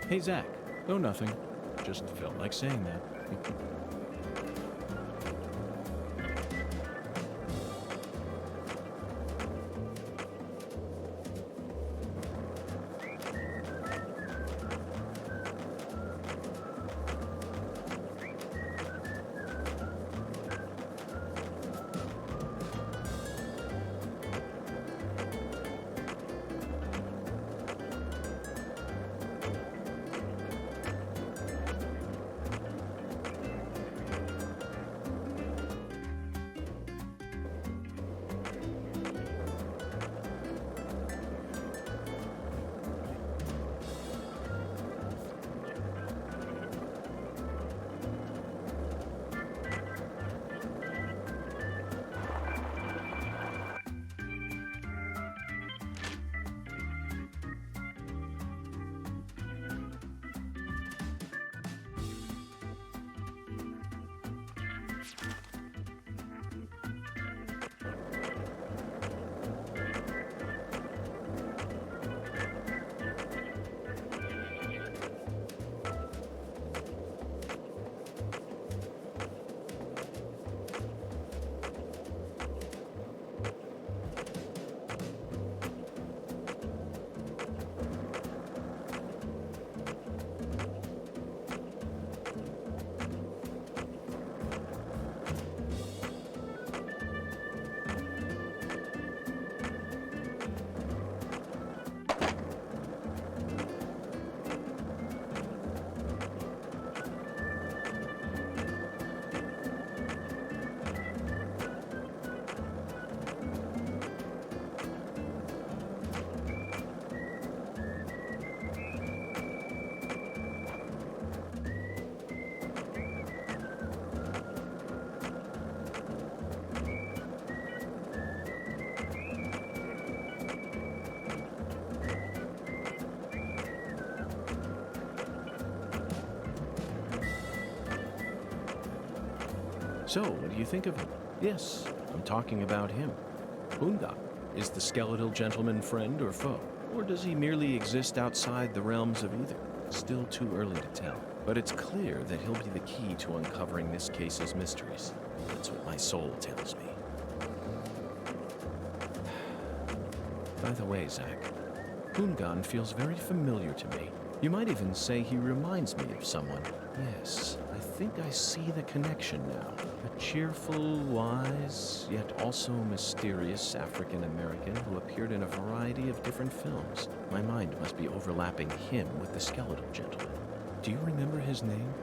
Hey, Zach. Oh, nothing. Just felt like saying that. So, what do you think of him? Yes, I'm talking about him. Unga. Is the skeletal gentleman friend or foe? Or does he merely exist outside the realms of either? Still too early to tell. But it's clear that he'll be the key to uncovering this case's mysteries. That's what my soul tells me. By the way, Zach, Ungan feels very familiar to me. You might even say he reminds me of someone. Yes, I think I see the connection now. A cheerful, wise, yet also mysterious African-American who appeared in a variety of different films. My mind must be overlapping him with the skeletal gentleman. Do you remember his name?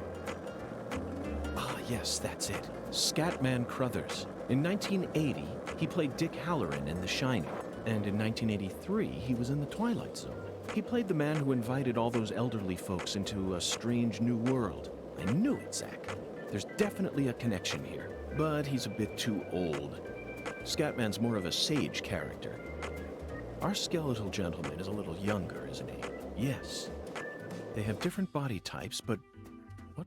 Ah, yes, that's it. Scatman Crothers. In 1980, he played Dick Halloran in The Shining. And in 1983, he was in The Twilight Zone. He played the man who invited all those elderly folks into a strange new world. I knew it, Zach. There's definitely a connection here, but he's a bit too old. Scatman's more of a sage character. Our skeletal gentleman is a little younger, isn't he? Yes. They have different body types, but what?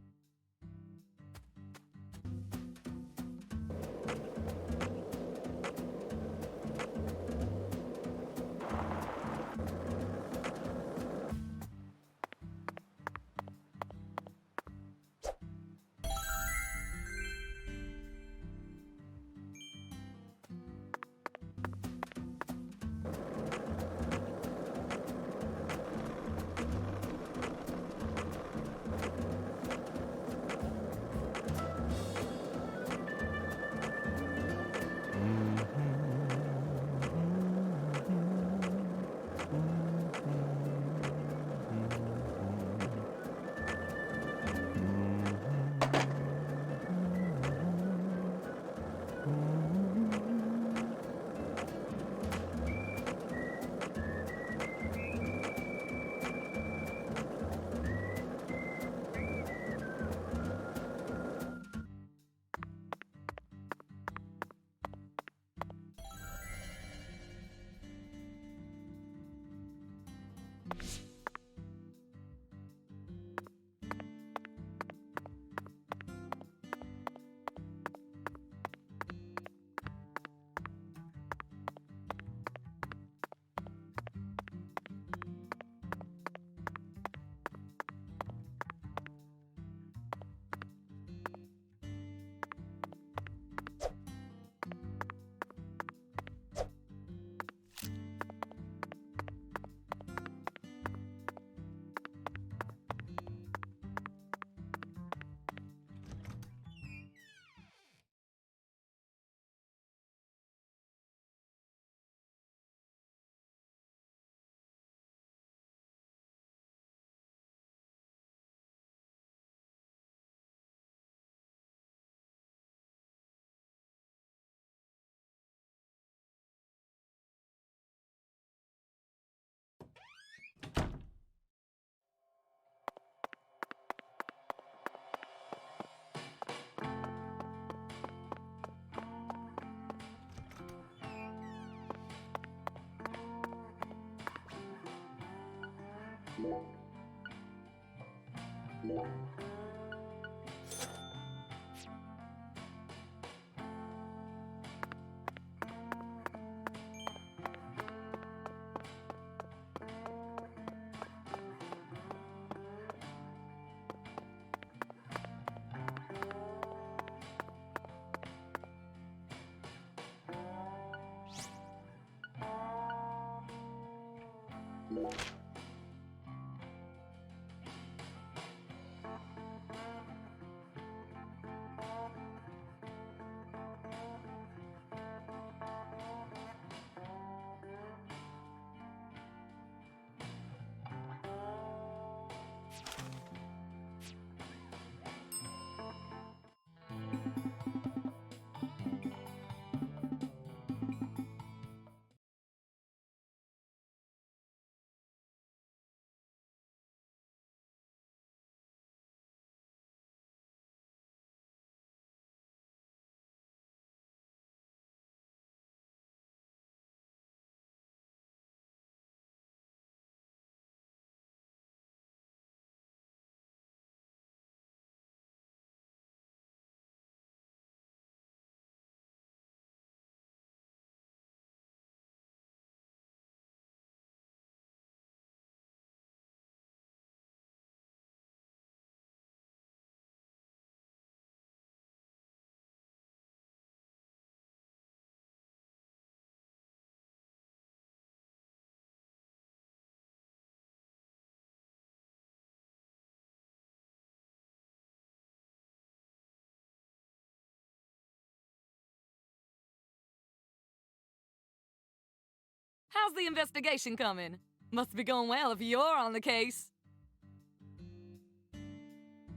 How's the investigation coming? Must be going well if you're on the case.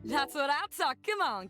That's what I'm talking. Come on.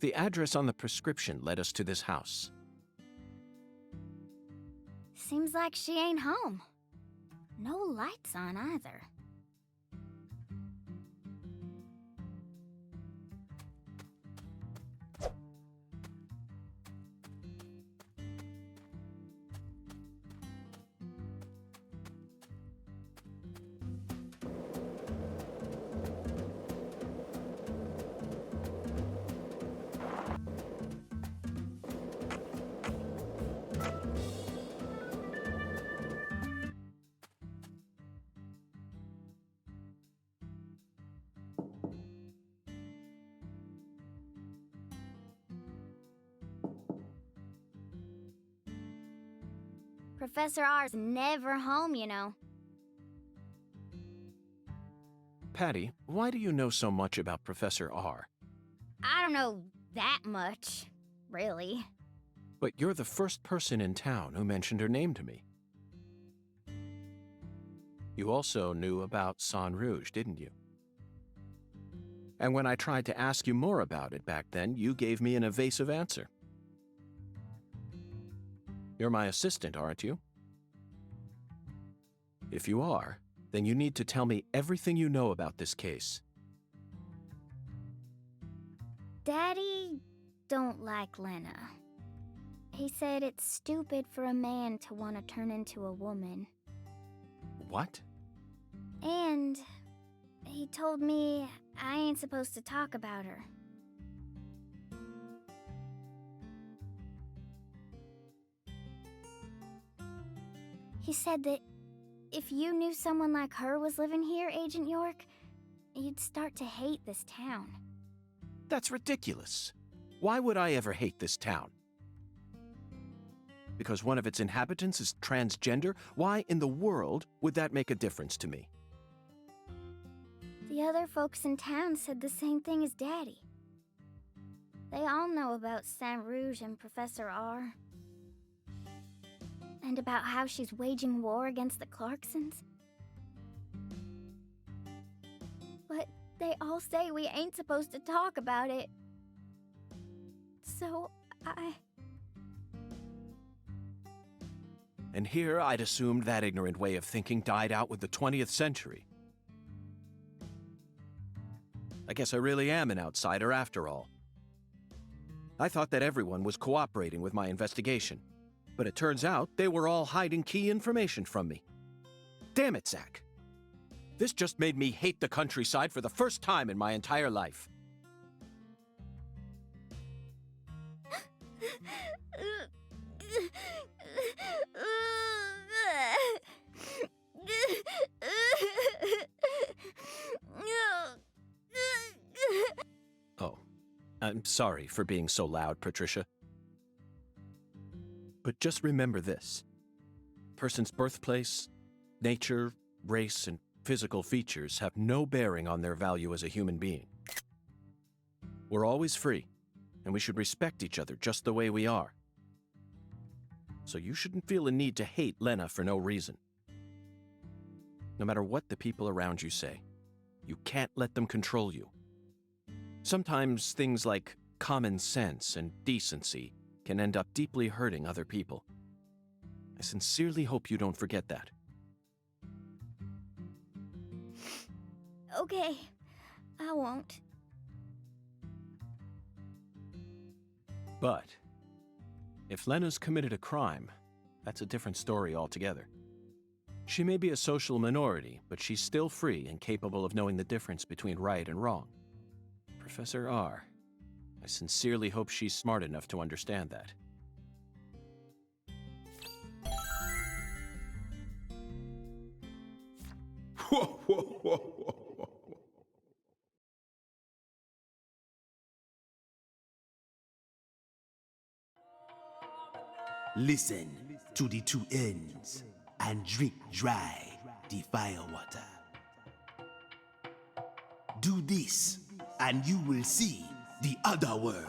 The address on the prescription led us to this house. Seems like she ain't home. No lights on either. Professor R's never home, you know. Patty, why do you know so much about Professor R? I don't know that much, really. But you're the first person in town who mentioned her name to me. You also knew about San Rouge, didn't you? And when I tried to ask you more about it back then, you gave me an evasive answer. You're my assistant, aren't you? If you are, then you need to tell me everything you know about this case. Daddy don't like Lena. He said it's stupid for a man to want to turn into a woman. What? And he told me I ain't supposed to talk about her. He said that if you knew someone like her was living here, Agent York, you'd start to hate this town. That's ridiculous. Why would I ever hate this town? Because one of its inhabitants is transgender? Why in the world would that make a difference to me? The other folks in town said the same thing as Daddy. They all know about Saint Rouge and Professor R. And about how she's waging war against the Clarksons. But they all say we ain't supposed to talk about it. So And here I'd assumed that ignorant way of thinking died out with the 20th century. I guess I really am an outsider after all. I thought that everyone was cooperating with my investigation, but it turns out they were all hiding key information from me. Damn it, Zach. This just made me hate the countryside for the first time in my entire life. Oh, I'm sorry for being so loud, Patricia. But just remember this. A person's birthplace, nature, race, and physical features have no bearing on their value as a human being. We're always free, and we should respect each other just the way we are. So you shouldn't feel a need to hate Lena for no reason. No matter what the people around you say, you can't let them control you. Sometimes things like common sense and decency can end up deeply hurting other people. I sincerely hope you don't forget that. Okay, I won't. But if Lena's committed a crime, that's a different story altogether. She may be a social minority, but she's still free and capable of knowing the difference between right and wrong. Professor R, I sincerely hope she's smart enough to understand that. Listen to the two ends and drink dry the firewater. Do this and you will see the other world.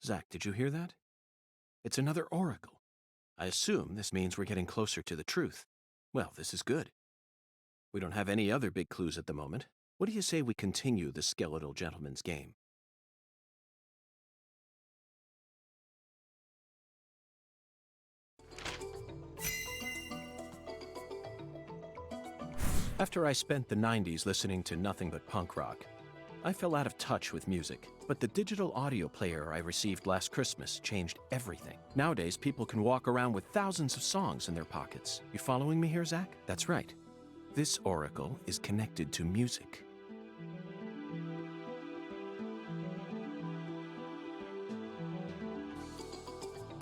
Zach, did you hear that? It's another oracle. I assume this means we're getting closer to the truth. Well, this is good. We don't have any other big clues at the moment. What do you say we continue the skeletal gentleman's game? After I spent the 90s listening to nothing but punk rock, I fell out of touch with music. But the digital audio player I received last Christmas changed everything. Nowadays, people can walk around with thousands of songs in their pockets. You following me here, Zach? That's right. This oracle is connected to music.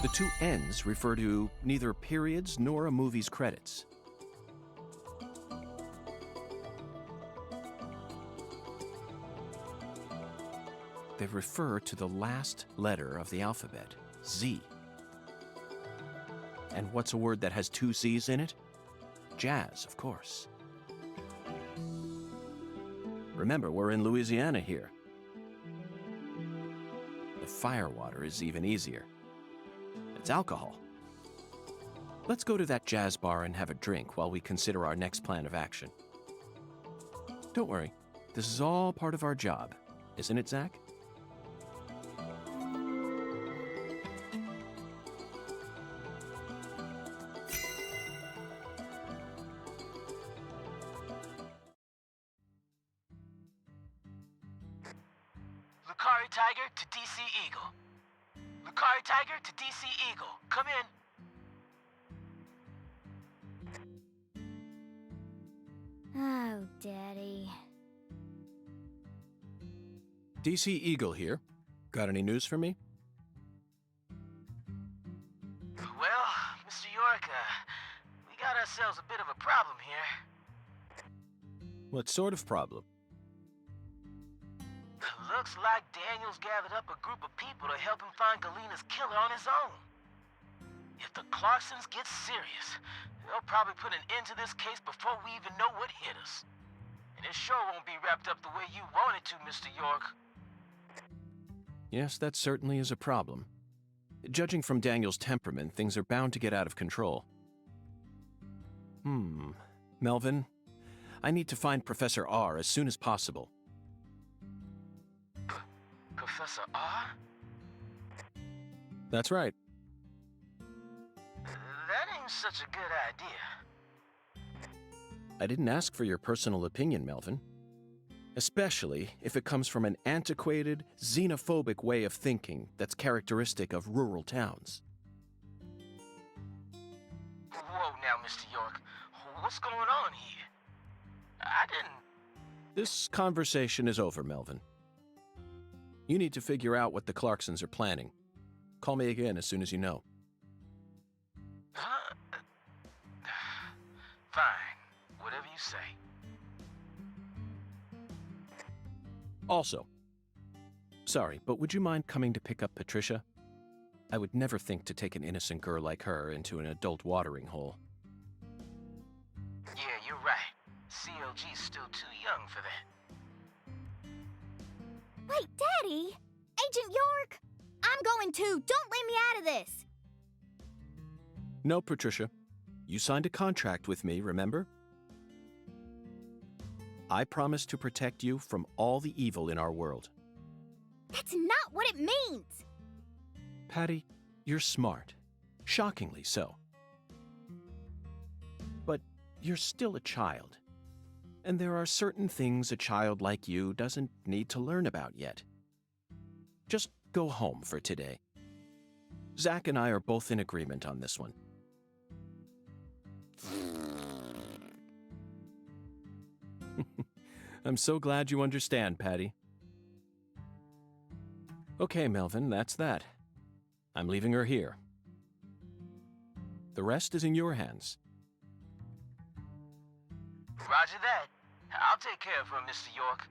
The two ends refer to neither periods nor a movie's credits. They refer to the last letter of the alphabet, Z. And what's a word that has 2 C's in it? Jazz, of course. Remember, we're in Louisiana here. The firewater is even easier. It's alcohol. Let's go to that jazz bar and have a drink while we consider our next plan of action. Don't worry, this is all part of our job, isn't it, Zach? Lucari Tiger to DC Eagle. Lucari Tiger to DC Eagle. Come in. Oh, Daddy. DC Eagle here. Got any news for me? Well, Mr. York, we got ourselves a bit of a problem here. What sort of problem? Looks like Daniel's gathered up a group of people to help him find Galena's killer on his own. If the Clarksons get serious, they'll probably put an end to this case before we even know what hit us. And it sure won't be wrapped up the way you want it to, Mr. York. Yes, that certainly is a problem. Judging from Daniel's temperament, things are bound to get out of control. Melvin, I need to find Professor R as soon as possible. Professor R? That's right. That ain't such a good idea. I didn't ask for your personal opinion, Melvin. Especially if it comes from an antiquated, xenophobic way of thinking that's characteristic of rural towns. Whoa now, Mr. York. What's going on here? I didn't... This conversation is over, Melvin. You need to figure out what the Clarksons are planning. Call me again as soon as you know. Huh? Fine. Whatever you say. Also, sorry, but would you mind coming to pick up Patricia? I would never think to take an innocent girl like her into an adult watering hole. Yeah, you're right. CLG's still too young for that. Wait, Daddy! Agent York! I'm going too! Don't leave me out of this! No, Patricia. You signed a contract with me, remember? I promise to protect you from all the evil in our world. That's not what it means! Patty, you're smart. Shockingly so. But you're still a child. And there are certain things a child like you doesn't need to learn about yet. Just go home for today. Zach and I are both in agreement on this one. I'm so glad you understand, Patty. Okay, Melvin, that's that. I'm leaving her here. The rest is in your hands. Roger that. I'll take care of her, Mr. York.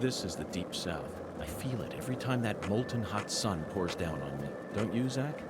This is the Deep South. I feel it every time that molten hot sun pours down on me. Don't you, Zach?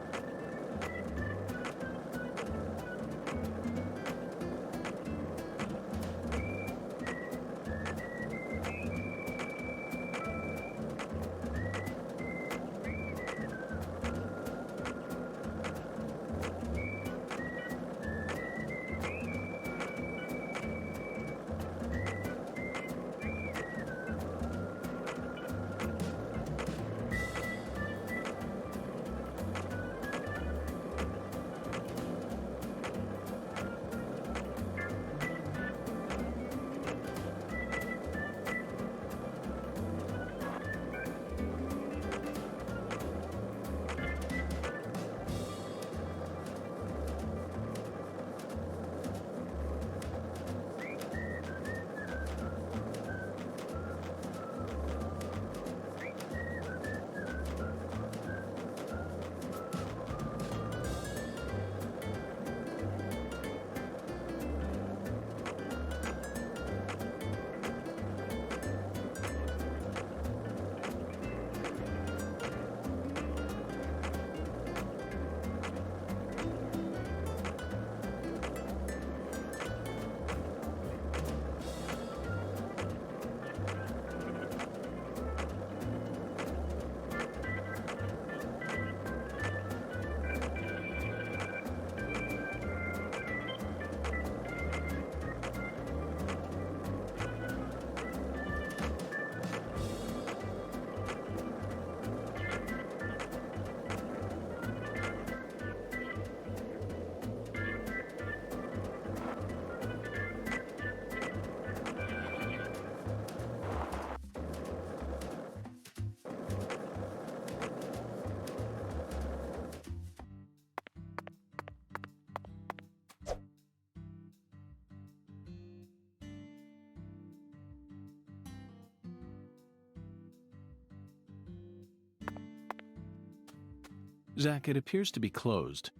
Zach, it appears to be closed.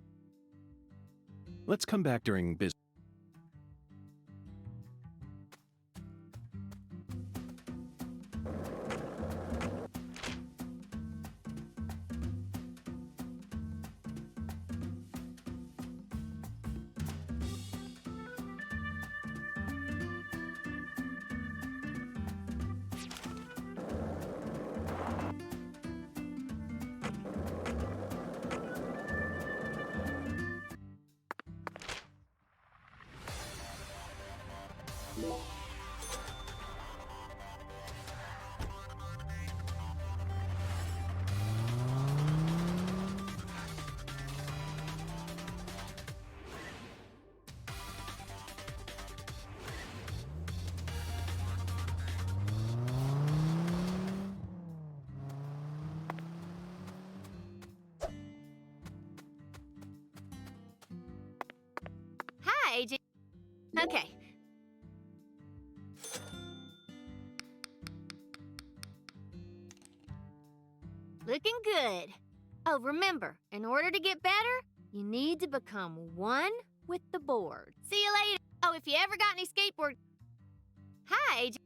Let's come back during business. Hi, Agent. Okay. Looking good. Oh, remember, in order to get better, you need to become one with the board. See you later. Oh, if you ever got any skateboard... Hi, Agent.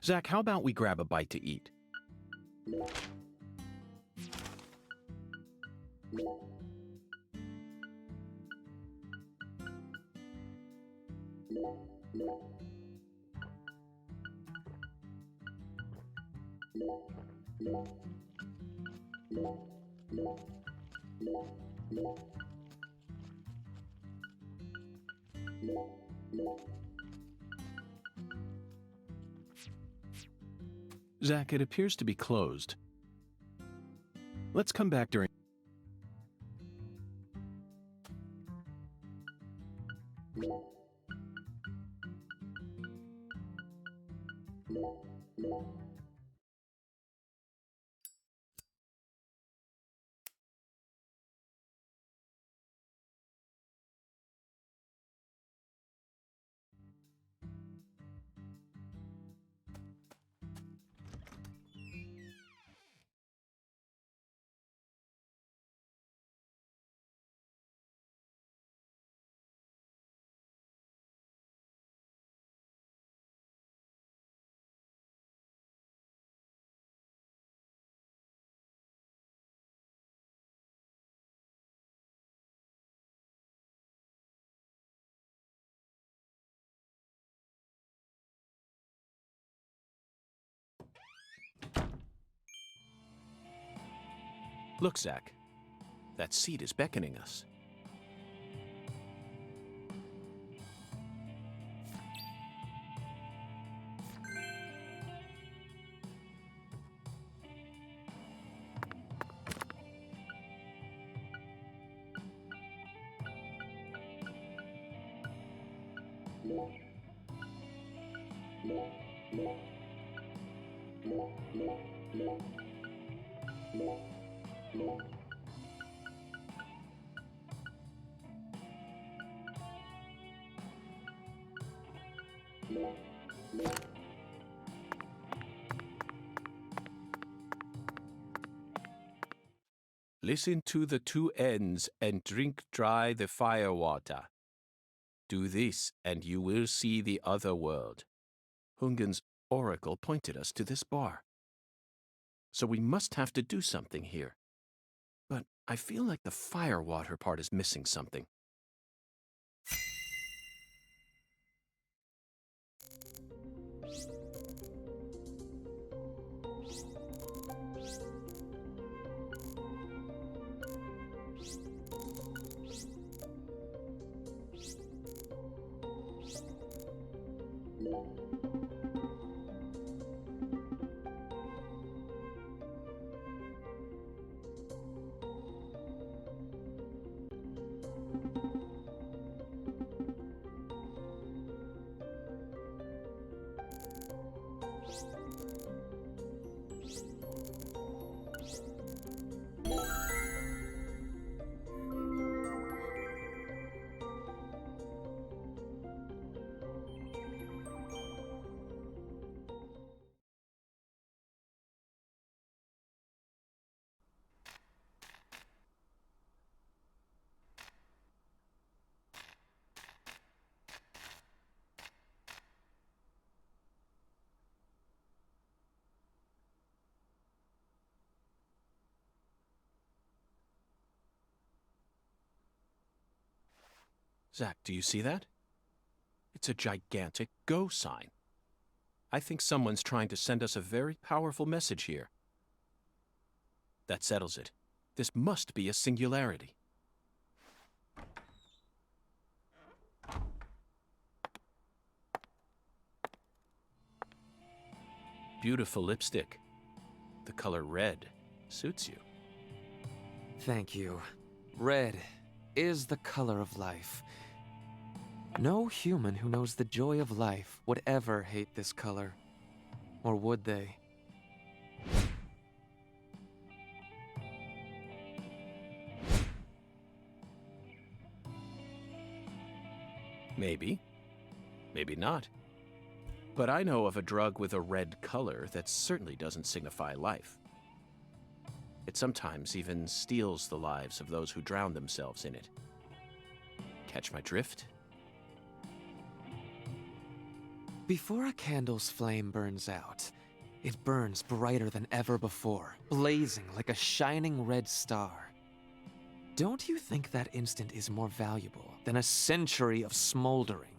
Zach, how about we grab a bite to eat? Zach, it appears to be closed. Let's come back during... Look, Zach. That seat is beckoning us. Listen to the two ends and drink dry the fire water. Do this, and you will see the other world. Hungan's oracle pointed us to this bar. So we must have to do something here. But I feel like the fire water part is missing something. Zach, do you see that? It's a gigantic go sign. I think someone's trying to send us a very powerful message here. That settles it. This must be a singularity. Beautiful lipstick. The color red suits you. Thank you. Red is the color of life. No human who knows the joy of life would ever hate this color. Or would they? Maybe. Maybe not. But I know of a drug with a red color that certainly doesn't signify life. It sometimes even steals the lives of those who drown themselves in it. Catch my drift? Before a candle's flame burns out, it burns brighter than ever before, blazing like a shining red star. Don't you think that instant is more valuable than a century of smoldering?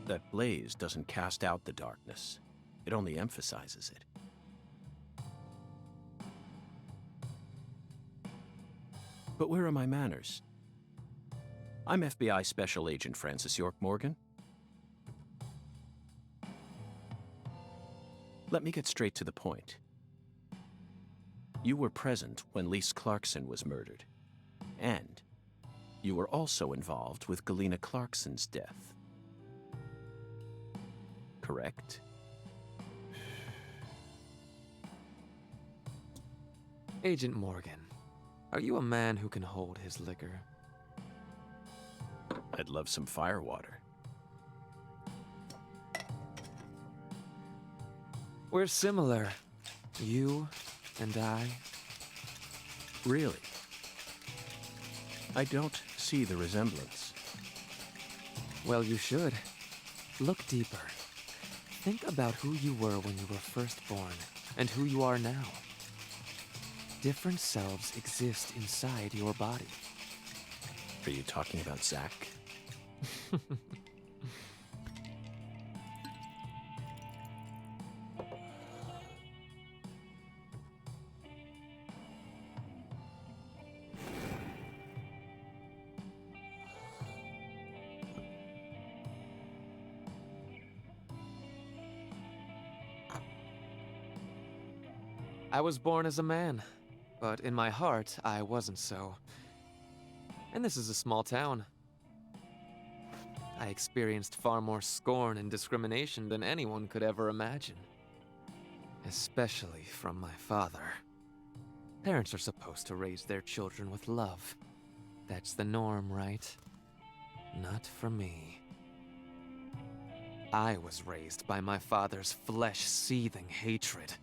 That blaze doesn't cast out the darkness. It only emphasizes it. But where are my manners? I'm FBI Special Agent Francis York Morgan. Let me get straight to the point. You were present when Lise Clarkson was murdered. And you were also involved with Helena Clarkson's death. Correct? Agent Morgan, are you a man who can hold his liquor? I'd love some firewater. We're similar. You and I. Really? I don't see the resemblance. Well, you should. Look deeper. Think about who you were when you were first born, and who you are now. Different selves exist inside your body. Are you talking about Zach? I was born as a man, but in my heart, I wasn't so. And this is a small town. I experienced far more scorn and discrimination than anyone could ever imagine. Especially from my father. Parents are supposed to raise their children with love. That's the norm, right? Not for me. I was raised by my father's flesh-seething hatred.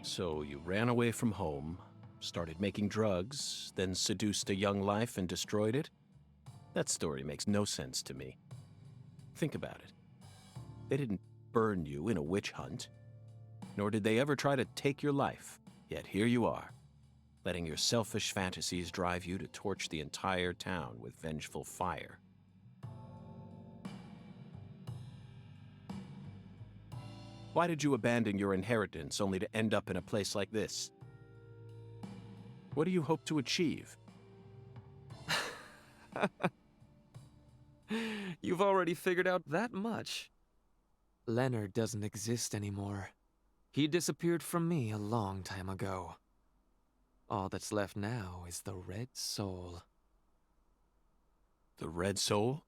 So you ran away from home, started making drugs, then seduced a young life and destroyed it? That story makes no sense to me. Think about it. They didn't burn you in a witch hunt, nor did they ever try to take your life. Yet here you are, letting your selfish fantasies drive you to torch the entire town with vengeful fire. Why did you abandon your inheritance only to end up in a place like this? What do you hope to achieve? You've already figured out that much. Leonard doesn't exist anymore. He disappeared from me a long time ago. All that's left now is the Red Soul. The Red Soul?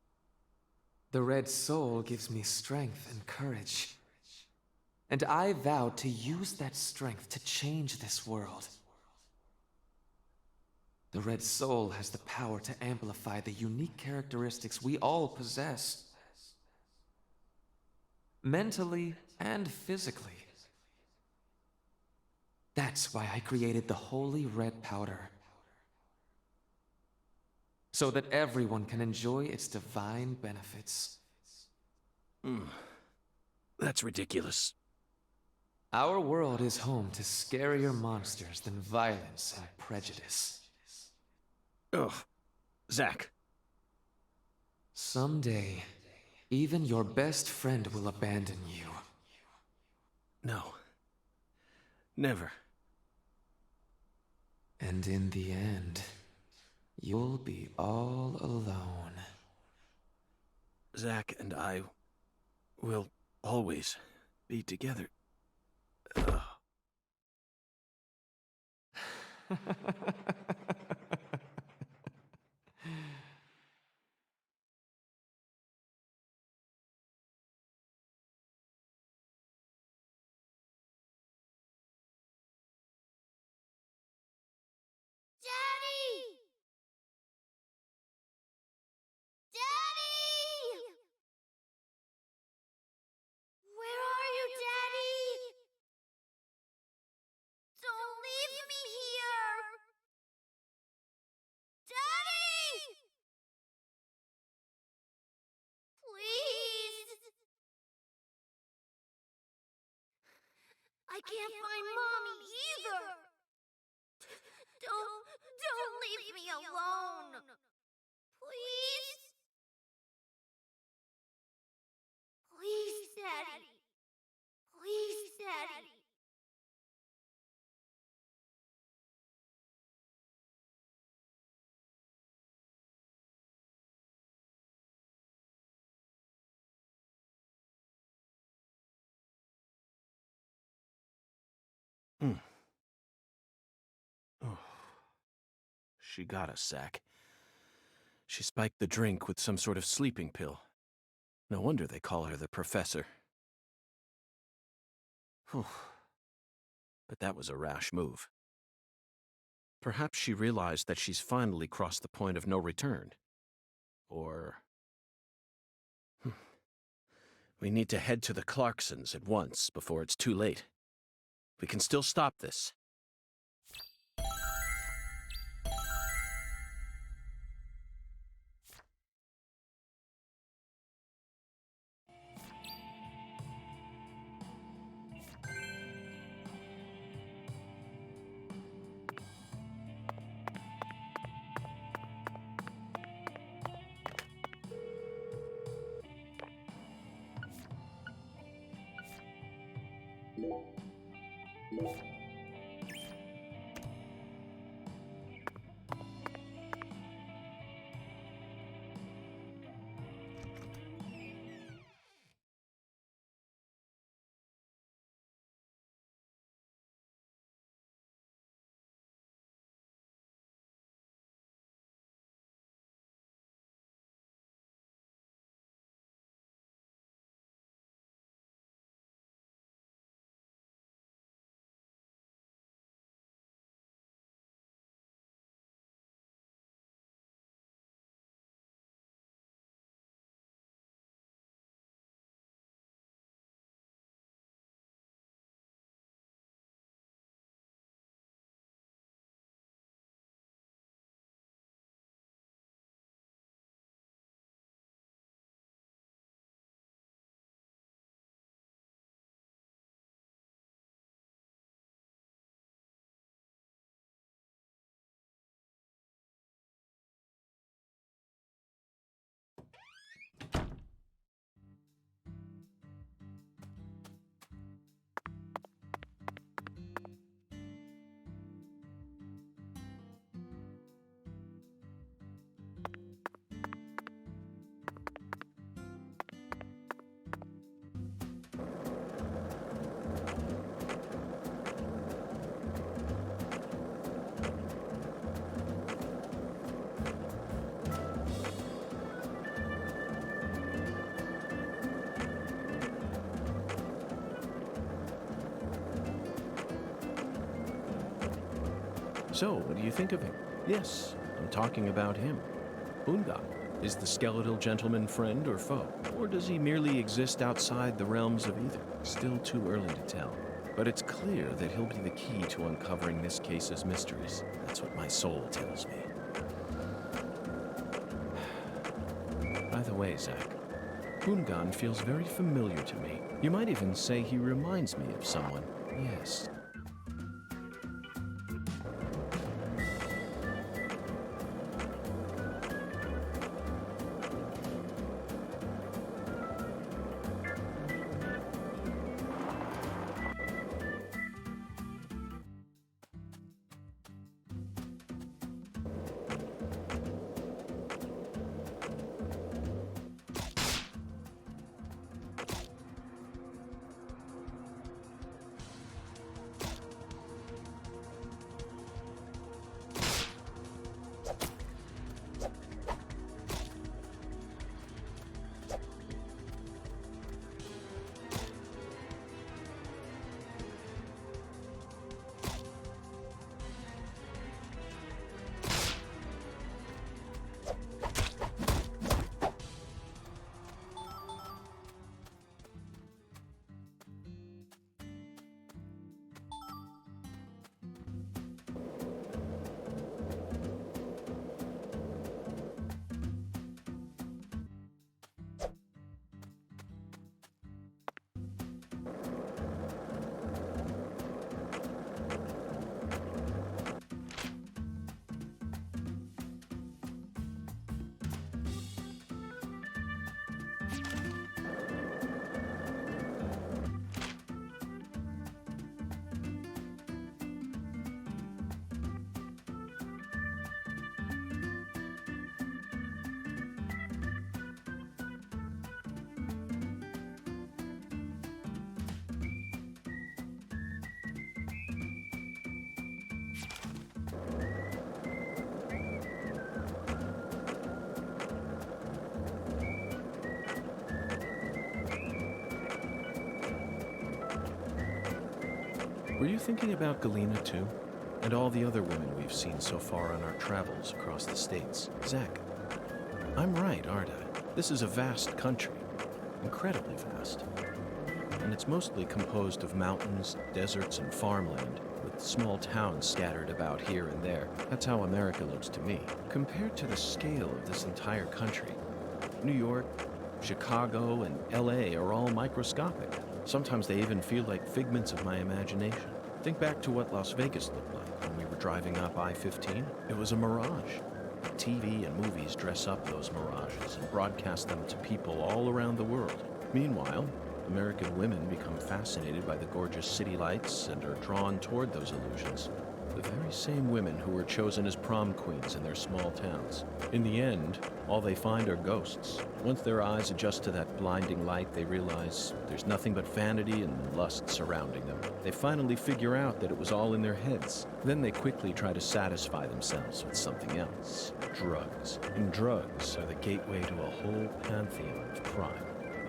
The Red Soul gives me strength and courage. And I vowed to use that strength to change this world. The Red Soul has the power to amplify the unique characteristics we all possess. Mentally and physically. That's why I created the holy red powder. So that everyone can enjoy its divine benefits. That's ridiculous. Our world is home to scarier monsters than violence and prejudice. Ugh. Zach. Someday, even your best friend will abandon you. No. Never. And in the end, you'll be all alone. Zach and I will always be together. Ugh. Daddy! Daddy! Where are you, Daddy? Don't leave me here! Daddy! Please! I can't find Mommy either! Don't leave me alone! Please? Please, Daddy. Please, Daddy. Oh. She got us, Zach. She spiked the drink with some sort of sleeping pill. No wonder they call her the Professor. Whew. But that was a rash move. Perhaps she realized that she's finally crossed the point of no return. Or... We need to head to the Clarksons at once before it's too late. We can still stop this. So, what do you think of him? Yes, I'm talking about him. Ungan. Is the skeletal gentleman friend or foe? Or does he merely exist outside the realms of either? Still too early to tell. But it's clear that he'll be the key to uncovering this case's mysteries. That's what my soul tells me. By the way, Zach, Gungan feels very familiar to me. You might even say he reminds me of someone. Yes. Were you thinking about Galena too? And all the other women we've seen so far on our travels across the states? Zach, I'm right, aren't I? This is a vast country. Incredibly vast. And it's mostly composed of mountains, deserts, and farmland, with small towns scattered about here and there. That's how America looks to me. Compared to the scale of this entire country, New York, Chicago, and LA are all microscopic. Sometimes they even feel like figments of my imagination. Think back to what Las Vegas looked like when we were driving up I-15. It was a mirage. TV and movies dress up those mirages and broadcast them to people all around the world. Meanwhile, American women become fascinated by the gorgeous city lights and are drawn toward those illusions. The very same women who were chosen as prom queens in their small towns. In the end, all they find are ghosts. Once their eyes adjust to that blinding light, they realize there's nothing but vanity and lust surrounding them. They finally figure out that it was all in their heads. Then they quickly try to satisfy themselves with something else. Drugs. And drugs are the gateway to a whole pantheon of crime.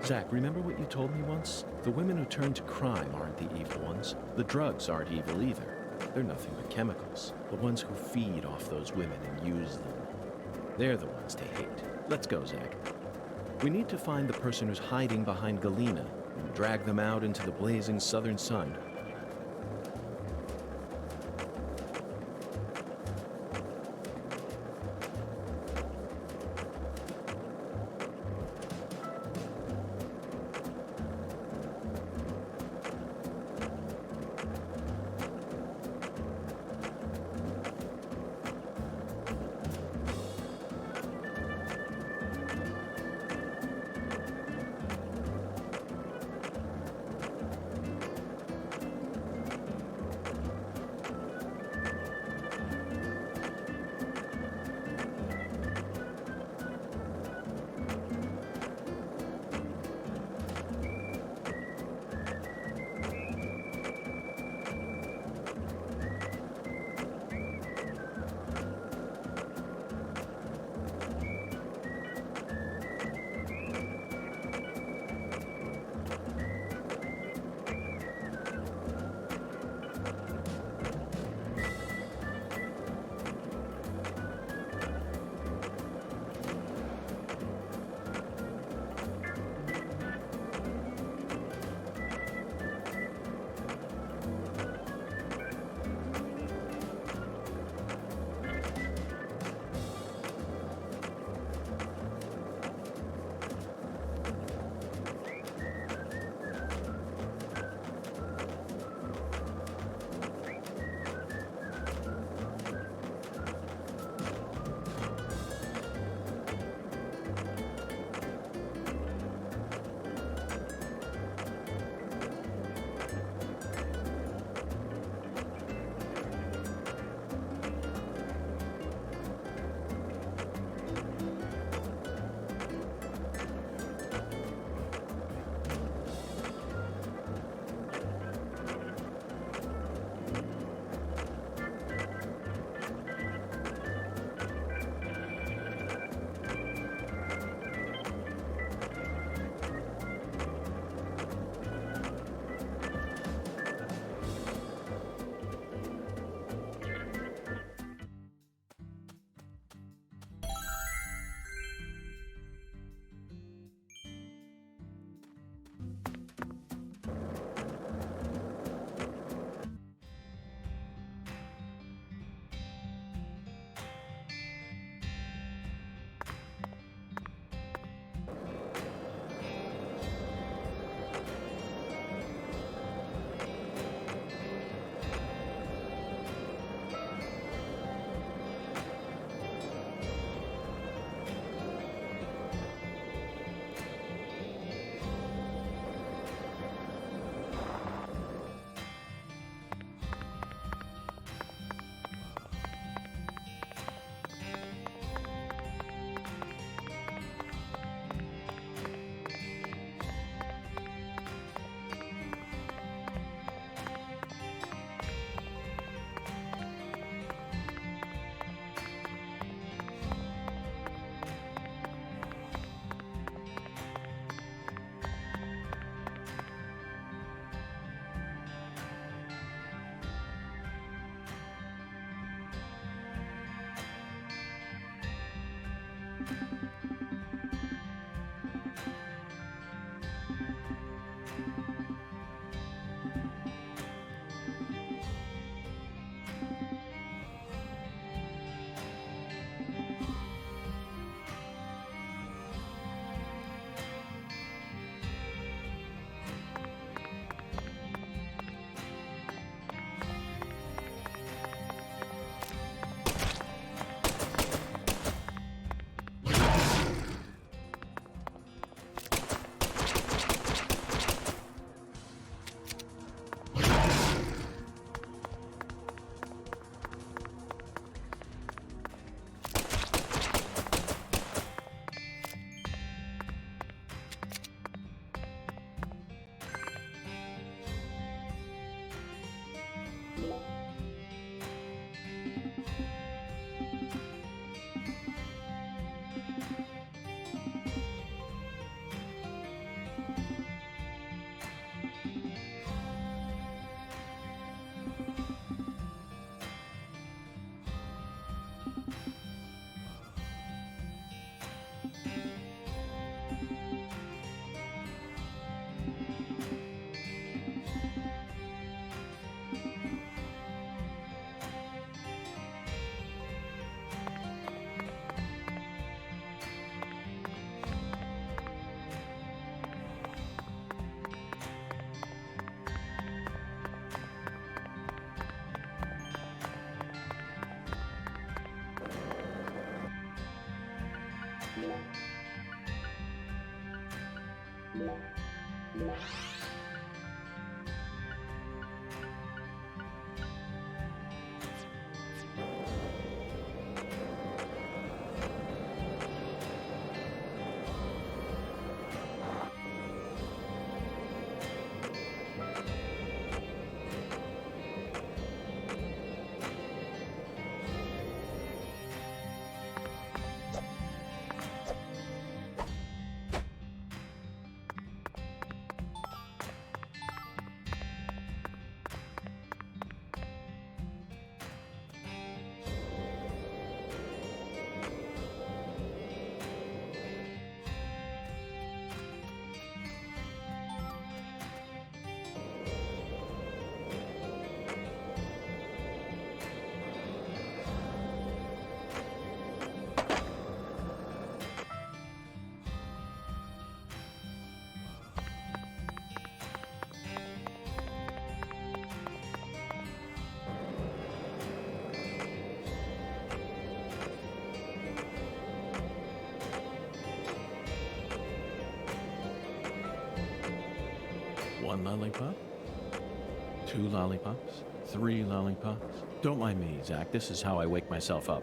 Zach, remember what you told me once? The women who turn to crime aren't the evil ones. The drugs aren't evil either. They're nothing but chemicals. The ones who feed off those women and use them. They're the ones to hate. Let's go, Zach. We need to find the person who's hiding behind Galena and drag them out into the blazing southern sun. 1 lollipop? 2 lollipops? 3 lollipops? Don't mind me, Zach. This is how I wake myself up.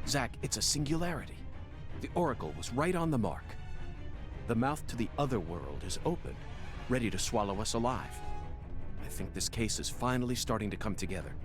Zach, it's a singularity. The Oracle was right on the mark. The mouth to the other world is open, ready to swallow us alive. I think this case is finally starting to come together.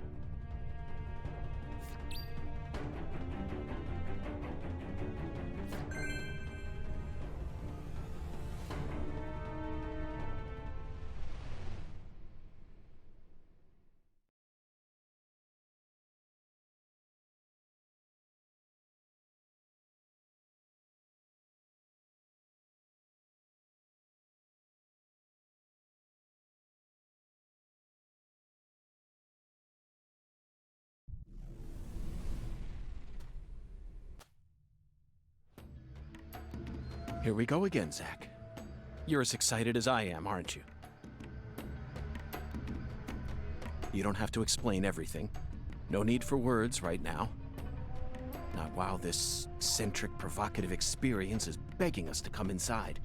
Here we go again, Zach. You're as excited as I am, aren't you? You don't have to explain everything. No need for words right now. Not while this eccentric, provocative experience is begging us to come inside.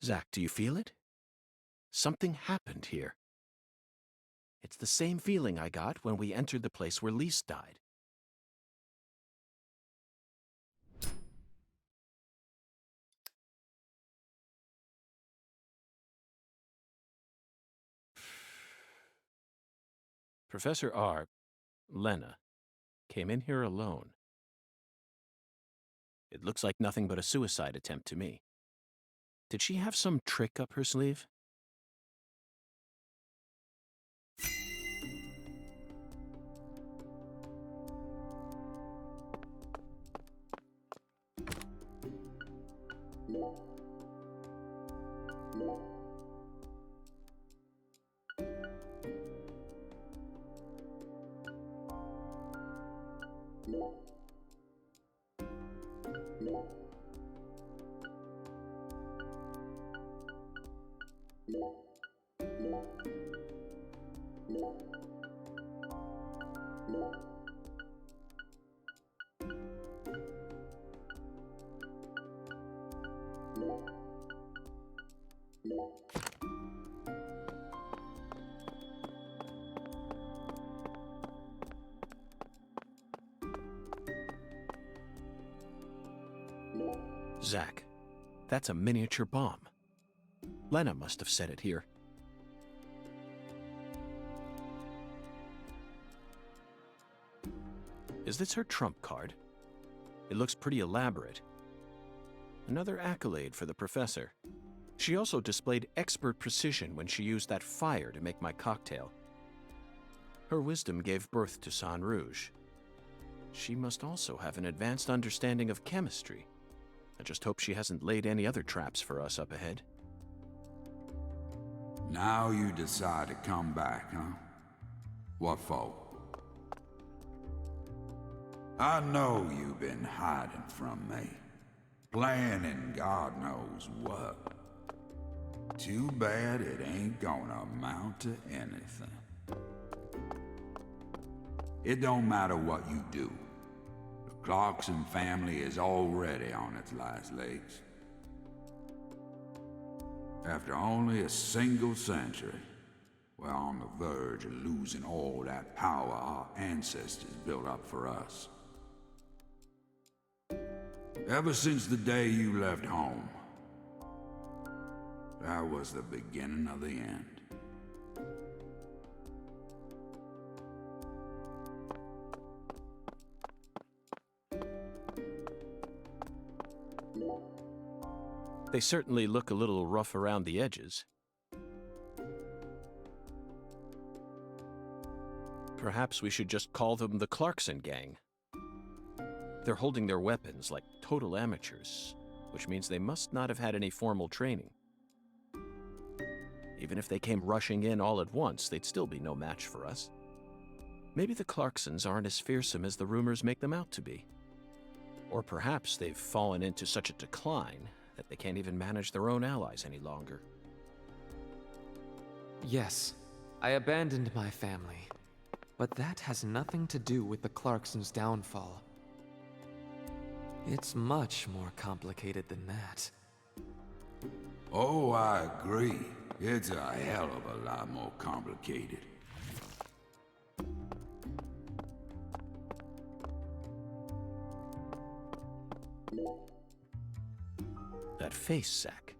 Zach, do you feel it? Something happened here. It's the same feeling I got when we entered the place where Lise died. Professor R, Lena, came in here alone. It looks like nothing but a suicide attempt to me. Did she have some trick up her sleeve? Zach, that's a miniature bomb. Lena must have set it here. Is this her trump card? It looks pretty elaborate. Another accolade for the professor. She also displayed expert precision when she used that fire to make my cocktail. Her wisdom gave birth to Sang Rouge. She must also have an advanced understanding of chemistry. I just hope she hasn't laid any other traps for us up ahead. Now you decide to come back, huh? What for? I know you've been hiding from me. Planning God knows what. Too bad it ain't gonna amount to anything. It don't matter what you do. The Clarkson family is already on its last legs. After only a single century, We're on the verge of losing all that power our ancestors built up for us. Ever since the day you left home, that was the beginning of the end. They certainly look a little rough around the edges. Perhaps we should just call them the Clarkson gang. They're holding their weapons like total amateurs, which means they must not have had any formal training. Even if they came rushing in all at once, they'd still be no match for us. Maybe the Clarksons aren't as fearsome as the rumors make them out to be. Or perhaps they've fallen into such a decline that they can't even manage their own allies any longer. Yes, I abandoned my family, but that has nothing to do with the Clarksons' downfall. It's much more complicated than that. Oh, I agree. It's a hell of a lot more complicated. That face, Zach.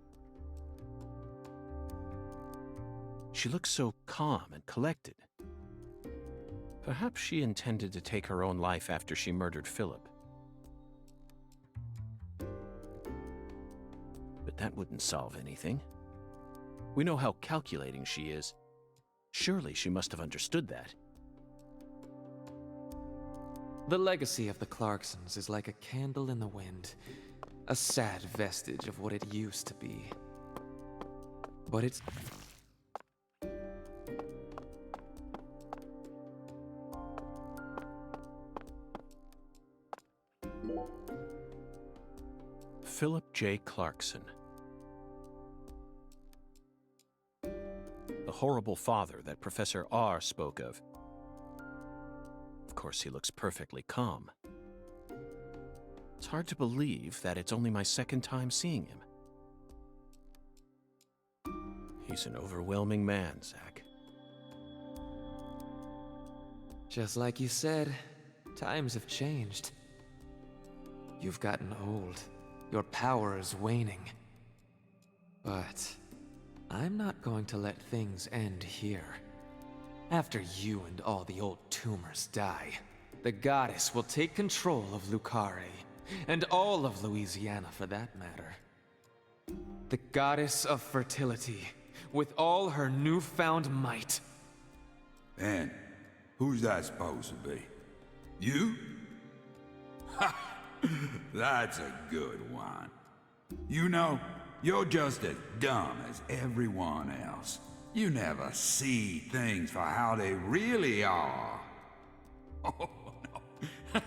She looks so calm and collected. Perhaps she intended to take her own life after she murdered Philip. But that wouldn't solve anything. We know how calculating she is. Surely she must have understood that. The legacy of the Clarksons is like a candle in the wind, a sad vestige of what it used to be. But it's... Philip J. Clarkson. The horrible father that Professor R spoke of. Of course, he looks perfectly calm. It's hard to believe that it's only my second time seeing him. He's an overwhelming man, Zach. Just like you said, times have changed. You've gotten old. Your power is waning. But I'm not going to let things end here. After you and all the old tumors die, the goddess will take control of Carre, and all of Louisiana for that matter. The goddess of fertility, with all her newfound might. And who's that supposed to be? You? Ha! That's a good one. You know, you're just as dumb as everyone else. You never see things for how they really are. Oh, no.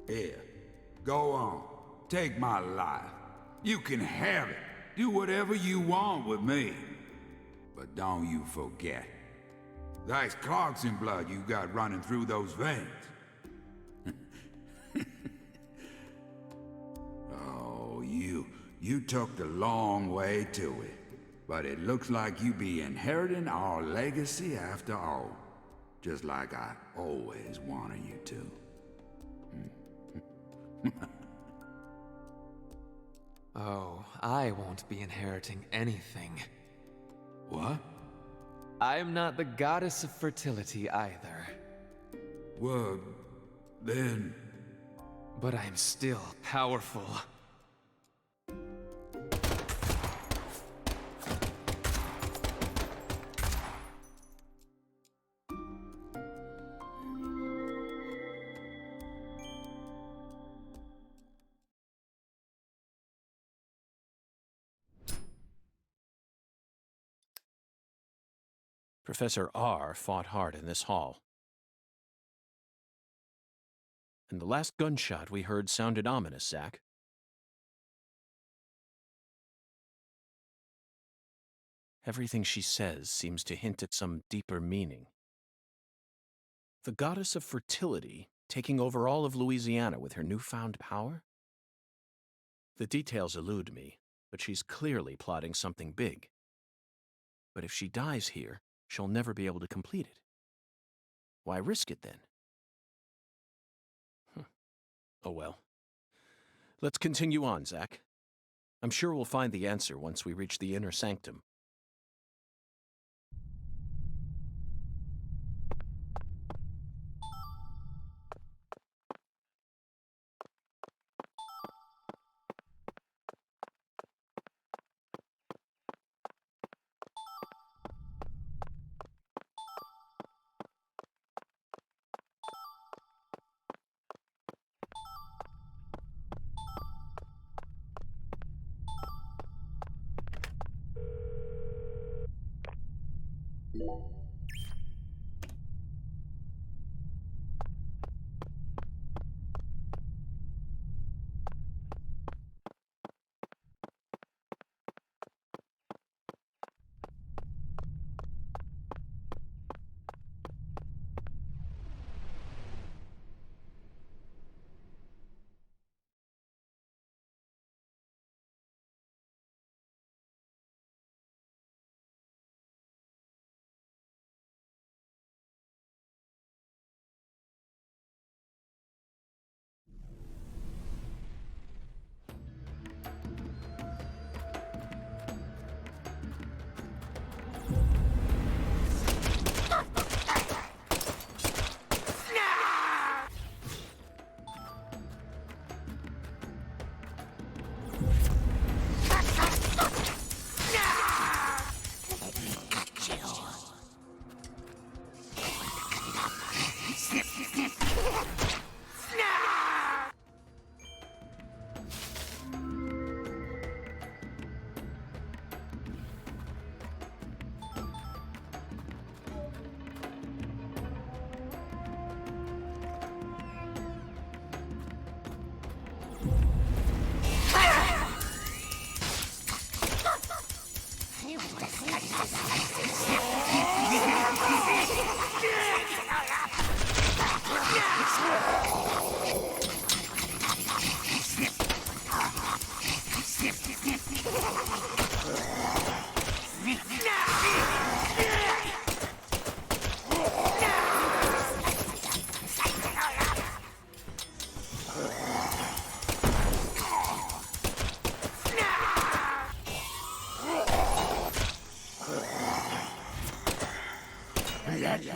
Here, go on. Take my life. You can have it. Do whatever you want with me. But don't you forget, that's Clarkson blood you got running through those veins. Oh, you took the long way to it. But it looks like you be inheriting our legacy after all. Just like I always wanted you to. Oh, I won't be inheriting anything. What? I'm not the goddess of fertility either. Well, then... But I'm still powerful. Professor R fought hard in this hall. And the last gunshot we heard sounded ominous, Zach. Everything she says seems to hint at some deeper meaning. The goddess of fertility taking over all of Louisiana with her newfound power? The details elude me, but she's clearly plotting something big. But if she dies here, she'll never be able to complete it. Why risk it then? Oh well. Let's continue on, Zach. I'm sure we'll find the answer once we reach the inner sanctum.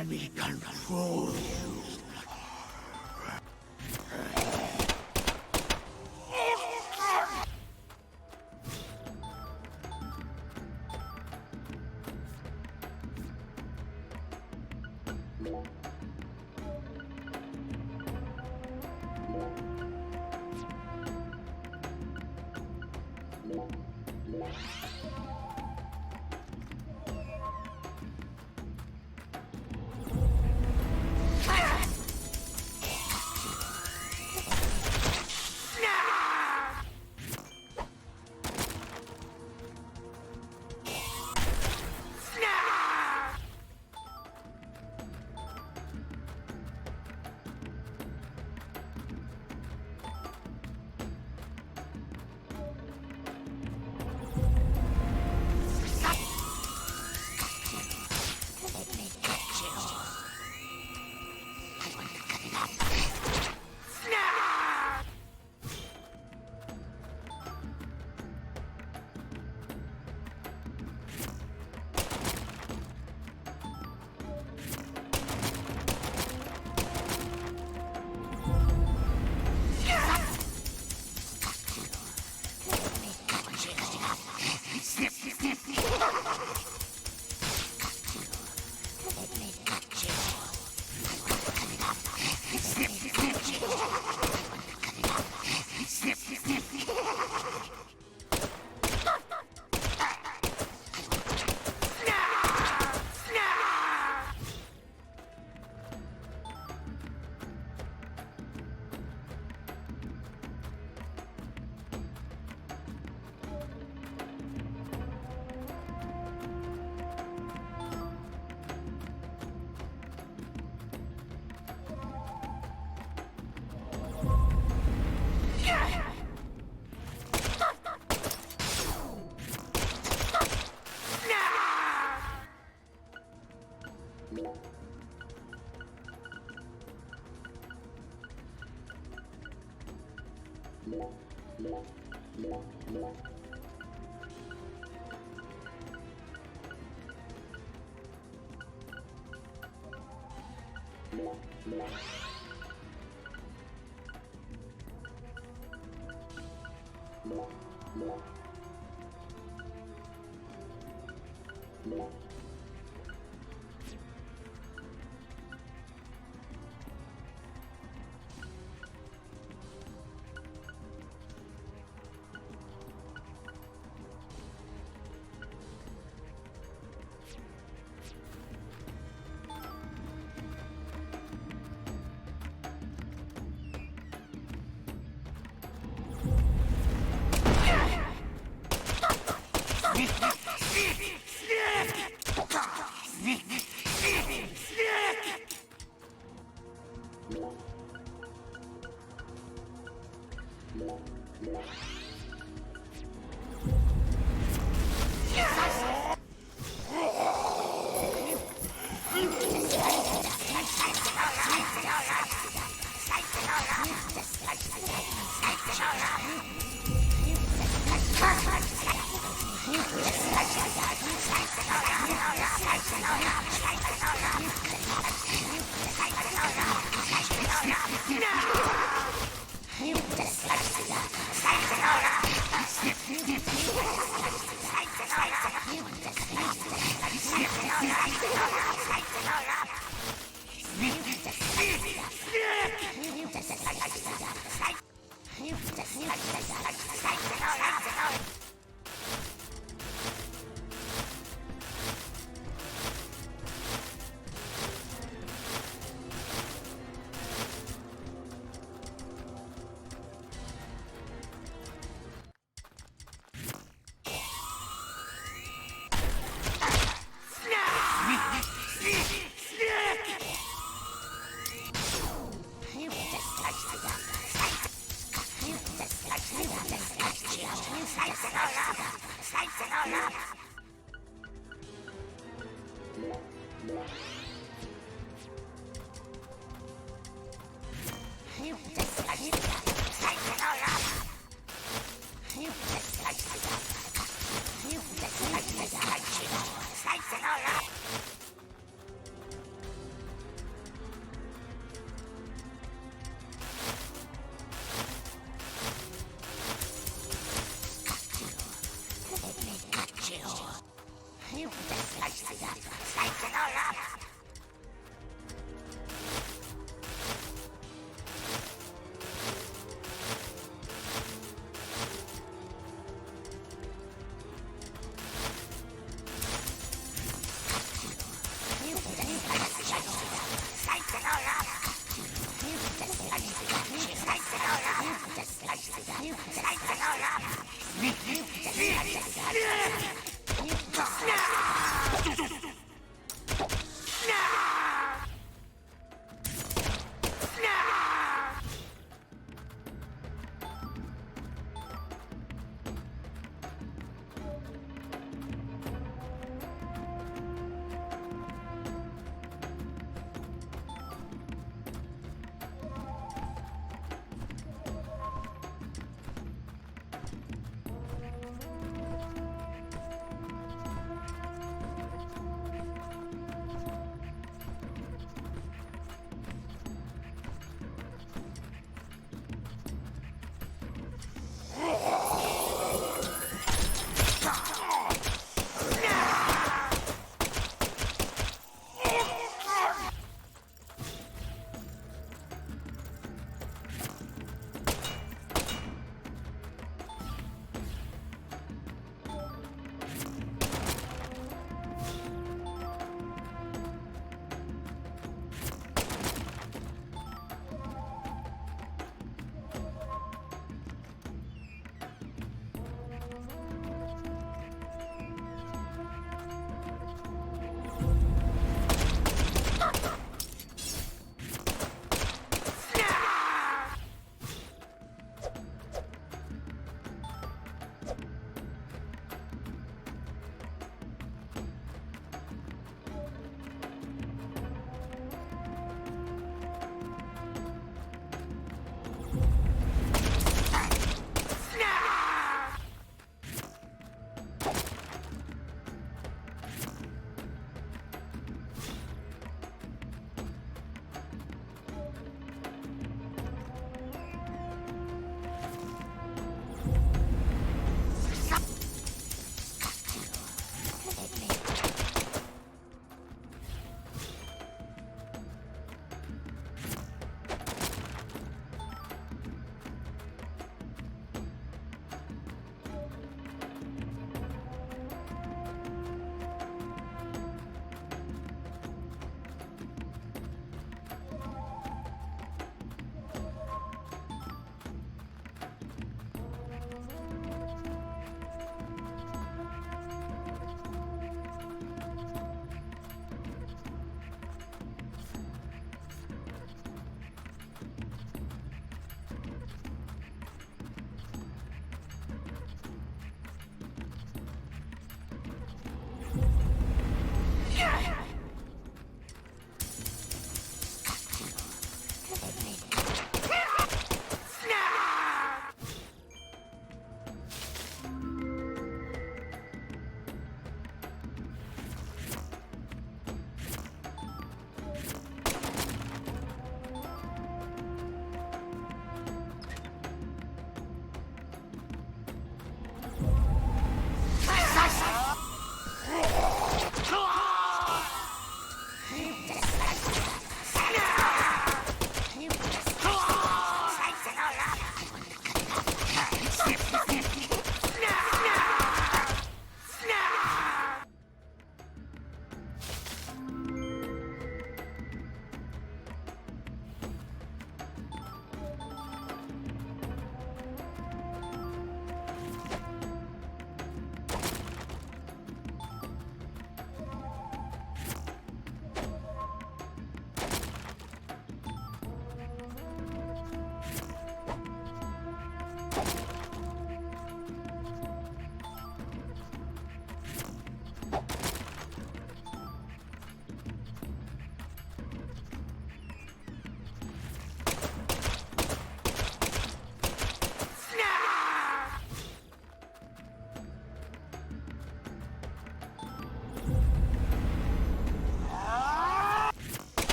Let me control you.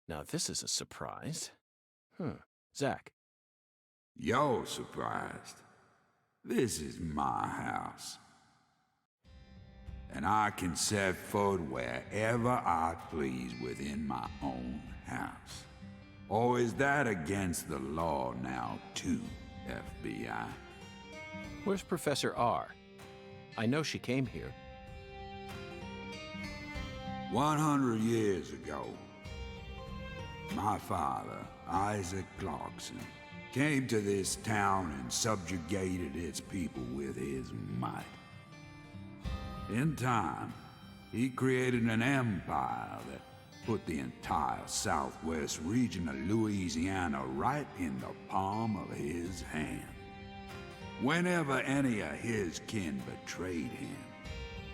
Now this is a surprise. Zach. You're surprised. This is my house. And I can set foot wherever I please within my own house. Or is that against the law now, too, FBI? Where's Professor R? I know she came here. 100 years ago, my father, Isaac Clarkson, came to this town and subjugated its people with his might. In time, he created an empire that put the entire southwest region of Louisiana right in the palm of his hand. Whenever any of his kin betrayed him,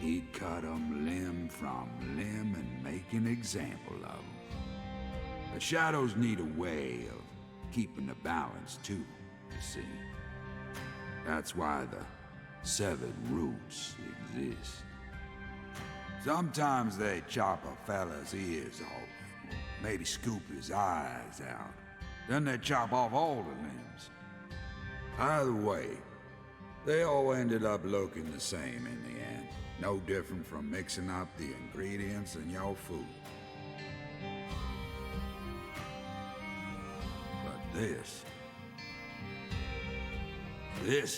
he'd cut 'em limb from limb and make an example of 'em. The shadows need a way of keeping the balance too, you see. That's why the severed roots exist. Sometimes they chop a fella's ears off, or maybe scoop his eyes out. Then they chop off all the limbs. Either way, They all ended up looking the same in the end. No different from mixing up the ingredients in your food. But this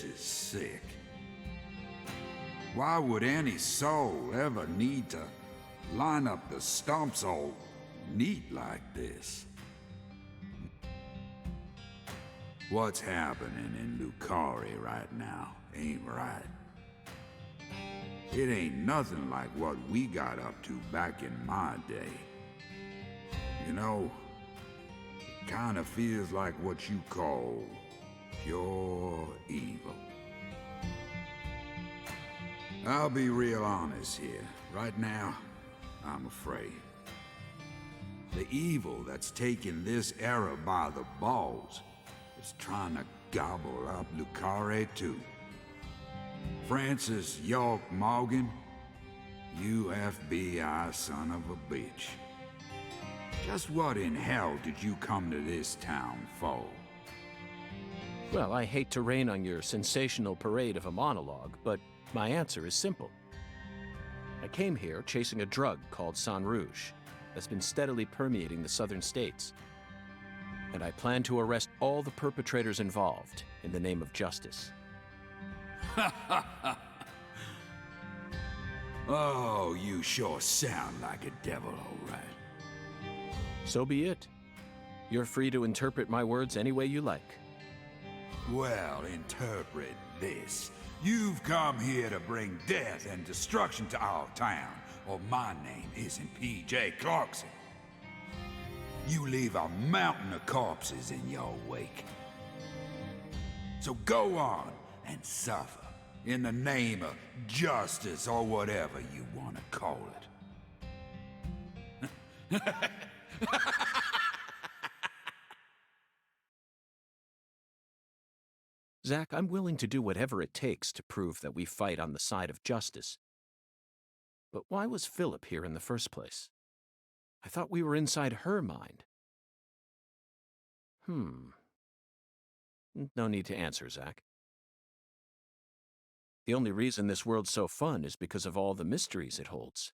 is sick. Why would any soul ever need to line up the stumps all neat like this? What's happening in Carre right now ain't right. It ain't nothing like what we got up to back in my day. You know, it kinda feels like what you call pure evil. I'll be real honest here. Right now, I'm afraid. The evil that's taking this era by the balls is trying to gobble up Carre too. Francis York Morgan, you FBI son of a bitch. Just what in hell did you come to this town for? Well, I hate to rain on your sensational parade of a monologue, but my answer is simple. I came here chasing a drug called Sang Rouge that's been steadily permeating the southern states. And I plan to arrest all the perpetrators involved in the name of justice. Oh, you sure sound like a devil, all right. So be it. You're free to interpret my words any way you like. Well, interpret this. You've come here to bring death and destruction to our town, or my name isn't P.J. Clarkson. You leave a mountain of corpses in your wake. So go on and suffer in the name of justice or whatever you want to call it. Zach, I'm willing to do whatever it takes to prove that we fight on the side of justice. But why was Philip here in the first place? I thought we were inside her mind. No need to answer, Zach. The only reason this world's so fun is because of all the mysteries it holds.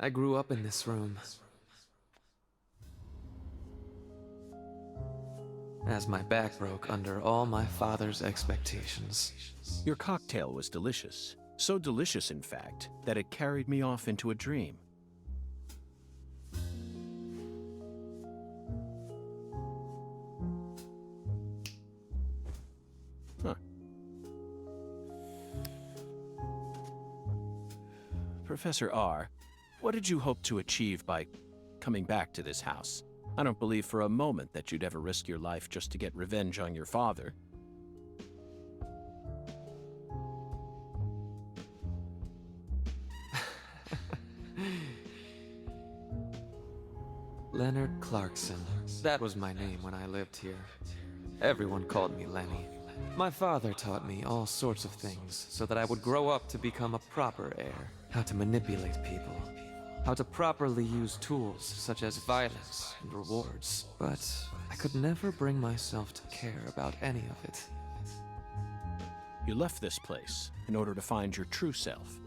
I grew up in this room. As my back broke under all my father's expectations. Your cocktail was delicious. So delicious, in fact, that it carried me off into a dream. Huh. Professor R, what did you hope to achieve by coming back to this house? I don't believe for a moment that you'd ever risk your life just to get revenge on your father. Leonard Clarkson. That was my name when I lived here. Everyone called me Lenny. My father taught me all sorts of things so that I would grow up to become a proper heir. How to manipulate people. How to properly use tools such as violence and rewards. But I could never bring myself to care about any of it. You left this place in order to find your true self.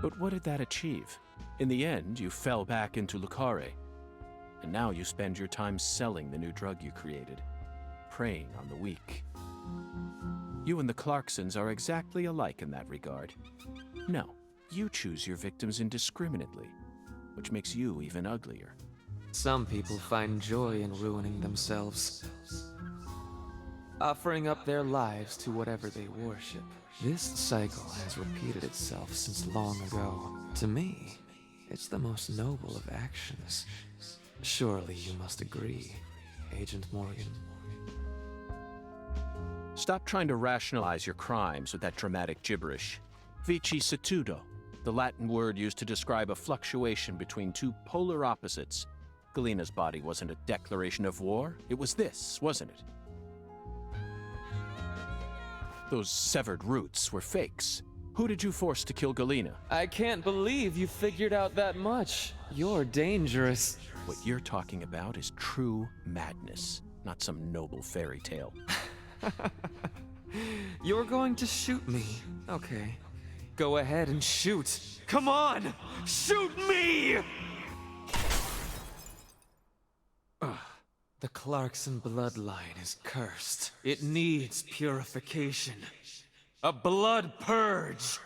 But what did that achieve? In the end, you fell back into Carre, and now you spend your time selling the new drug you created, preying on the weak. You and the Clarksons are exactly alike in that regard. No, you choose your victims indiscriminately, which makes you even uglier. Some people find joy in ruining themselves, offering up their lives to whatever they worship. This cycle has repeated itself since long ago. To me, it's the most noble of actions. Surely you must agree, Agent Morgan. Stop trying to rationalize your crimes with that dramatic gibberish. Vici Setudo. the Latin word used to describe a fluctuation between two polar opposites. Galena's body wasn't a declaration of war. It was this, wasn't it? Those severed roots were fakes. Who did you force to kill Galena? I can't believe you figured out that much. You're dangerous. What you're talking about is true madness, not some noble fairy tale. You're going to shoot me. Okay. Go ahead and shoot. Come on! Shoot me! The Clarkson bloodline is cursed. It needs purification. A blood purge!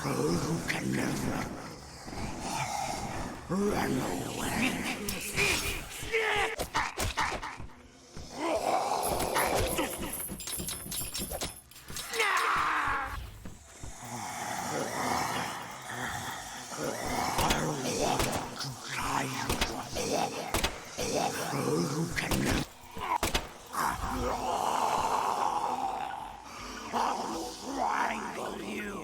Who can never run away? Who can never strangle you?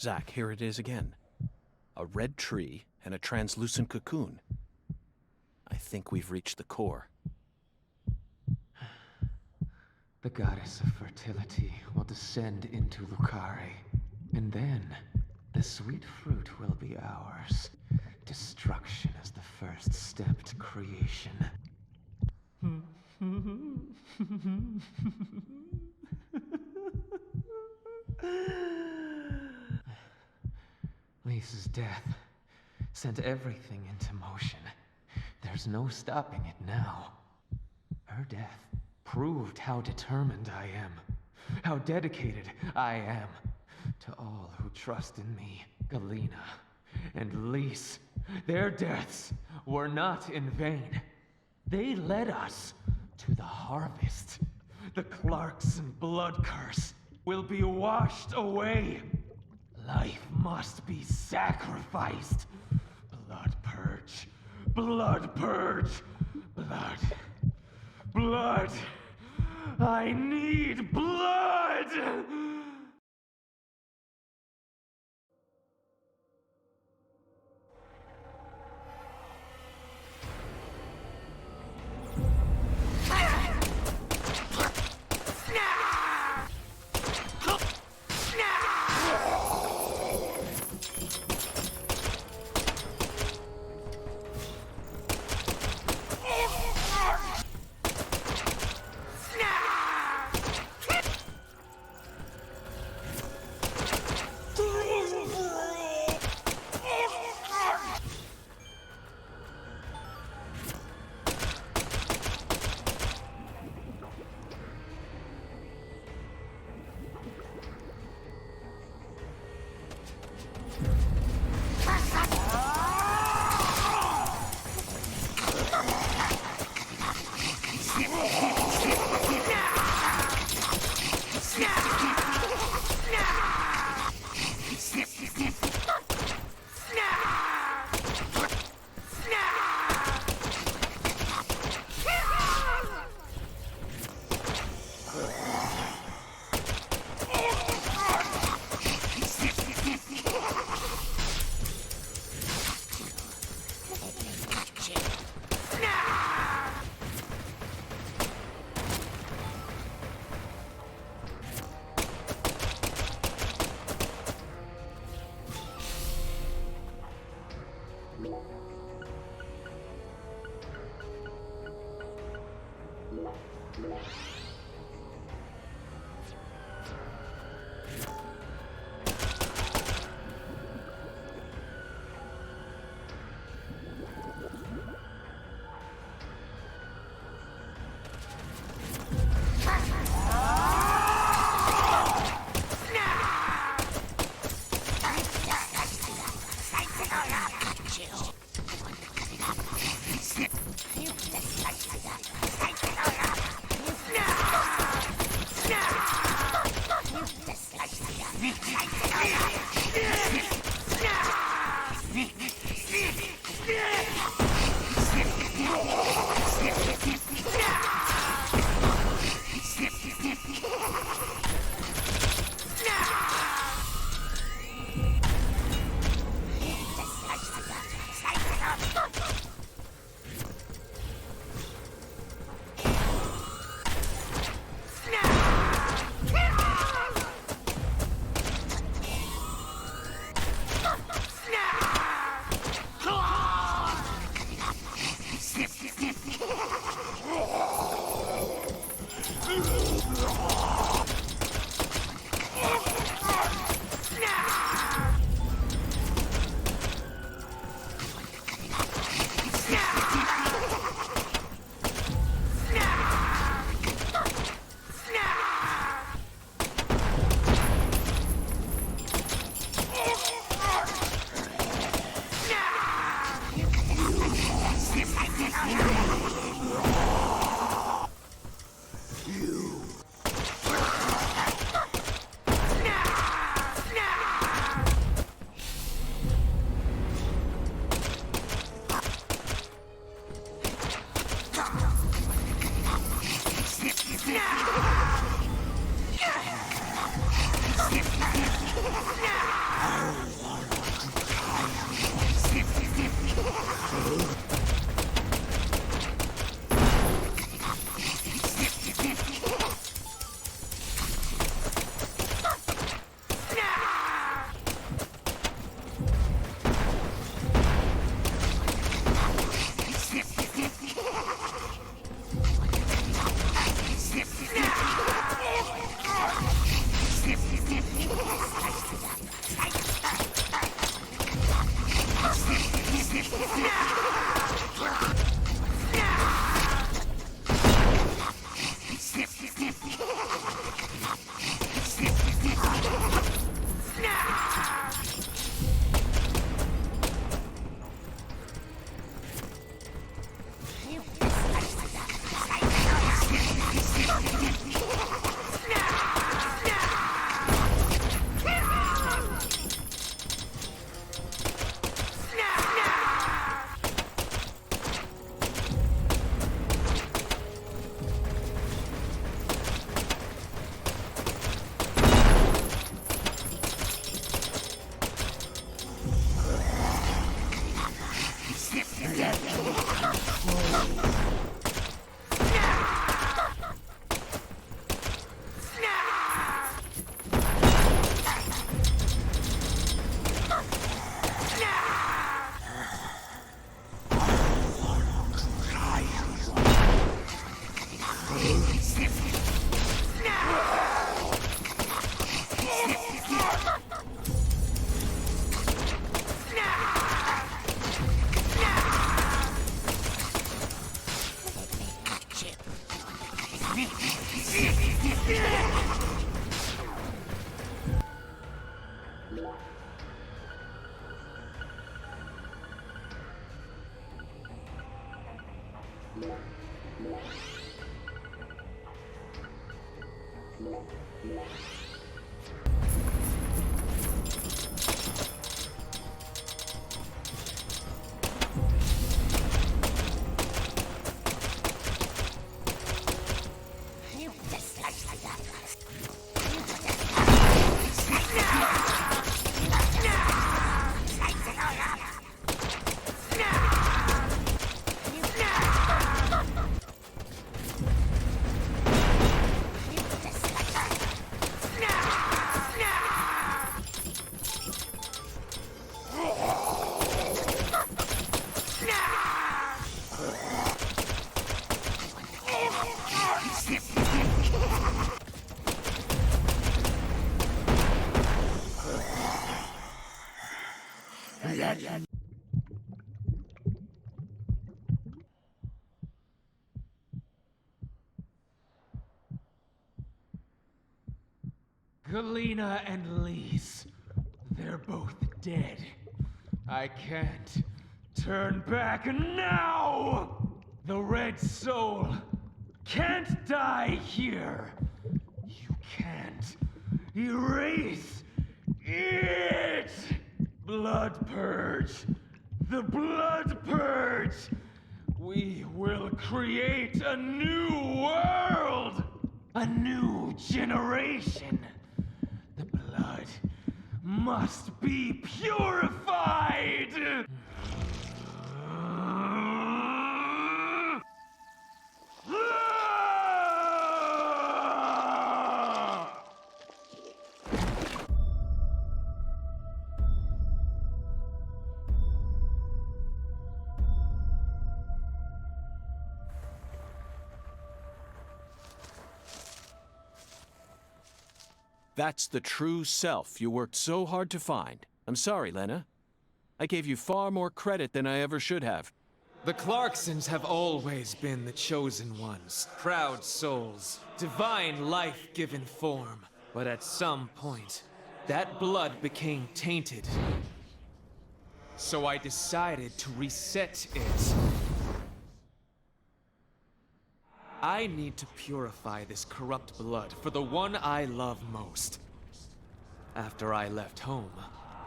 Zach, here it is again. A red tree and a translucent cocoon. I think we've reached the core. The goddess of fertility will descend into Carre, and then the sweet fruit will be ours. Destruction is the first step to creation. Lisa's death sent everything into motion. There's no stopping it now. Her death proved how determined I am, how dedicated I am to all who trust in me. Galena and Lise, their deaths were not in vain. They led us to the harvest. The Clarkson blood curse will be washed away. Life must be sacrificed. Blood purge. Blood purge. Blood. Blood. I need blood! No! Helena and Lise, they're both dead. I can't turn back now! The Red Soul can't die here. You can't erase it! Blood Purge! The Blood Purge! We will create a new world! A new generation! The blood must be purified! That's the true self you worked so hard to find. I'm sorry, Lena. I gave you far more credit than I ever should have. The Clarksons have always been the chosen ones, proud souls, divine life-given form. But at some point, that blood became tainted. So I decided to reset it. I need to purify this corrupt blood for the one I love most. After I left home,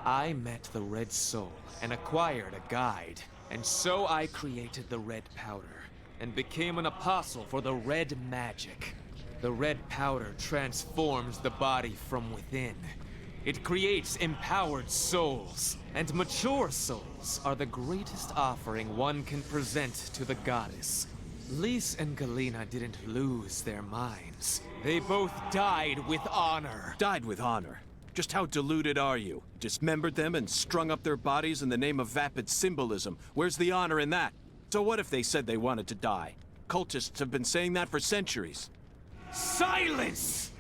I met the Red Soul and acquired a guide. And so I created the red powder and became an apostle for the red magic. The red powder transforms the body from within. It creates empowered souls, and mature souls are the greatest offering one can present to the goddess. Lise and Helena didn't lose their minds. They both died with honor. Died with honor? Just how deluded are you? Dismembered them and strung up their bodies in the name of vapid symbolism. Where's the honor in that? So what if they said they wanted to die? Cultists have been saying that for centuries. Silence!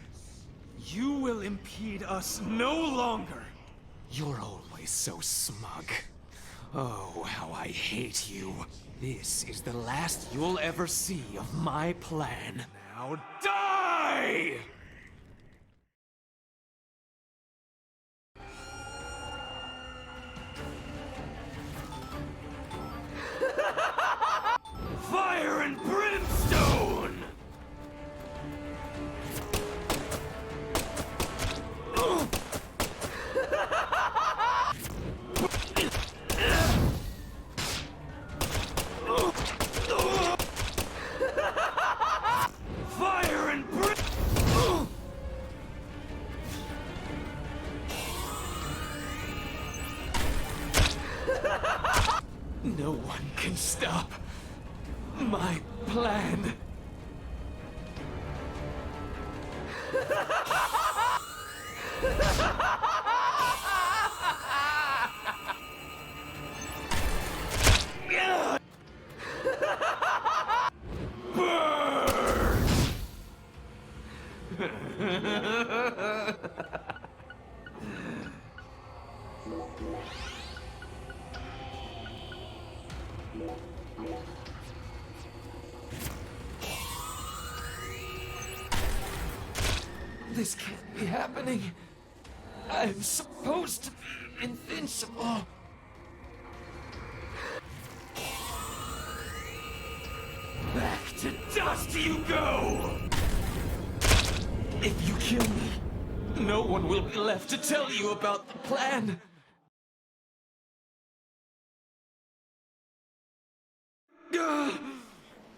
You will impede us no longer. You're always so smug. Oh, how I hate you. This is the last you'll ever see of my plan. Now die! Fire and brimstone! Fire and brimstone! No one can stop my plan. This can't be happening. I'm supposed to be invincible. Back to dust you go! If you kill me, no one will be left to tell you about the plan.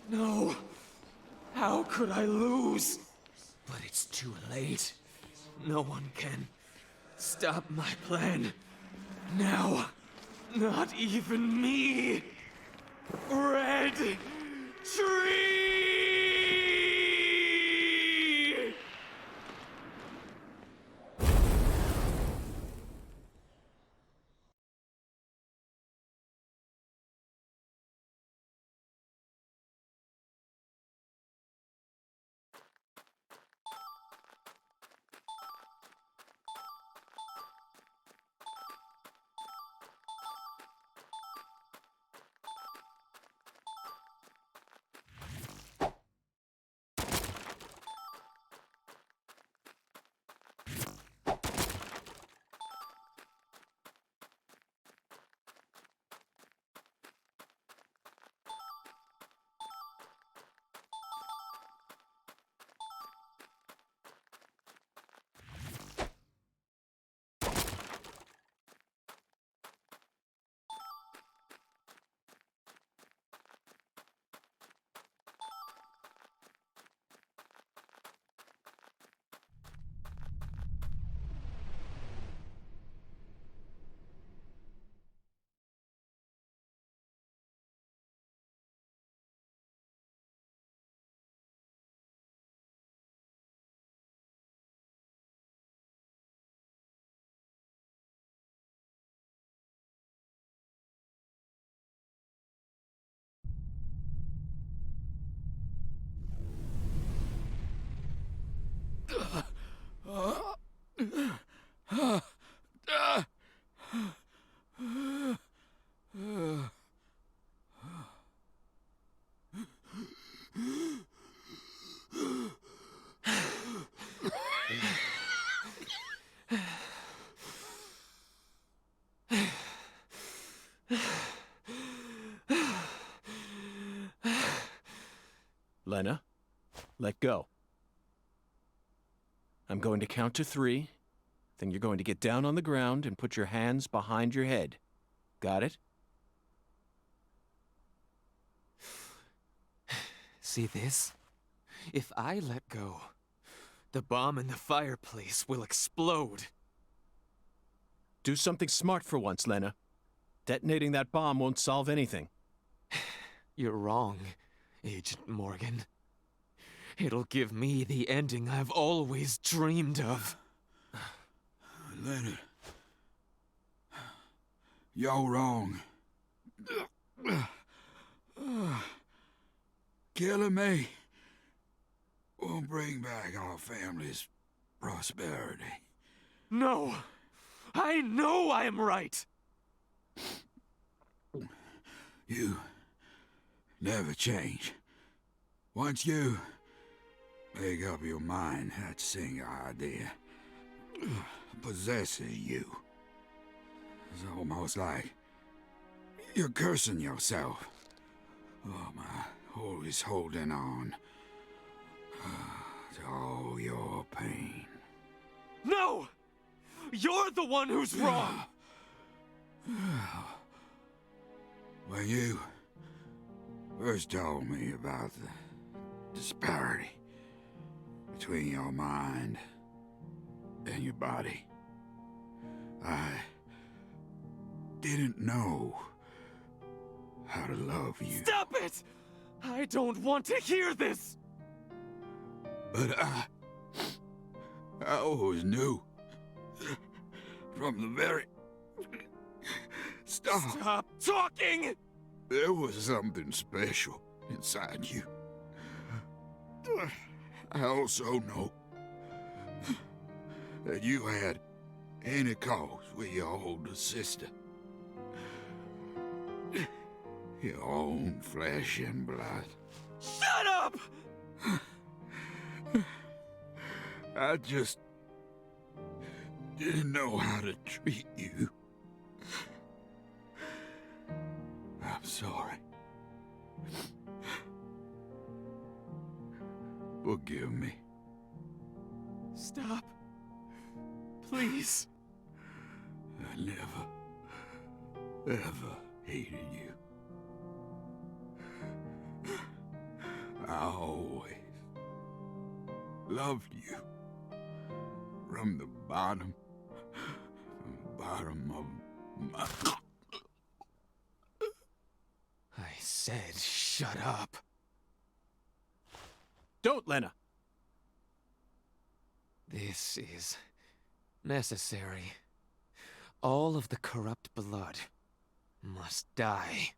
No. How could I lose? But it's too late. No one can stop my plan. Now, not even me. Red Tree! Lena, let go. I'm going to count to 3. Then you're going to get down on the ground and put your hands behind your head. Got it? See this? If I let go, the bomb in the fireplace will explode. Do something smart for once, Lena. Detonating that bomb won't solve anything. You're wrong, Agent Morgan. It'll give me the ending I've always dreamed of. Leonard, you're wrong. Killing me will bring back our family's prosperity. No! I know I'm right! You never change. Once you make up your mind, that single idea possesses you. It's almost like you're cursing yourself. Oh, my, always holding on to all your pain. No! You're the one who's wrong! When you first told me about the disparity between your mind and your body, I didn't know how to love you. Stop it! I don't want to hear this! But I always knew from the very start. Stop talking! There was something special inside you. I also know that you had any cause with your older sister. Your own flesh and blood. Shut up! I just didn't know how to treat you. I'm sorry. Forgive me. Stop. Please. I never, ever hated you. I always loved you. From the bottom of my... I said shut up. Don't, Lena! This is necessary. All of the corrupt blood must die.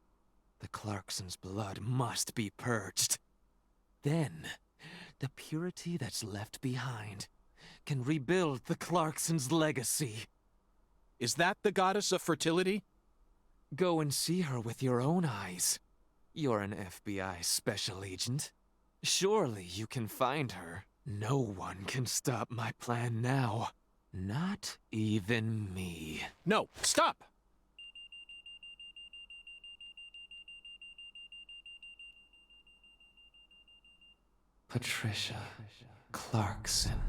The Clarkson's blood must be purged. Then, the purity that's left behind can rebuild the Clarkson's legacy. Is that the goddess of fertility? Go and see her with your own eyes. You're an FBI special agent. Surely you can find her. No one can stop my plan now. Not even me. No, stop! Patricia Clarkson.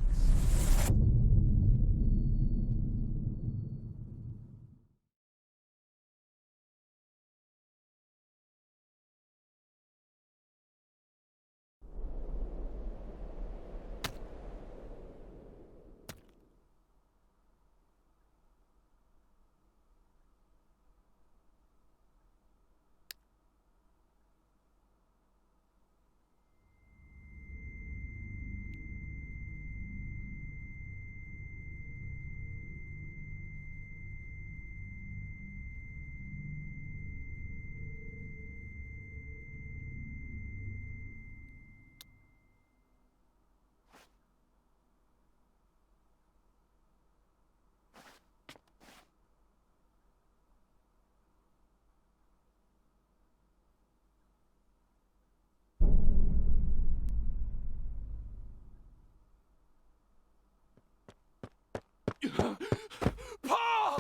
Paul!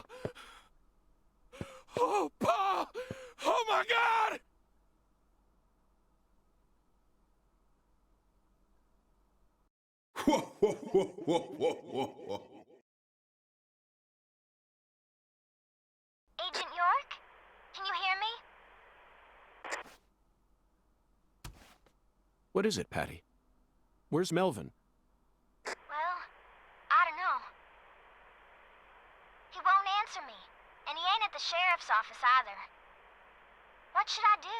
Oh, Paul! Oh my God! Whoa, whoa, whoa, whoa, whoa, whoa. Agent York? Can you hear me? What is it, Patty? Where's Melvin? Well, I don't know. He won't answer me, and he ain't at the sheriff's office either. What should I do?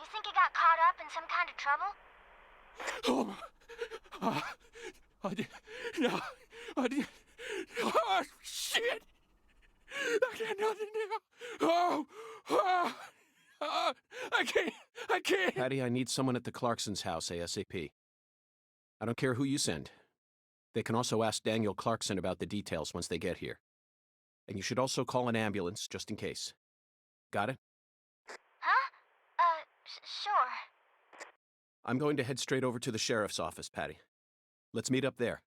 You think he got caught up in some kind of trouble? Oh, shit! I got nothing now. I can't. Patty, I need someone at the Clarkson's house ASAP. I don't care who you send. They can also ask Daniel Clarkson about the details once they get here. And you should also call an ambulance, just in case. Got it? Huh? Sure. I'm going to head straight over to the sheriff's office, Patty. Let's meet up there.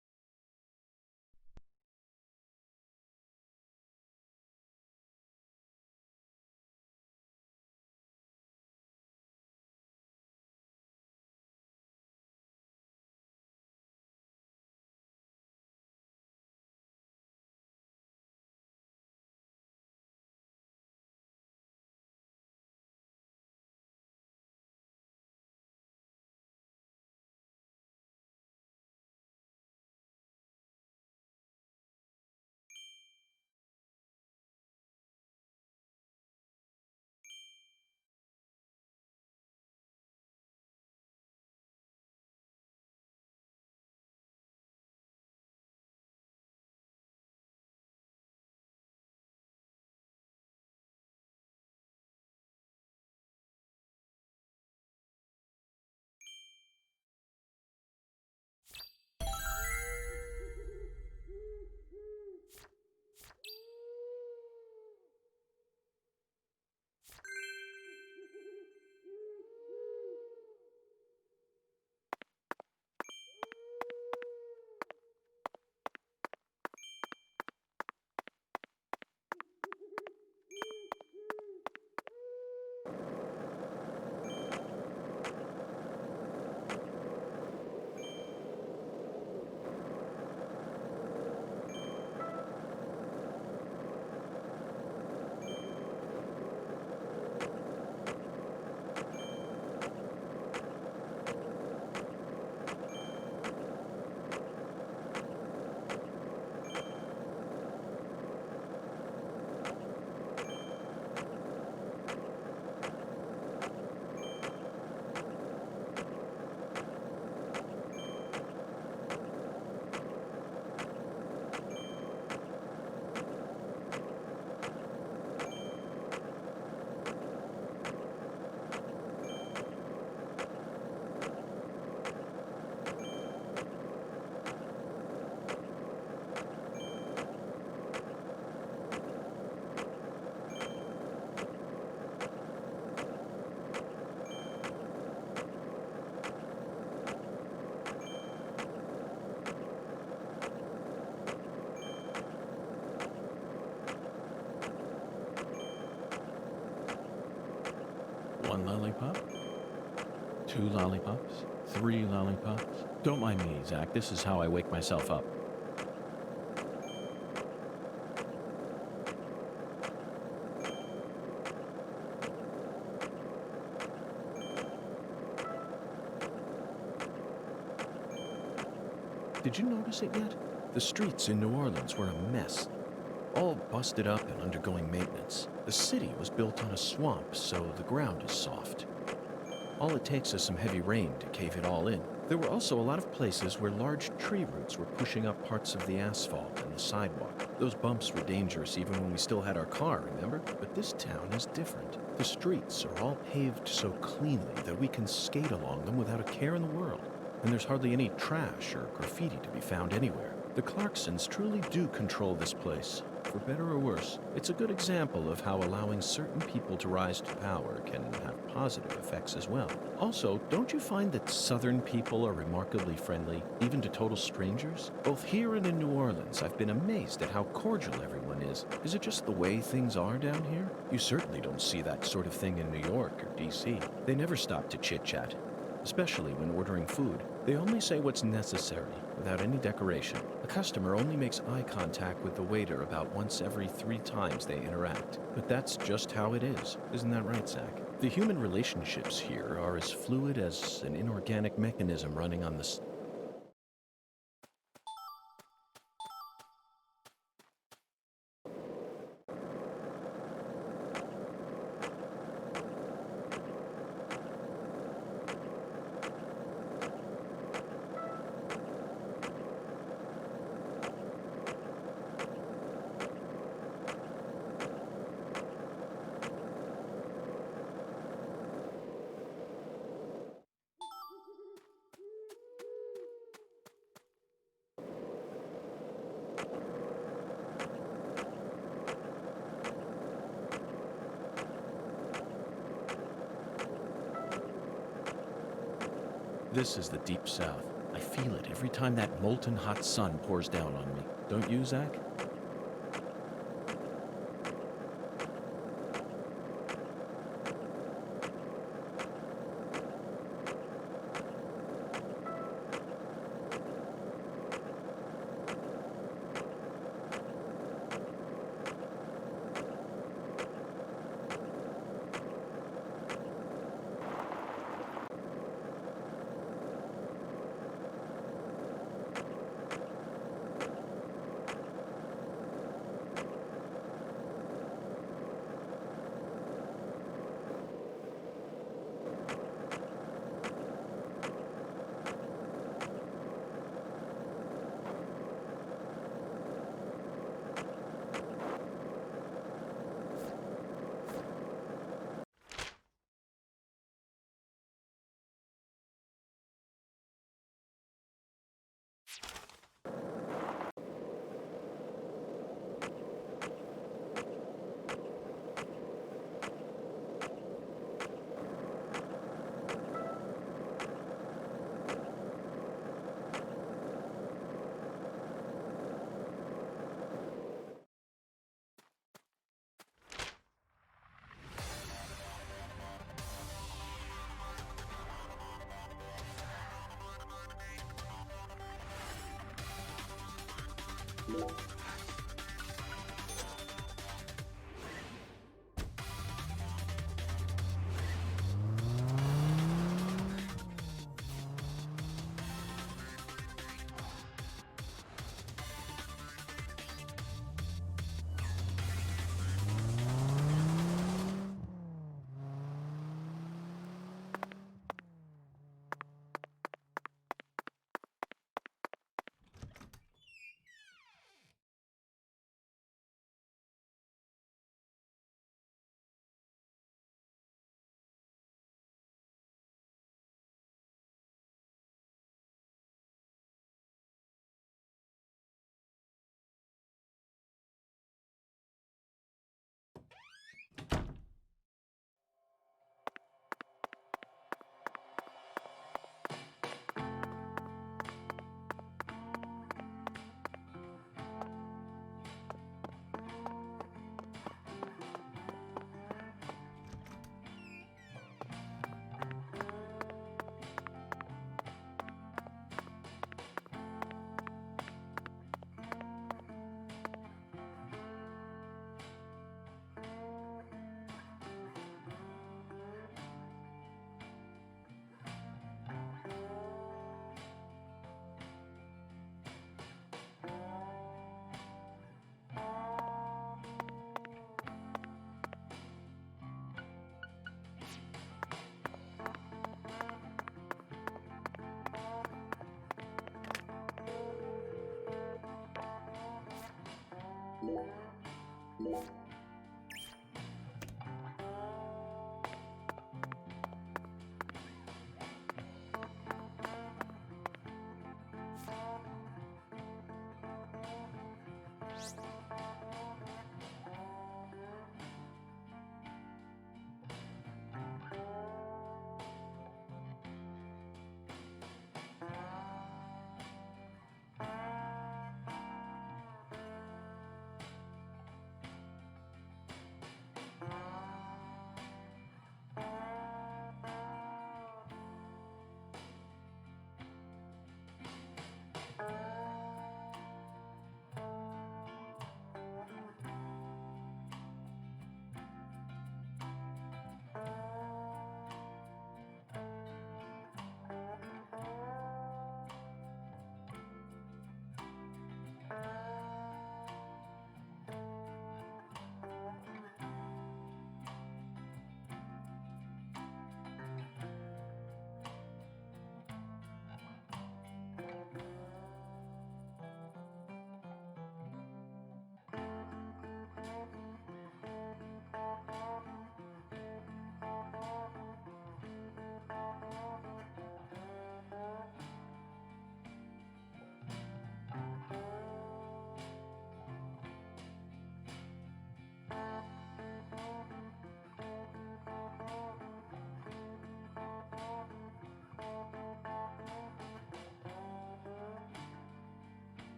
lollipop? 2 lollipops? 3 lollipops? Don't mind me, Zach. This is how I wake myself up. Did you notice it yet? The streets in New Orleans were a mess. All busted up and undergoing maintenance. The city was built on a swamp, so the ground is soft. All it takes is some heavy rain to cave it all in. There were also a lot of places where large tree roots were pushing up parts of the asphalt and the sidewalk. Those bumps were dangerous even when we still had our car, remember? But this town is different. The streets are all paved so cleanly that we can skate along them without a care in the world. And there's hardly any trash or graffiti to be found anywhere. The Clarksons truly do control this place, for better or worse. It's a good example of how allowing certain people to rise to power can have positive effects as well. Also, don't you find that Southern people are remarkably friendly, even to total strangers? Both here and in New Orleans, I've been amazed at how cordial everyone is. Is it just the way things are down here? You certainly don't see that sort of thing in New York or D.C. They never stop to chit-chat, especially when ordering food. They only say what's necessary, without any decoration. A customer only makes eye contact with the waiter about once every 3 times they interact. But that's just how it is. Isn't that right, Zach? The human relationships here are as fluid as an inorganic mechanism running on the This is the Deep South. I feel it every time that molten hot sun pours down on me. Don't you, Zach?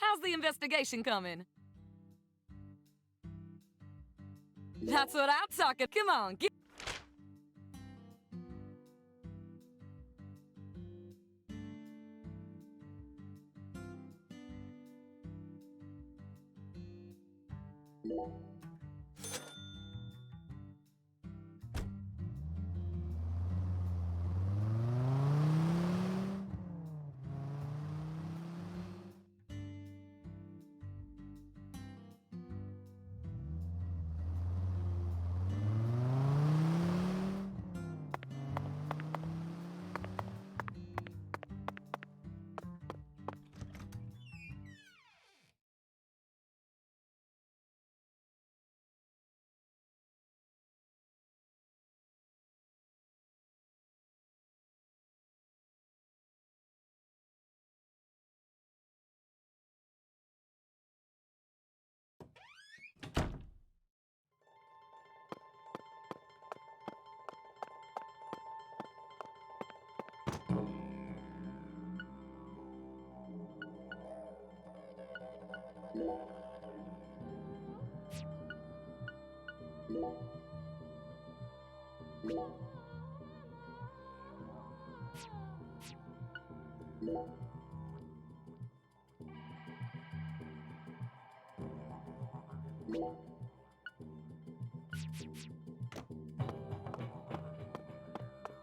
How's the investigation coming? That's what I'm talking. Come on, get.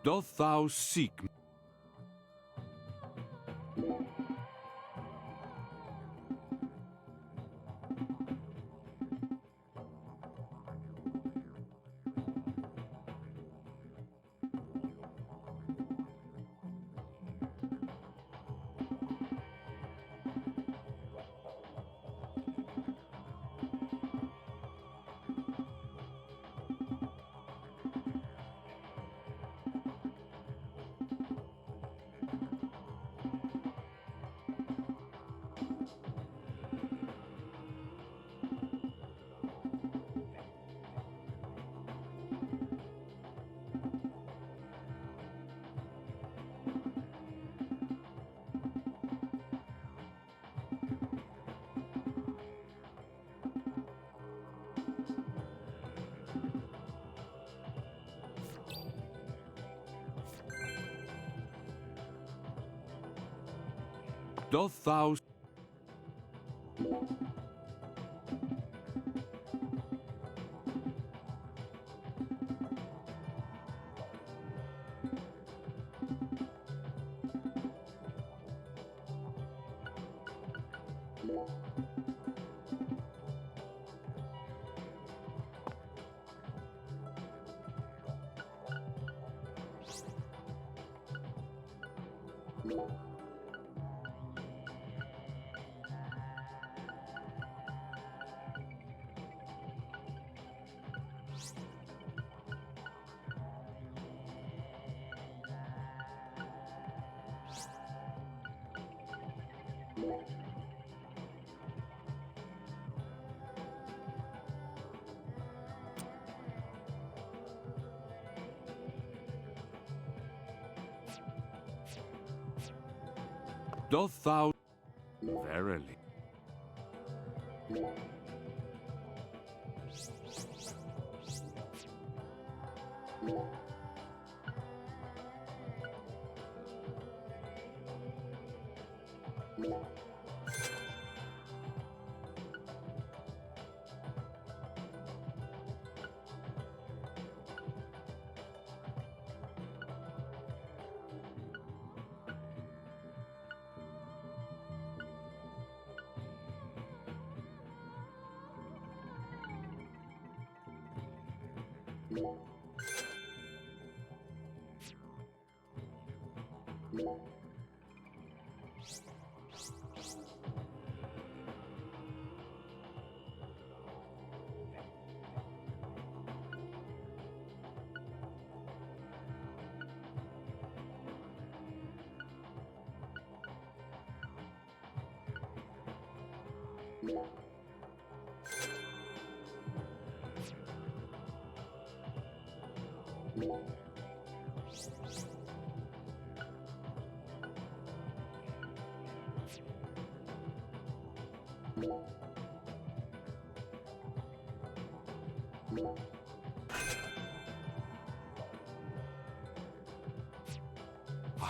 Doth thou seek me? Doth thou Doth thou verily? I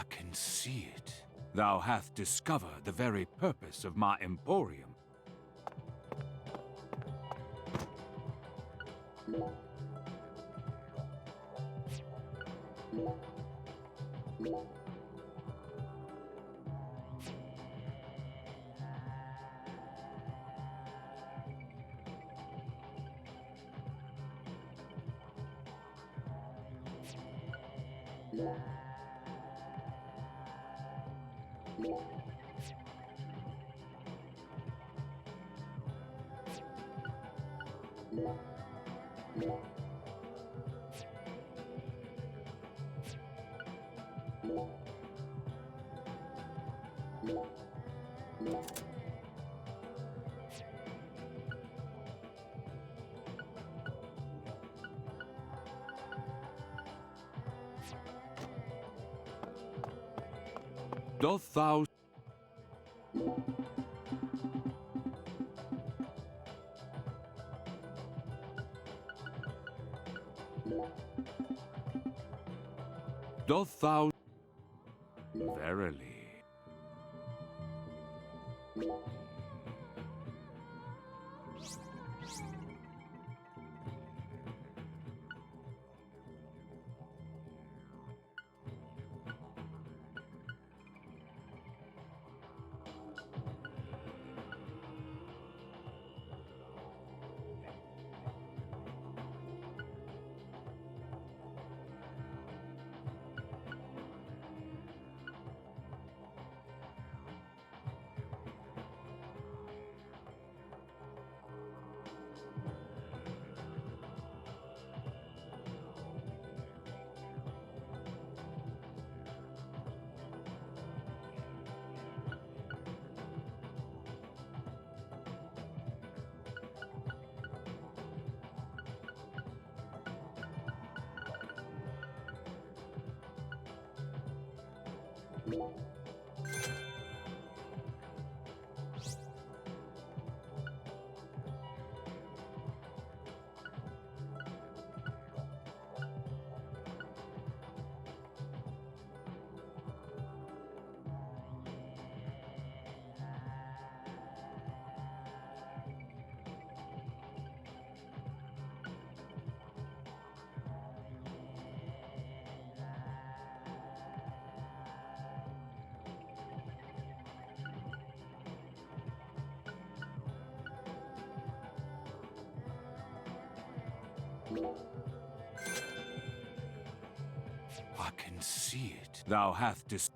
can see it. Thou hast discovered the very purpose of my emporium. Doth thou... Doth thou... Verily. I can see it. Thou hast dis...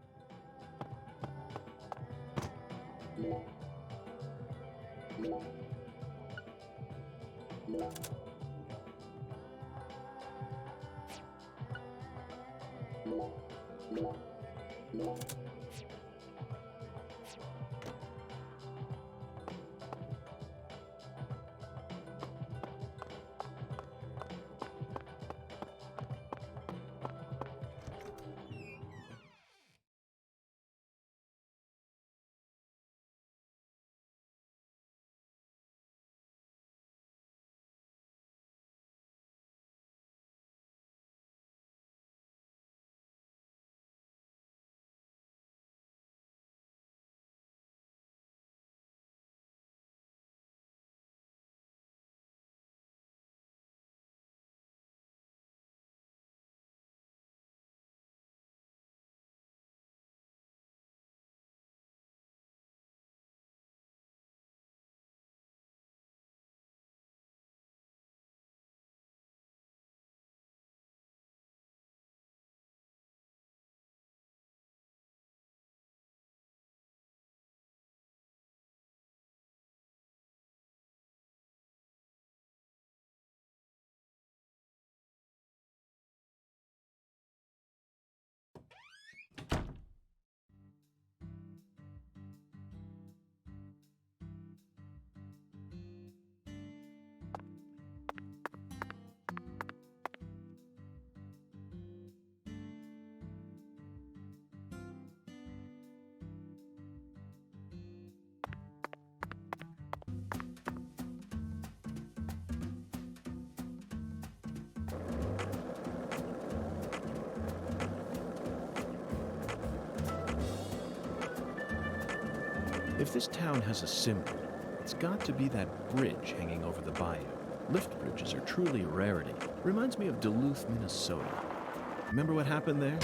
If this town has a symbol, it's got to be that bridge hanging over the bayou. Lift bridges are truly a rarity. Reminds me of Duluth, Minnesota. Remember what happened there?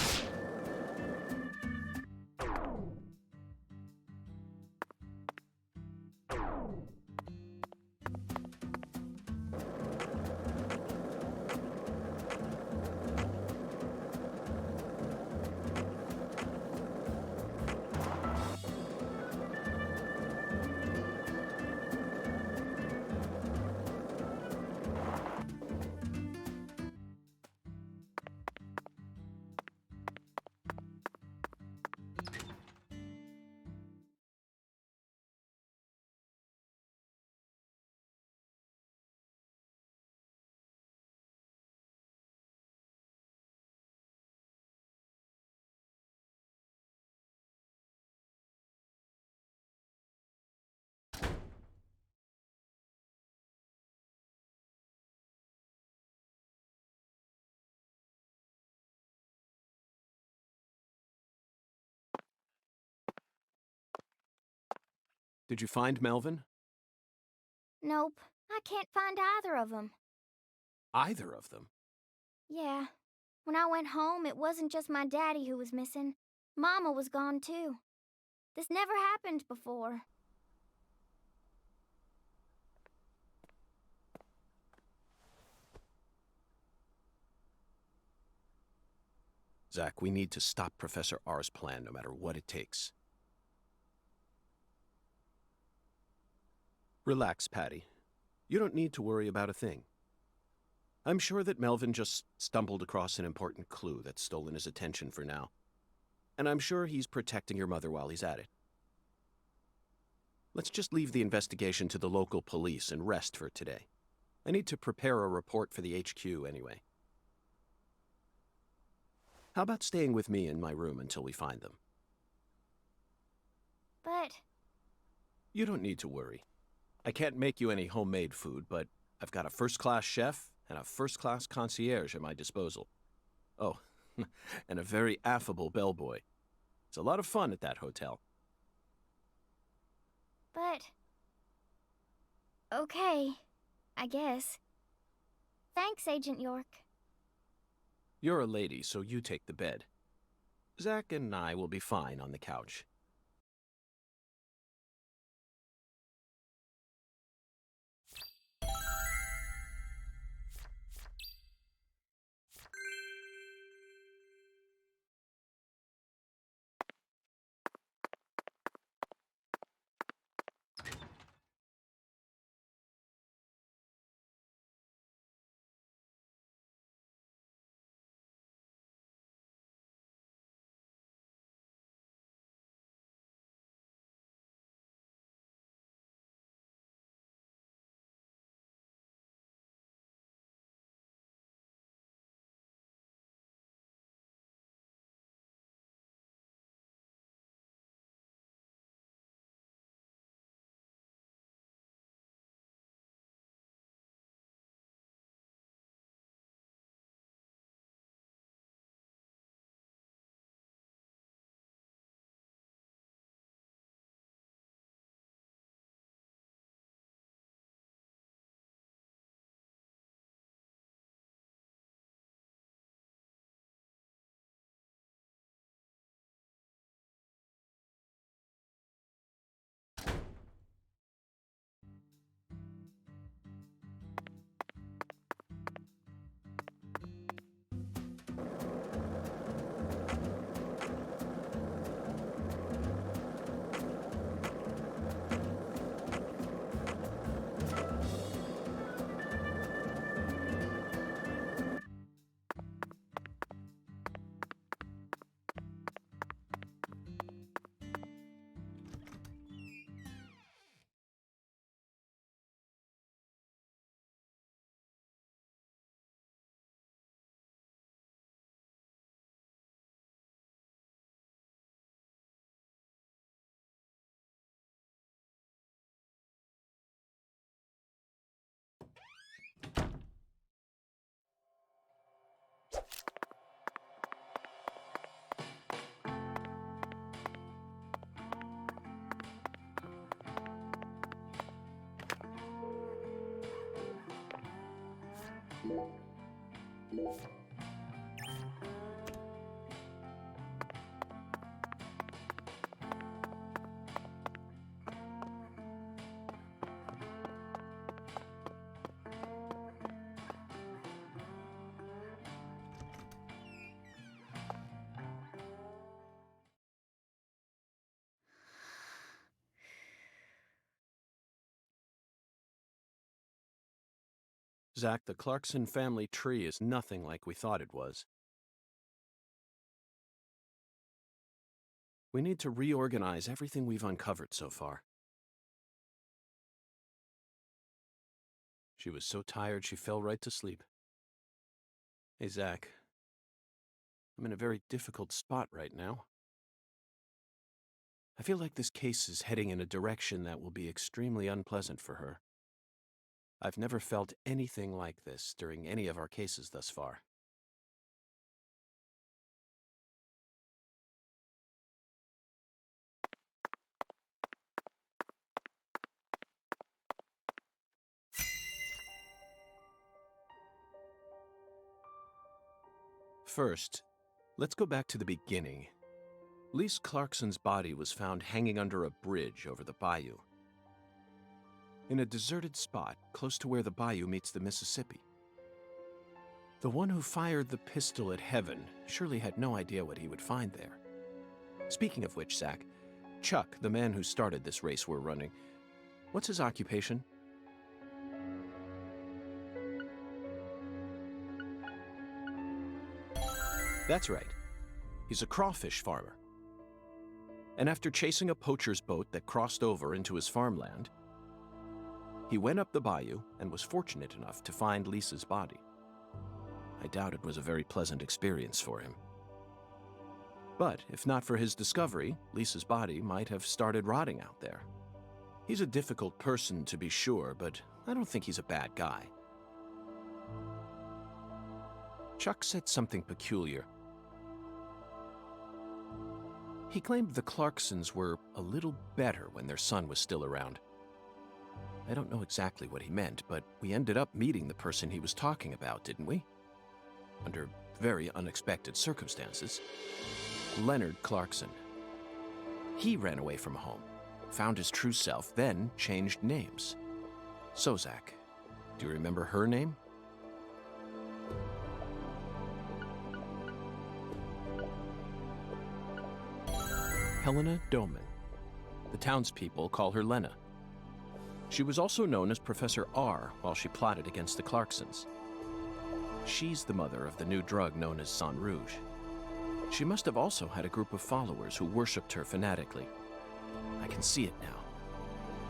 Did you find Melvin? Nope, I can't find either of them. Either of them? Yeah. When I went home, it wasn't just my daddy who was missing. Mama was gone too. This never happened before. Zach, we need to stop Professor R's plan no matter what it takes. Relax, Patty. You don't need to worry about a thing. I'm sure that Melvin just stumbled across an important clue that's stolen his attention for now. And I'm sure he's protecting your mother while he's at it. Let's just leave the investigation to the local police and rest for today. I need to prepare a report for the HQ anyway. How about staying with me in my room until we find them? But... You don't need to worry. I can't make you any homemade food, but I've got a first-class chef and a first-class concierge at my disposal. Oh, and a very affable bellboy. It's a lot of fun at that hotel. But... Okay, I guess. Thanks, Agent York. You're a lady, so you take the bed. Zach and I will be fine on the couch. Zach, the Clarkson family tree is nothing like we thought it was. We need to reorganize everything we've uncovered so far. She was so tired she fell right to sleep. Hey, Zach. I'm in a very difficult spot right now. I feel like this case is heading in a direction that will be extremely unpleasant for her. I've never felt anything like this during any of our cases thus far. First, let's go back to the beginning. Lise Clarkson's body was found hanging under a bridge over the bayou, in a deserted spot close to where the bayou meets the Mississippi. The one who fired the pistol at Heaven surely had no idea what he would find there. Speaking of which, Zach, Chuck, the man who started this race we're running, what's his occupation? That's right. He's a crawfish farmer. And after chasing a poacher's boat that crossed over into his farmland, he went up the bayou and was fortunate enough to find Lisa's body. I doubt it was a very pleasant experience for him. But if not for his discovery, Lisa's body might have started rotting out there. He's a difficult person to be sure, but I don't think he's a bad guy. Chuck said something peculiar. He claimed the Clarksons were a little better when their son was still around. I don't know exactly what he meant, but we ended up meeting the person he was talking about, didn't we? Under very unexpected circumstances. Leonard Clarkson. He ran away from home, found his true self, then changed names. So, Zach, do you remember her name? Helena Dauman. The townspeople call her Lena. She was also known as Professor R while she plotted against the Clarksons. She's the mother of the new drug known as Sang Rouge. She must have also had a group of followers who worshipped her fanatically. I can see it now.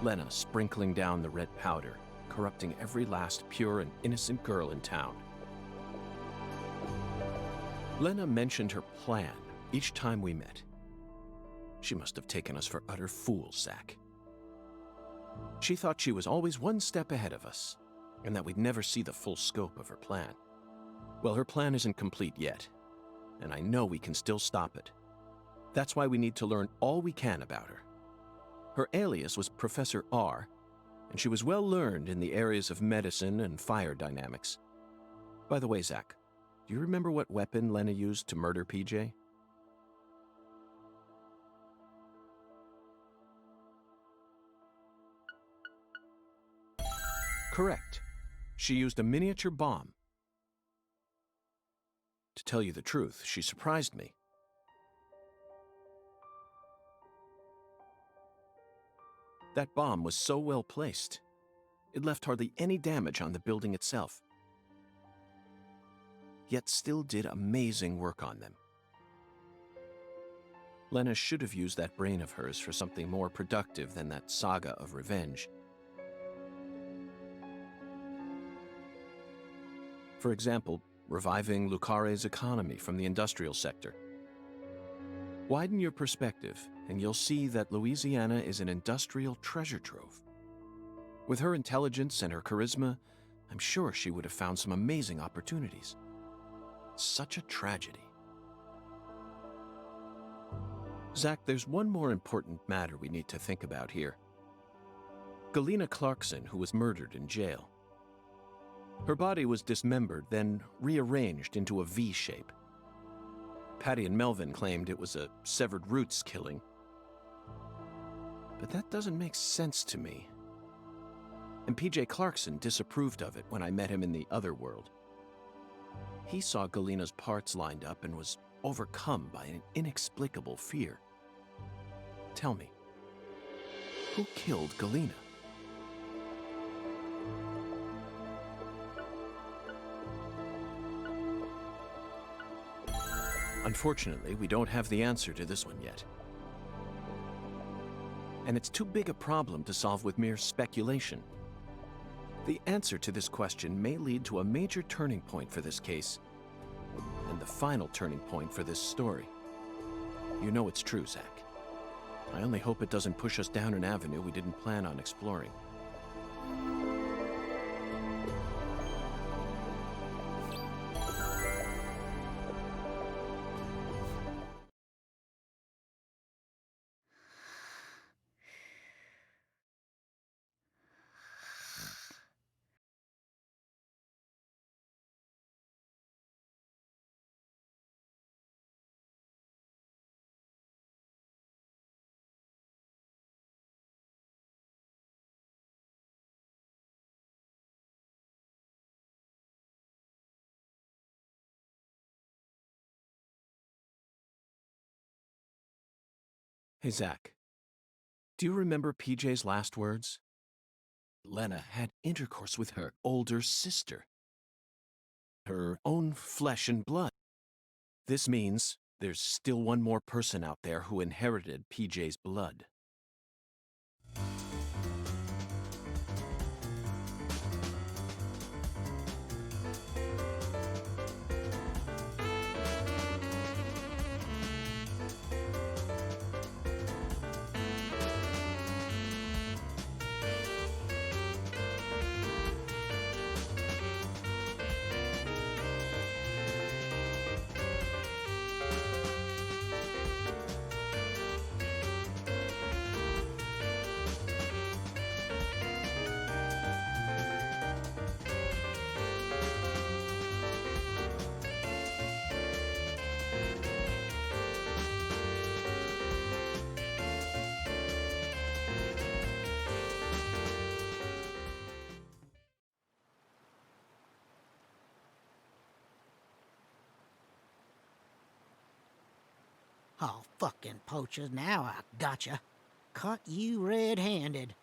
Lena sprinkling down the red powder, corrupting every last pure and innocent girl in town. Lena mentioned her plan each time we met. She must have taken us for utter fools, Zach. She thought she was always one step ahead of us, and that we'd never see the full scope of her plan. Well, her plan isn't complete yet, and I know we can still stop it. That's why we need to learn all we can about her. Her alias was Professor R, and she was well learned in the areas of medicine and fire dynamics. By the way, Zach, do you remember what weapon Lena used to murder PJ? Correct. She used a miniature bomb. To tell you the truth, she surprised me. That bomb was so well placed, it left hardly any damage on the building itself, yet still did amazing work on them. Lena should have used that brain of hers for something more productive than that saga of revenge. For example, reviving Lucare's economy from the industrial sector. Widen your perspective, and you'll see that Louisiana is an industrial treasure trove. With her intelligence and her charisma, I'm sure she would have found some amazing opportunities. Such a tragedy. Zach, there's one more important matter we need to think about here. Galena Clarkson, who was murdered in jail. Her body was dismembered, then rearranged into a V shape. Patty and Melvin claimed it was a severed roots killing. But that doesn't make sense to me. And PJ Clarkson disapproved of it when I met him in the other world. He saw Galena's parts lined up and was overcome by an inexplicable fear. Tell me, who killed Galena? Unfortunately, we don't have the answer to this one yet. And it's too big a problem to solve with mere speculation. The answer to this question may lead to a major turning point for this case, and the final turning point for this story. You know it's true, Zach. I only hope it doesn't push us down an avenue we didn't plan on exploring. Hey, Zach. Do you remember PJ's last words? Helena had intercourse with her older sister. Her own flesh and blood. This means there's still one more person out there who inherited PJ's blood. Oh, fucking poachers, now I gotcha. Caught you red-handed.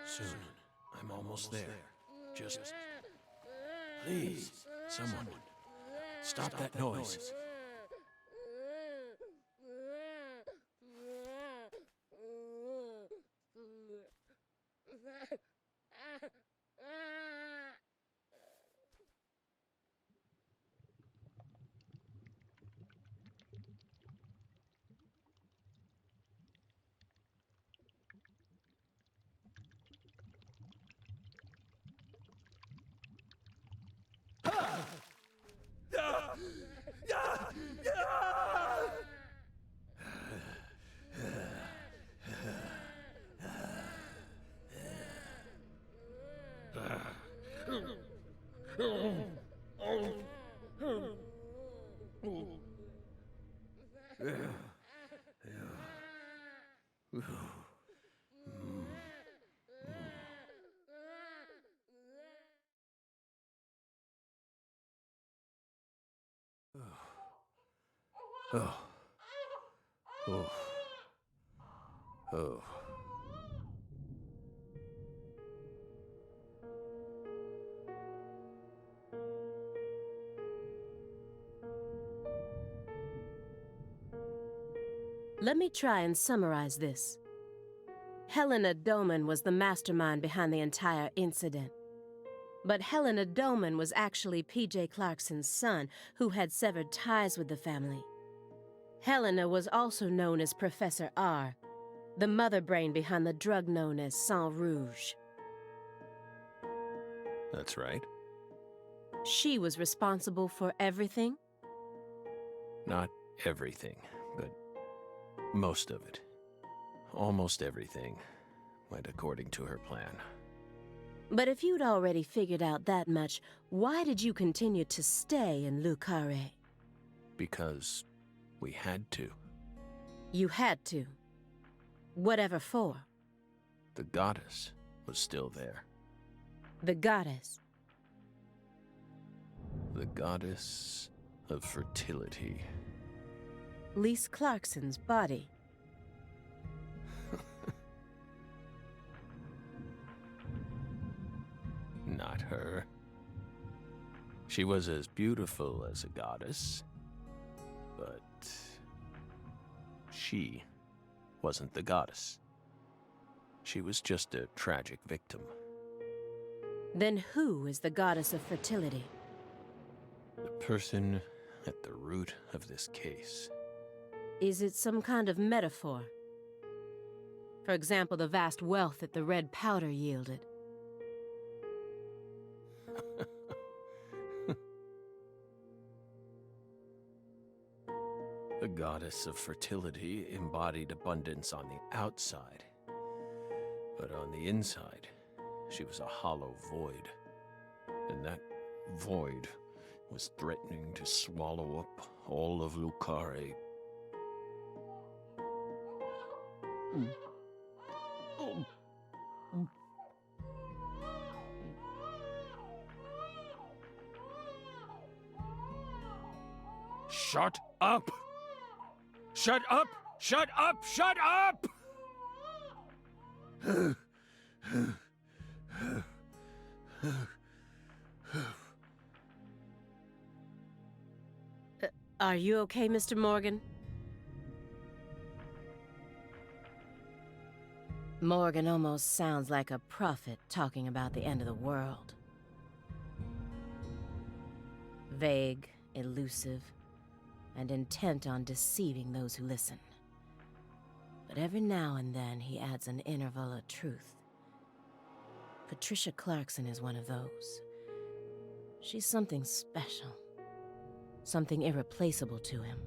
Soon. I'm almost there. Just... please, someone. Stop that noise. Oh. Oh. Oh. Let me try and summarize this. Helena Dauman was the mastermind behind the entire incident. But Helena Dauman was actually P.J. Clarkson's son, who had severed ties with the family. Helena was also known as Professor R, the mother brain behind the drug known as Sang Rouge. That's right. She was responsible for everything? Not everything, but most of it. Almost everything went according to her plan. But if you'd already figured out that much, why did you continue to stay in Le Carre? Because we had to. You had to. Whatever for? The goddess was still there. The goddess? The goddess of fertility. Lise Clarkson's body. Not her. She was as beautiful as a goddess, but she wasn't the goddess. She was just a tragic victim. Then who is the goddess of fertility? The person at the root of this case. Is it some kind of metaphor? For example, the vast wealth that the red powder yielded. The goddess of fertility embodied abundance on the outside. But on the inside, she was a hollow void. And that void was threatening to swallow up all of Le Carre. Shut up! Shut up! Shut up! Shut up! Are you okay, Mr. Morgan? Morgan almost sounds like a prophet talking about the end of the world. Vague, elusive, and intent on deceiving those who listen. But every now and then he adds an interval of truth. Patricia Clarkson is one of those. She's something special. Something irreplaceable to him.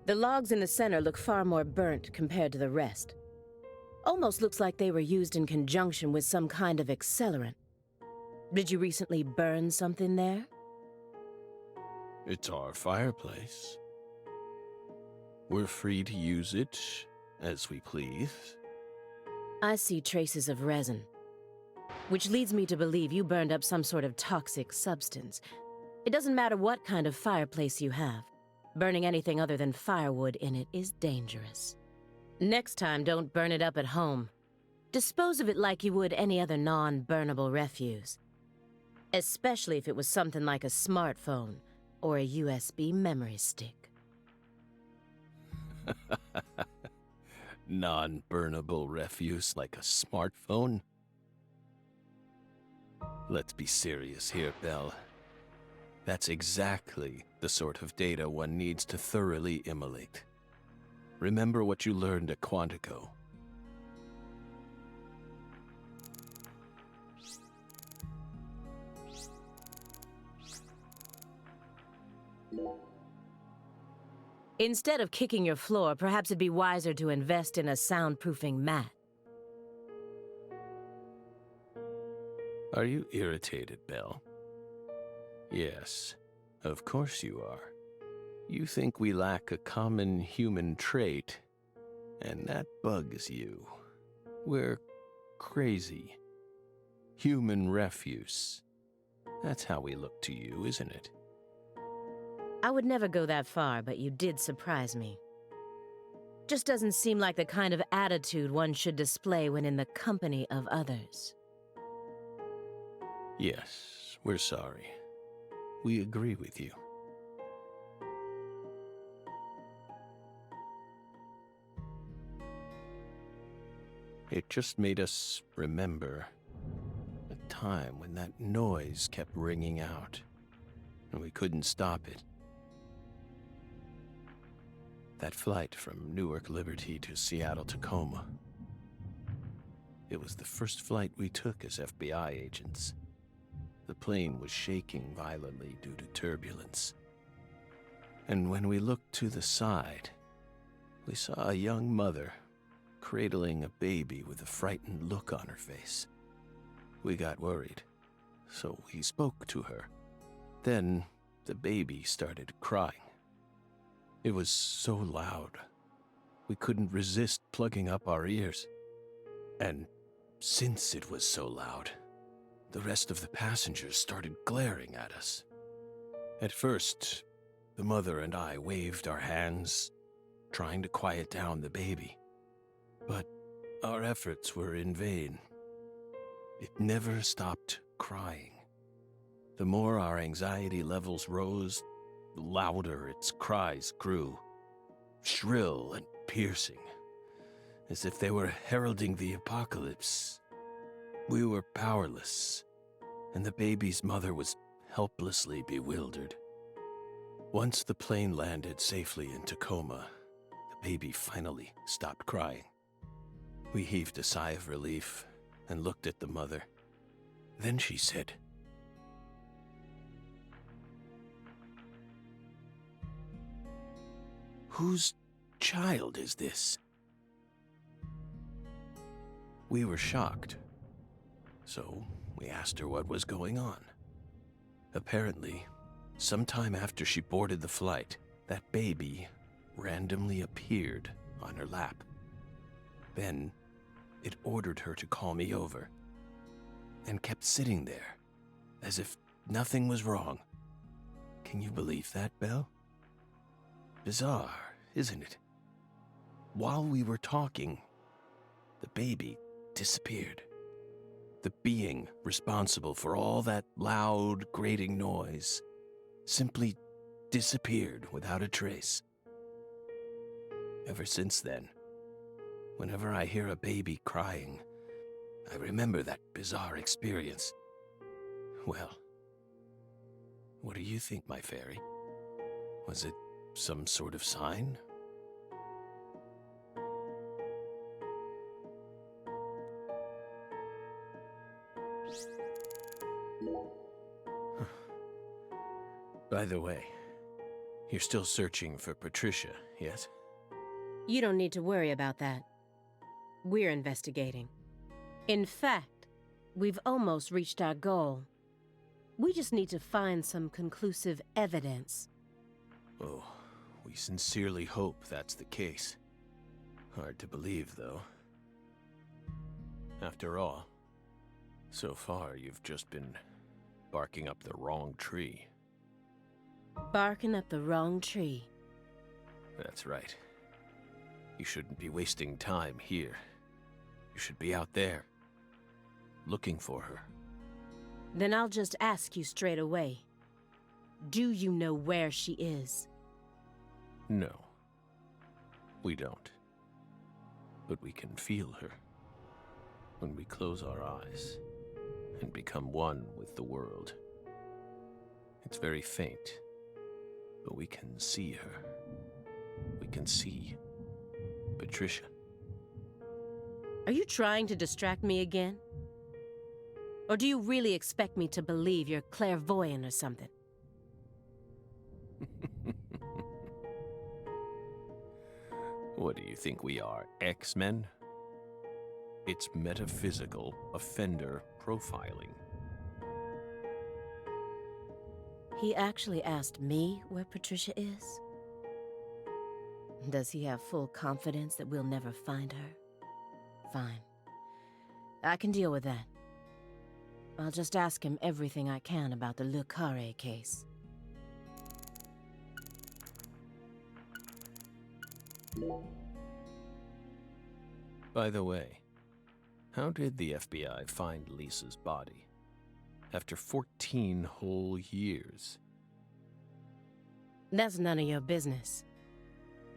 The logs in the center look far more burnt compared to the rest. Almost looks like they were used in conjunction with some kind of accelerant. Did you recently burn something there? It's our fireplace. We're free to use it as we please. I see traces of resin, which leads me to believe you burned up some sort of toxic substance. It doesn't matter what kind of fireplace you have. Burning anything other than firewood in it is dangerous. Next time, don't burn it up at home. Dispose of it like you would any other non-burnable refuse. Especially if it was something like a smartphone or a USB memory stick. Non-burnable refuse like a smartphone? Let's be serious here, Belle. That's exactly the sort of data one needs to thoroughly immolate. Remember what you learned at Quantico. Instead of kicking your floor, perhaps it'd be wiser to invest in a soundproofing mat. Are you irritated, Belle? Yes, of course you are. You think we lack a common human trait, and that bugs you. We're crazy. Human refuse. That's how we look to you, isn't it? I would never go that far, but you did surprise me. Just doesn't seem like the kind of attitude one should display when in the company of others. Yes, we're sorry. We agree with you. It just made us remember a time when that noise kept ringing out, and we couldn't stop it. That flight from Newark Liberty to Seattle Tacoma. It was the first flight we took as FBI agents. The plane was shaking violently due to turbulence. And when we looked to the side, we saw a young mother cradling a baby with a frightened look on her face. We got worried, so we spoke to her. Then the baby started crying. It was so loud, we couldn't resist plugging up our ears. And since it was so loud, the rest of the passengers started glaring at us. At first, the mother and I waved our hands, trying to quiet down the baby. But our efforts were in vain. It never stopped crying. The more our anxiety levels rose, the louder its cries grew, shrill and piercing, as if they were heralding the apocalypse. We were powerless, and the baby's mother was helplessly bewildered. Once the plane landed safely in Tacoma, the baby finally stopped crying. We heaved a sigh of relief and looked at the mother. Then she said, "Whose child is this?" We were shocked, so we asked her what was going on. Apparently, sometime after she boarded the flight, that baby randomly appeared on her lap. Then, it ordered her to call me over, and kept sitting there, as if nothing was wrong. Can you believe that, Belle? Bizarre, isn't it? While we were talking, the baby disappeared. The being responsible for all that loud, grating noise simply disappeared without a trace. Ever since then, whenever I hear a baby crying, I remember that bizarre experience. Well, what do you think, my fairy? Was it some sort of sign? By the way, you're still searching for Patricia, yes? You don't need to worry about that. We're investigating. In fact, we've almost reached our goal. We just need to find some conclusive evidence. Oh, we sincerely hope that's the case. Hard to believe, though. After all, so far you've just been barking up the wrong tree. Barking up the wrong tree. That's right. You shouldn't be wasting time here. You should be out there, looking for her. Then I'll just ask you straight away. Do you know where she is? No, we don't. But we can feel her when we close our eyes and become one with the world. It's very faint, but we can see her. We can see Patricia. Are you trying to distract me again? Or do you really expect me to believe you're clairvoyant or something? What do you think we are, X-Men? It's metaphysical offender profiling. He actually asked me where Patricia is? Does he have full confidence that we'll never find her? Fine. I can deal with that. I'll just ask him everything I can about the Carre case. By the way, how did the FBI find Lisa's body? After 14 whole years. That's none of your business.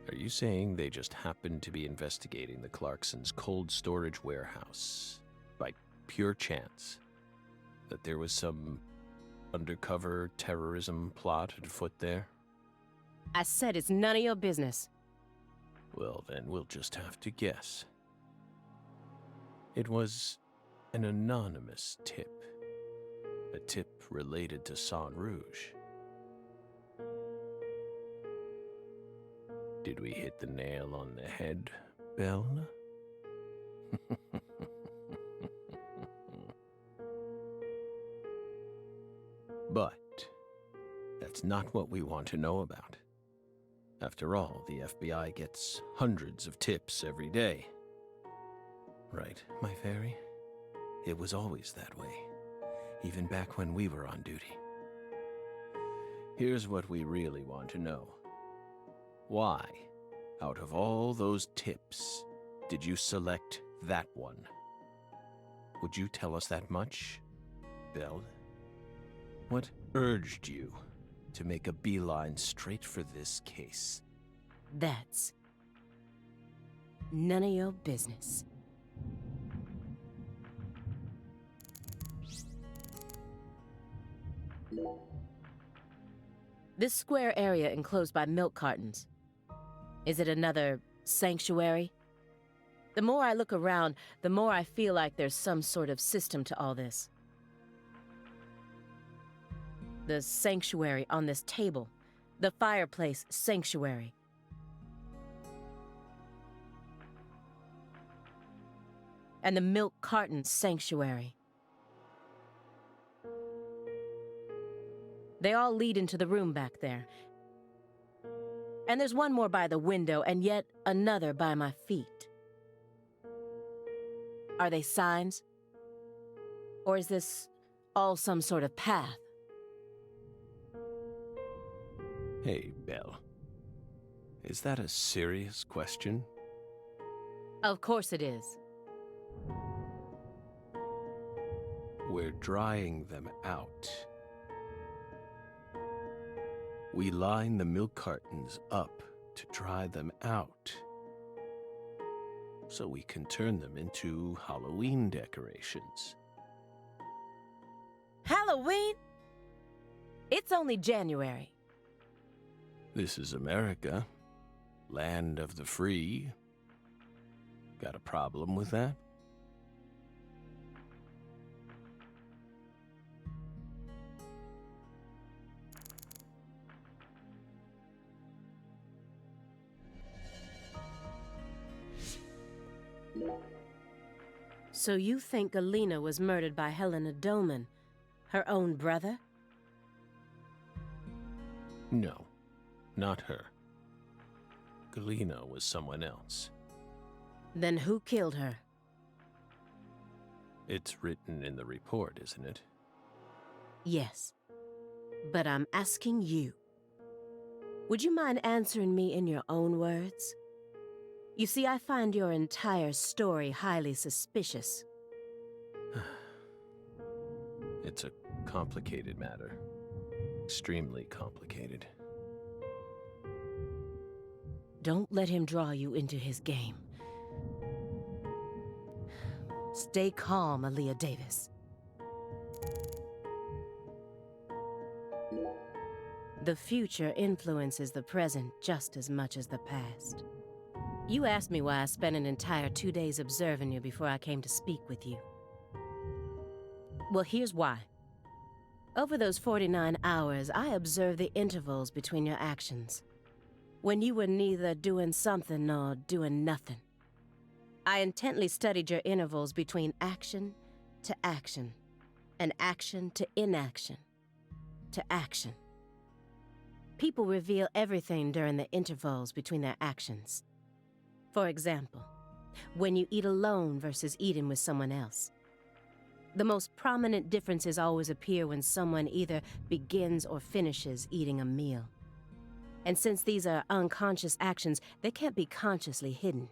Are you saying they just happened to be investigating the Clarksons' cold storage warehouse by pure chance? That there was some undercover terrorism plot afoot there? I said it's none of your business. Well, then we'll just have to guess. It was an anonymous tip. A tip related to Saint Rouge. Did we hit the nail on the head, Belle? But that's not what we want to know about. After all, the FBI gets hundreds of tips every day. Right, my fairy? It was always that way, even back when we were on duty. Here's what we really want to know. Why, out of all those tips, did you select that one? Would you tell us that much, Belle? What urged you to make a beeline straight for this case? That's none of your business. This square area enclosed by milk cartons. Is it another sanctuary? The more I look around, the more I feel like there's some sort of system to all this. The sanctuary on this table. The fireplace sanctuary. And the milk carton sanctuary. They all lead into the room back there. And there's one more by the window, and yet another by my feet. Are they signs? Or is this all some sort of path? Hey, Belle. Is that a serious question? Of course it is. We're drying them out. We line the milk cartons up to dry them out, so we can turn them into Halloween decorations. Halloween? It's only January. This is America, land of the free. Got a problem with that? So you think Helena was murdered by Helena Dauman, her own brother? No, not her. Helena was someone else. Then who killed her? It's written in the report, isn't it? Yes. But I'm asking you. Would you mind answering me in your own words? You see, I find your entire story highly suspicious. It's a complicated matter. Extremely complicated. Don't let him draw you into his game. Stay calm, Aaliyah Davis. The future influences the present just as much as the past. You asked me why I spent an entire 2 days observing you before I came to speak with you. Well, here's why. Over those 49 hours, I observed the intervals between your actions. When you were neither doing something nor doing nothing. I intently studied your intervals between action to action, and action to inaction, to action. People reveal everything during the intervals between their actions. For example, when you eat alone versus eating with someone else. The most prominent differences always appear when someone either begins or finishes eating a meal. And since these are unconscious actions, they can't be consciously hidden.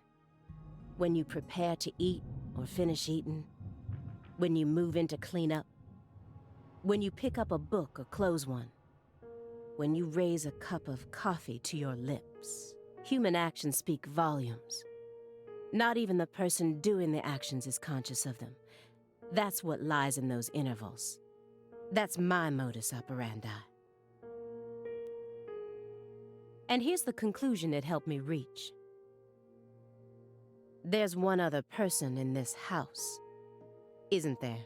When you prepare to eat or finish eating, when you move in to clean up, when you pick up a book or close one, when you raise a cup of coffee to your lips, human actions speak volumes. Not even the person doing the actions is conscious of them. That's what lies in those intervals. That's my modus operandi. And here's the conclusion it helped me reach. There's one other person in this house, isn't there?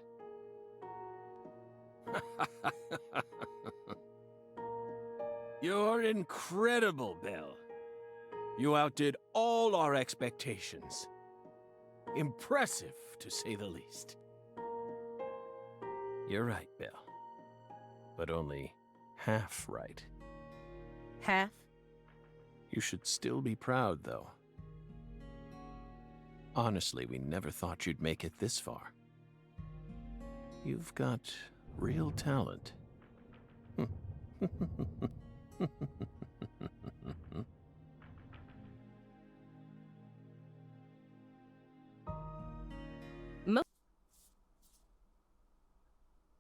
You're incredible, Belle. You outdid all our expectations. Impressive, to say the least. You're right, Belle. But only half right. Half? You should still be proud, though. Honestly, we never thought you'd make it this far. You've got real talent.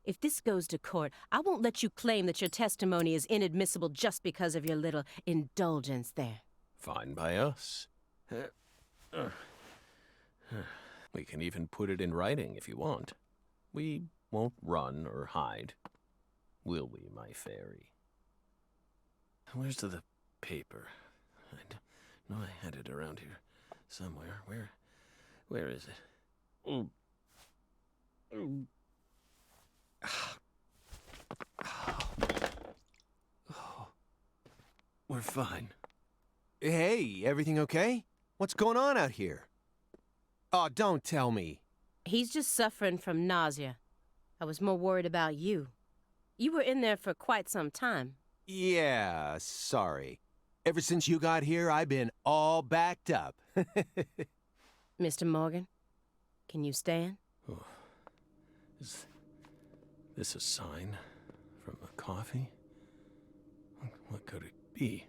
If this goes to court, I won't let you claim that your testimony is inadmissible just because of your little indulgence there. Fine by us. We can even put it in writing if you want. We won't run or hide. Will we, my fairy? Where's the paper? I know I had it around here somewhere. Where is it? We're fine. Hey, everything okay? What's going on out here? Oh, don't tell me. He's just suffering from nausea. I was more worried about you. You were in there for quite some time. Yeah, sorry. Ever since you got here, I've been all backed up. Mr. Morgan, can you stand? Oh. Is this a sign from a coffee? What could it be?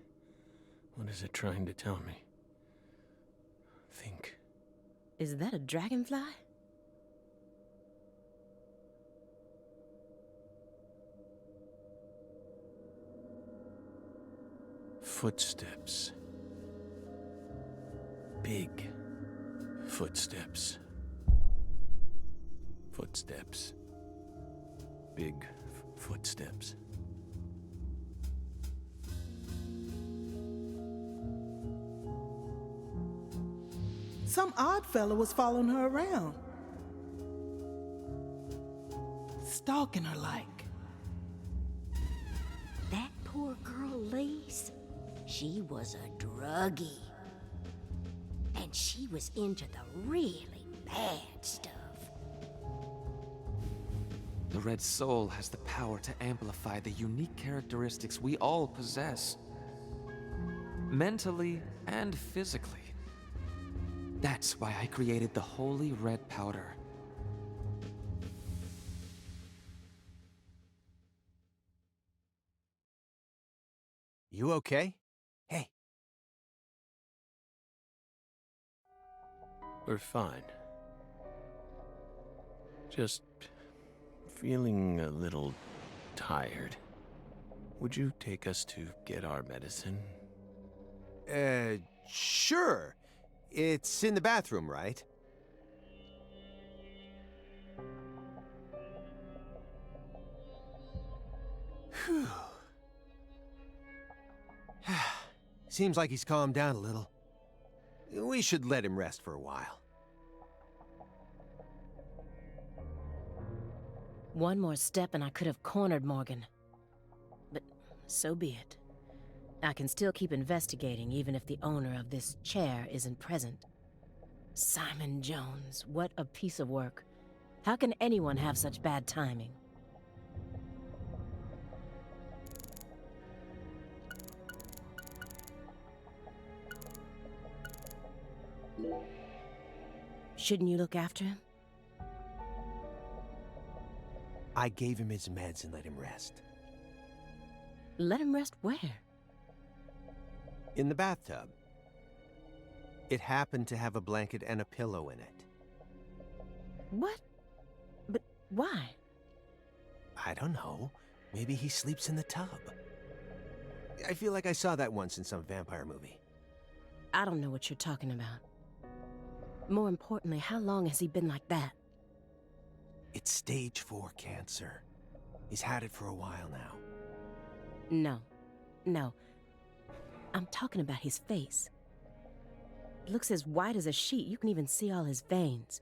What is it trying to tell me? Think. Is that a dragonfly? Footsteps. Big footsteps. Footsteps. Big footsteps. Some odd fella was following her around. Stalking her like. That poor girl, Lise, she was a druggie. And she was into the really bad stuff. The Red Soul has the power to amplify the unique characteristics we all possess. Mentally and physically. That's why I created the Holy Red Powder. You okay? Hey. We're fine. Just feeling a little tired. Would you take us to get our medicine? Sure. It's in the bathroom, right? Whew. Seems like he's calmed down a little. We should let him rest for a while. One more step and I could have cornered Morgan. But so be it. I can still keep investigating even if the owner of this chair isn't present. Simon Jones, what a piece of work. How can anyone have such bad timing? Shouldn't you look after him? I gave him his meds and let him rest. Let him rest where? In the bathtub. It happened to have a blanket and a pillow in it. What? But why? I don't know. Maybe he sleeps in the tub. I feel like I saw that once in some vampire movie. I don't know what you're talking about. More importantly, how long has he been like that? It's stage 4 cancer. He's had it for a while now. No. I'm talking about his face. It looks as white as a sheet. You can even see all his veins.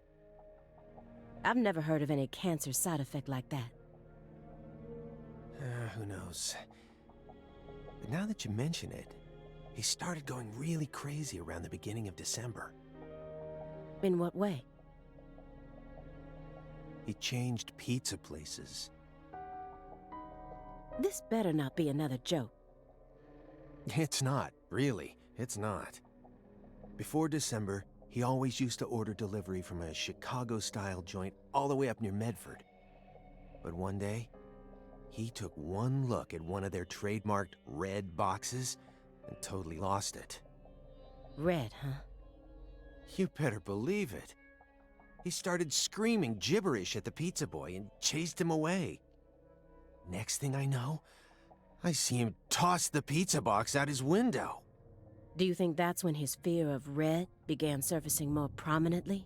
I've never heard of any cancer side effect like that. Who knows? But now that you mention it, he started going really crazy around the beginning of December. In what way? He changed pizza places. This better not be another joke. It's not, really. It's not. Before December, he always used to order delivery from a Chicago-style joint all the way up near Medford. But one day, he took one look at one of their trademarked red boxes and totally lost it. Red, huh? You better believe it. He started screaming gibberish at the pizza boy and chased him away. Next thing I know, I see him toss the pizza box out his window. Do you think that's when his fear of red began surfacing more prominently?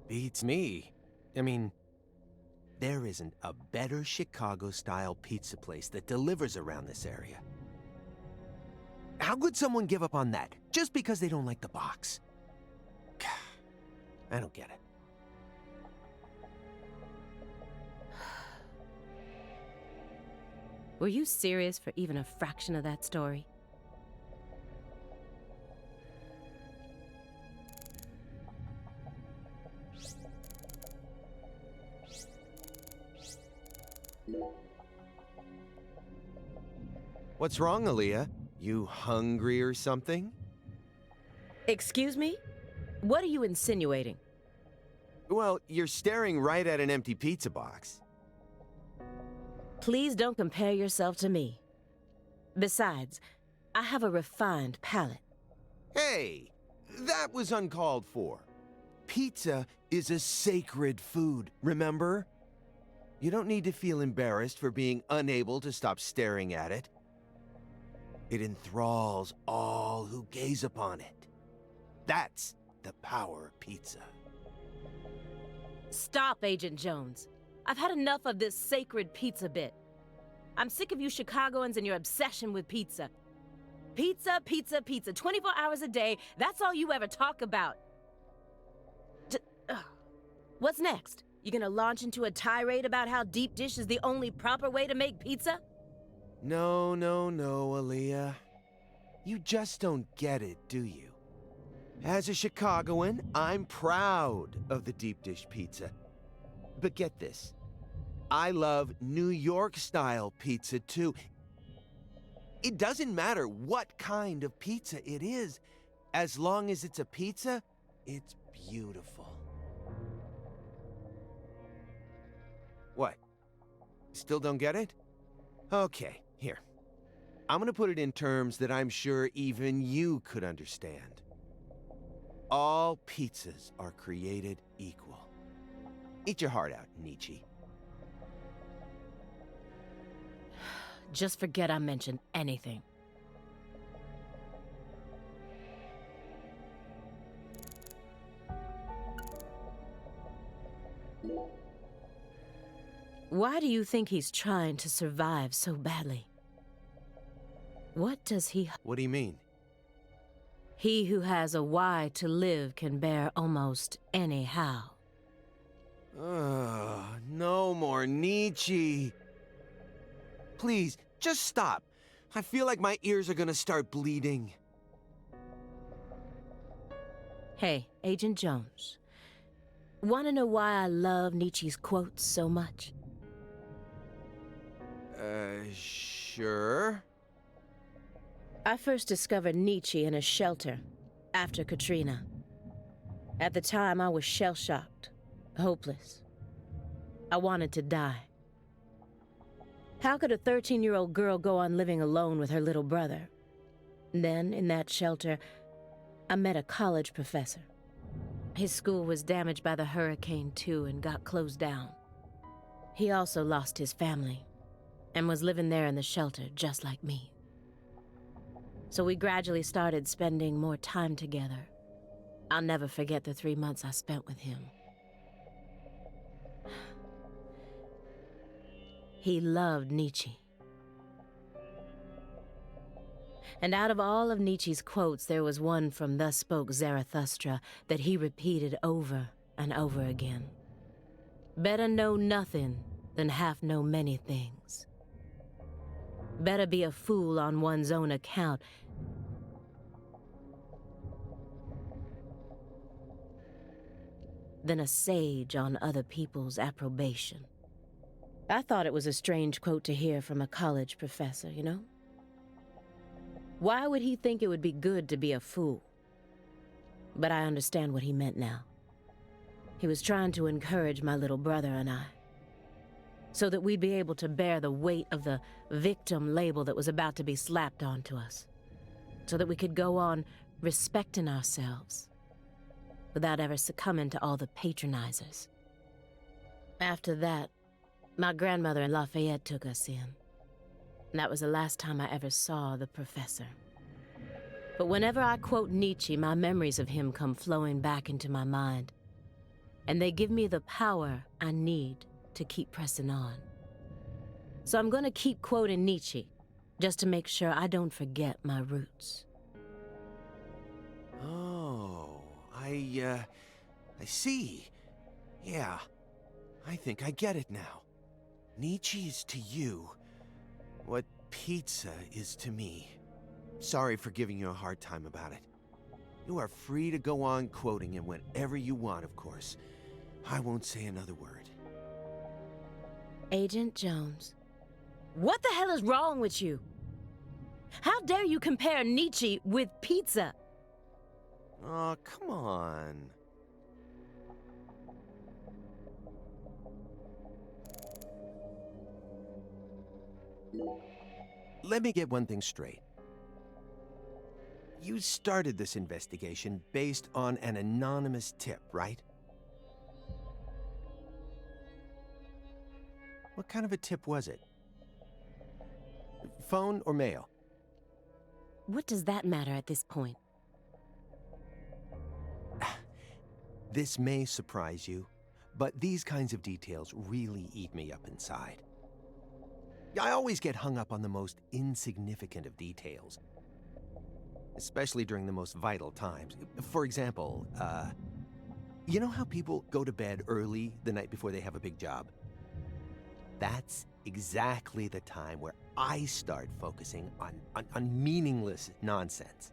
Beats me. I mean, there isn't a better Chicago-style pizza place that delivers around this area. How could someone give up on that just because they don't like the box? I don't get it. Were you serious for even a fraction of that story? What's wrong, Aaliyah? You hungry or something? Excuse me? What are you insinuating? Well, you're staring right at an empty pizza box. Please don't compare yourself to me. Besides, I have a refined palate. Hey, that was uncalled for. Pizza is a sacred food, remember? You don't need to feel embarrassed for being unable to stop staring at it. It enthralls all who gaze upon it. That's the power of pizza. Stop, Agent Jones. I've had enough of this sacred pizza bit. I'm sick of you Chicagoans and your obsession with pizza. Pizza, pizza, pizza. 24 hours a day, that's all you ever talk about. What's next? You gonna launch into a tirade about how deep dish is the only proper way to make pizza? No, Aaliyah. You just don't get it, do you? As a Chicagoan, I'm proud of the deep dish pizza. But get this, I love New York-style pizza too. It doesn't matter what kind of pizza it is. As long as it's a pizza, it's beautiful. What? Still don't get it? Okay, here. I'm gonna put it in terms that I'm sure even you could understand. All pizzas are created equal. Eat your heart out, Nietzsche. Just forget I mentioned anything. Why do you think he's trying to survive so badly? What does he... What do you mean? He who has a why to live can bear almost any how. No more Nietzsche. Please, just stop. I feel like my ears are gonna start bleeding. Hey, Agent Jones. Wanna know why I love Nietzsche's quotes so much? Sure. I first discovered Nietzsche in a shelter after Katrina. At the time, I was shell-shocked, hopeless. I wanted to die. How could a 13-year-old girl go on living alone with her little brother? Then, in that shelter, I met a college professor. His school was damaged by the hurricane, too, and got closed down. He also lost his family and was living there in the shelter just like me. So we gradually started spending more time together. I'll never forget the 3 months I spent with him. He loved Nietzsche. And out of all of Nietzsche's quotes, there was one from Thus Spoke Zarathustra that he repeated over and over again. Better know nothing than half know many things. Better be a fool on one's own account than a sage on other people's approbation. I thought it was a strange quote to hear from a college professor, you know? Why would he think it would be good to be a fool? But I understand what he meant now. He was trying to encourage my little brother and I, so that we'd be able to bear the weight of the victim label that was about to be slapped onto us, so that we could go on respecting ourselves without ever succumbing to all the patronizers. After that, my grandmother in Lafayette took us in. And that was the last time I ever saw the professor. But whenever I quote Nietzsche, my memories of him come flowing back into my mind. And they give me the power I need to keep pressing on. So I'm gonna keep quoting Nietzsche, just to make sure I don't forget my roots. Oh, I see. Yeah, I think I get it now. Nietzsche is to you what pizza is to me. Sorry for giving you a hard time about it. You are free to go on quoting him whenever you want, of course. I won't say another word. Agent Jones, what the hell is wrong with you? How dare you compare Nietzsche with pizza? Oh, come on. Let me get one thing straight. You started this investigation based on an anonymous tip, right? What kind of a tip was it? Phone or mail? What does that matter at this point? This may surprise you, but these kinds of details really eat me up inside. I always get hung up on the most insignificant of details, especially during the most vital times. For example, you know how people go to bed early the night before they have a big job? That's exactly the time where I start focusing on meaningless nonsense.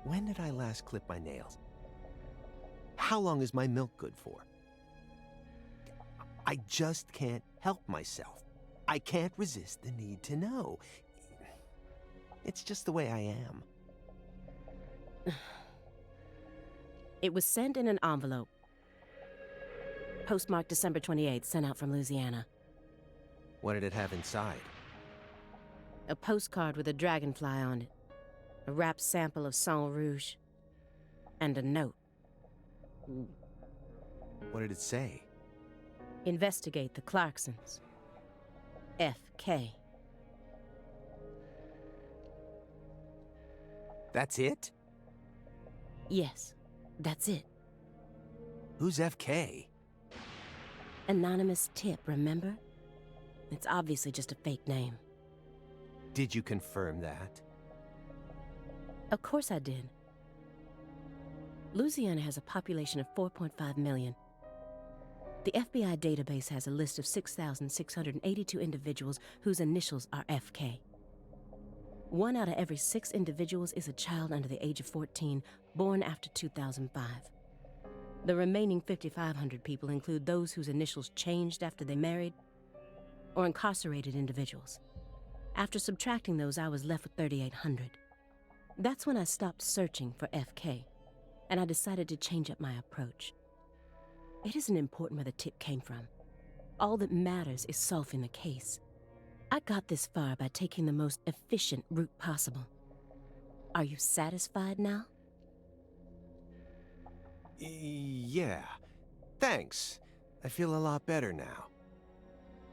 When did I last clip my nails? How long is my milk good for? I just can't help myself. I can't resist the need to know. It's just the way I am. It was sent in an envelope. Postmarked December 28th, sent out from Louisiana. What did it have inside? A postcard with a dragonfly on it, a wrapped sample of Sang Rouge, and a note. What did it say? Investigate the Clarksons. FK. That's it? Yes, that's it. Who's FK? Anonymous tip, remember? It's obviously just a fake name. Did you confirm that? Of course I did. Louisiana has a population of 4.5 million. The FBI database has a list of 6,682 individuals whose initials are FK. 1 out of every 6 individuals is a child under the age of 14, born after 2005. The remaining 5,500 people include those whose initials changed after they married, or incarcerated individuals. After subtracting those, I was left with 3,800. That's when I stopped searching for FK, and I decided to change up my approach. It isn't important where the tip came from. All that matters is solving the case. I got this far by taking the most efficient route possible. Are you satisfied now? Yeah. Thanks. I feel a lot better now.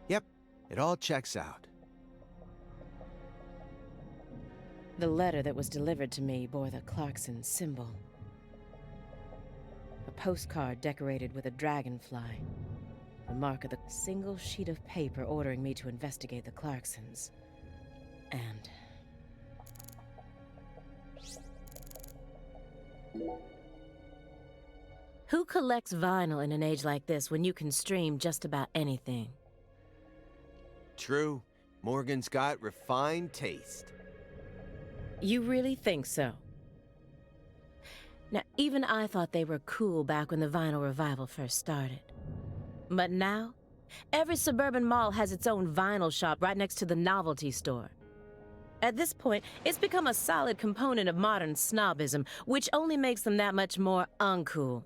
Yep, it all checks out. The letter that was delivered to me bore the Clarkson symbol. A postcard decorated with a dragonfly. The mark of the single sheet of paper ordering me to investigate the Clarksons. And... who collects vinyl in an age like this when you can stream just about anything? True. Morgan's got refined taste. You really think so? Now, even I thought they were cool back when the vinyl revival first started. But now, every suburban mall has its own vinyl shop right next to the novelty store. At this point, it's become a solid component of modern snobism, which only makes them that much more uncool.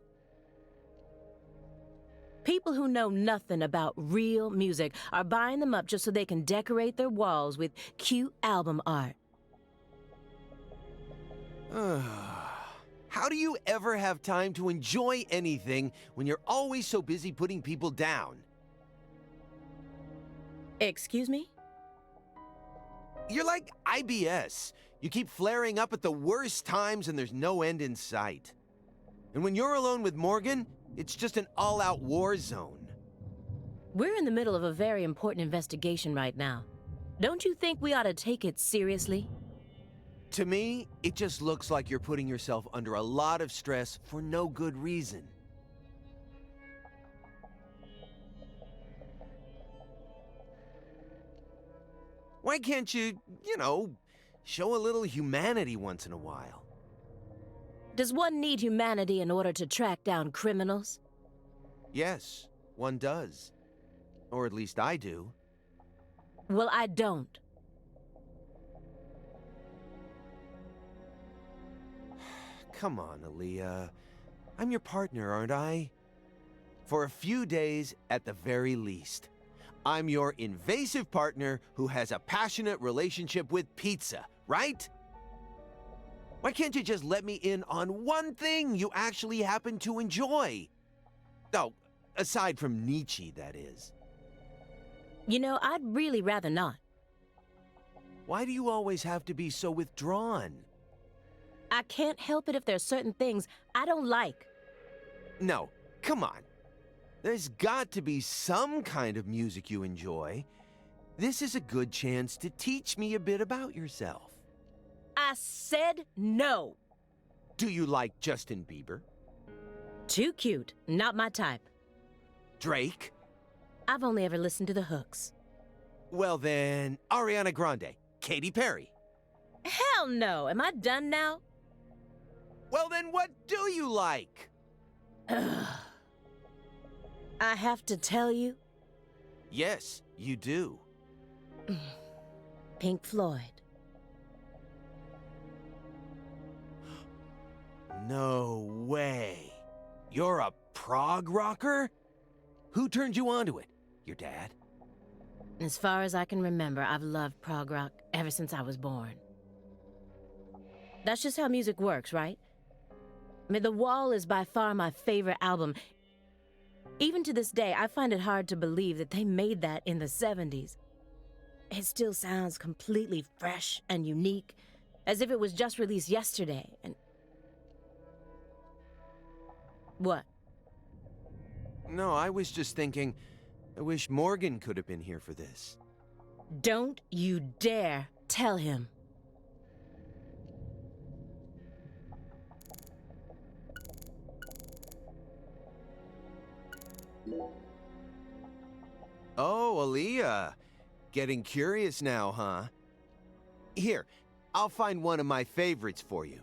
People who know nothing about real music are buying them up just so they can decorate their walls with cute album art. How do you ever have time to enjoy anything when you're always so busy putting people down? Excuse me? You're like IBS. You keep flaring up at the worst times and there's no end in sight. And when you're alone with Morgan, it's just an all-out war zone. We're in the middle of a very important investigation right now. Don't you think we ought to take it seriously? To me, it just looks like you're putting yourself under a lot of stress for no good reason. Why can't you, show a little humanity once in a while? Does one need humanity in order to track down criminals? Yes, one does. Or at least I do. Well, I don't. Come on, Aaliyah. I'm your partner, aren't I? For a few days, at the very least. I'm your invasive partner who has a passionate relationship with pizza, right? Why can't you just let me in on one thing you actually happen to enjoy? Oh, aside from Nietzsche, that is. I'd really rather not. Why do you always have to be so withdrawn? I can't help it if there's certain things I don't like. No, come on. There's got to be some kind of music you enjoy. This is a good chance to teach me a bit about yourself. I said no. Do you like Justin Bieber? Too cute. Not my type. Drake? I've only ever listened to the hooks. Well then, Ariana Grande, Katy Perry. Hell no. Am I done now? Well then, what do you like? I have to tell you? Yes, you do. Pink Floyd. No way. You're a prog rocker? Who turned you onto it? Your dad? As far as I can remember, I've loved prog rock ever since I was born. That's just how music works, right? I mean, The Wall is by far my favorite album. Even to this day, I find it hard to believe that they made that in the 70s. It still sounds completely fresh and unique, as if it was just released yesterday, and... What? No, I was just thinking, I wish Morgan could have been here for this. Don't you dare tell him. Oh, Aaliyah. Getting curious now, huh? Here, I'll find one of my favorites for you.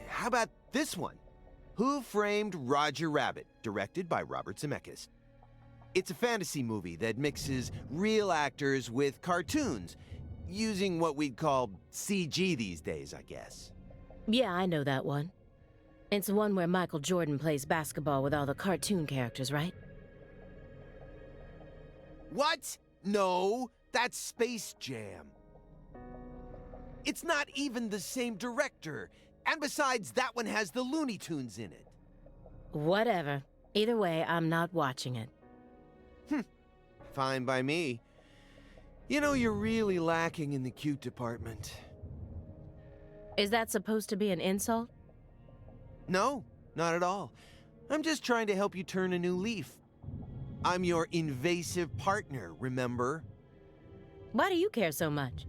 How about this one? Who Framed Roger Rabbit, directed by Robert Zemeckis. It's a fantasy movie that mixes real actors with cartoons, using what we'd call CG these days, I guess. Yeah, I know that one. It's the one where Michael Jordan plays basketball with all the cartoon characters, right? What? No, that's Space Jam. It's not even the same director. And besides, that one has the Looney Tunes in it. Whatever. Either way, I'm not watching it. Fine by me. You know, you're really lacking in the cute department. Is that supposed to be an insult? No, not at all. I'm just trying to help you turn a new leaf. I'm your invasive partner, remember? Why do you care so much?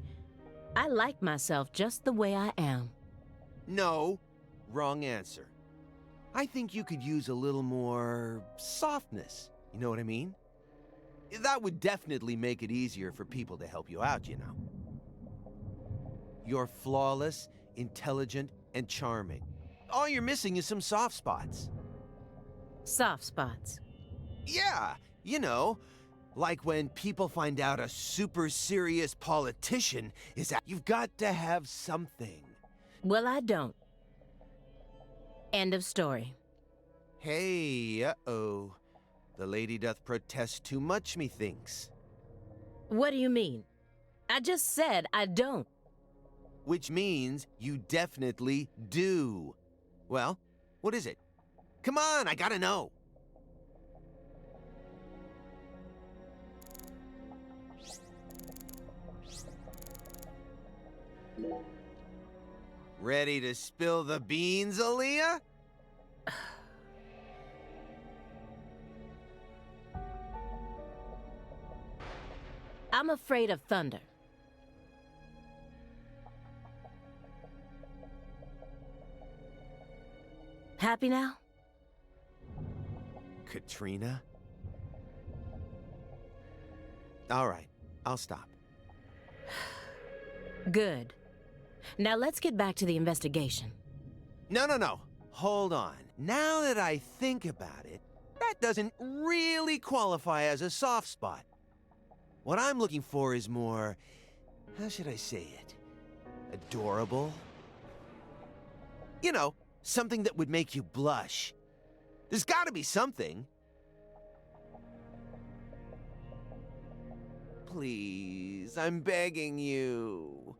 I like myself just the way I am. No, wrong answer. I think you could use a little more softness, you know what I mean? That would definitely make it easier for people to help you out, you know. You're flawless, intelligent, and charming. All you're missing is some soft spots. Soft spots? Yeah, you know, like when people find out a super serious politician is out. You've got to have something. Well, I don't. End of story. Hey, uh-oh. The lady doth protest too much, methinks. What do you mean? I just said I don't. Which means you definitely do. Well, what is it? Come on, I gotta know. Ready to spill the beans, Aaliyah? I'm afraid of thunder. Happy now? Katrina? All right, I'll stop. Good. Now let's get back to the investigation. No. Hold on. Now that I think about it, that doesn't really qualify as a soft spot. What I'm looking for is more, how should I say it? Adorable? You know, something that would make you blush. There's gotta be something. Please, I'm begging you.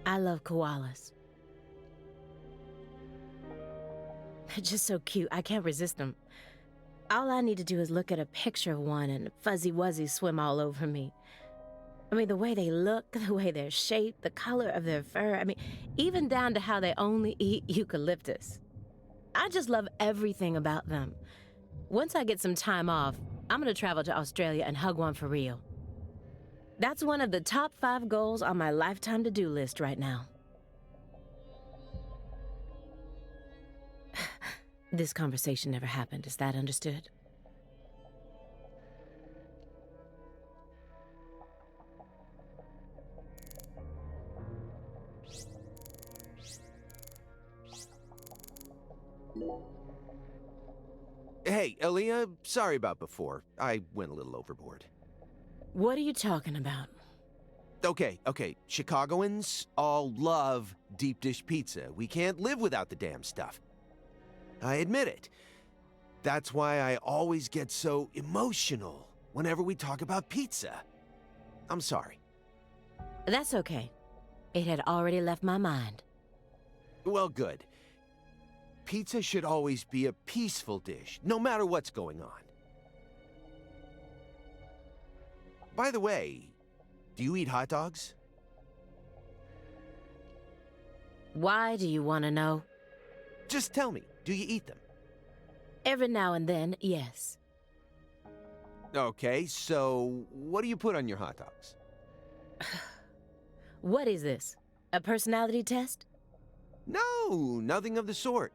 I love koalas. They're just so cute, I can't resist them. All I need to do is look at a picture of one and fuzzy wuzzies swim all over me. I mean, the way they look, the way they're shaped, the color of their fur, I mean, even down to how they only eat eucalyptus. I just love everything about them. Once I get some time off, I'm gonna travel to Australia and hug one for real. That's one of the top 5 goals on my lifetime to-do list right now. This conversation never happened, is that understood? Hey, Aaliyah, sorry about before. I went a little overboard. What are you talking about? Okay. Chicagoans all love deep dish pizza. We can't live without the damn stuff. I admit it. That's why I always get so emotional whenever we talk about pizza. I'm sorry. That's okay. It had already left my mind. Well, good. Pizza should always be a peaceful dish, no matter what's going on. By the way, do you eat hot dogs? Why do you want to know? Just tell me, do you eat them? Every now and then, yes. Okay, so what do you put on your hot dogs? What is this? A personality test? No, nothing of the sort.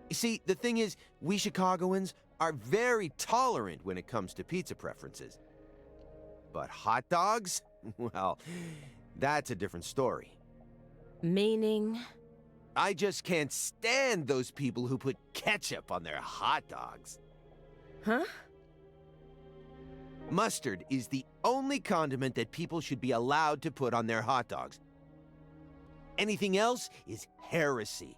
You see, the thing is, we Chicagoans are very tolerant when it comes to pizza preferences. But hot dogs? Well, that's a different story. Meaning? I just can't stand those people who put ketchup on their hot dogs. Huh? Mustard is the only condiment that people should be allowed to put on their hot dogs. Anything else is heresy.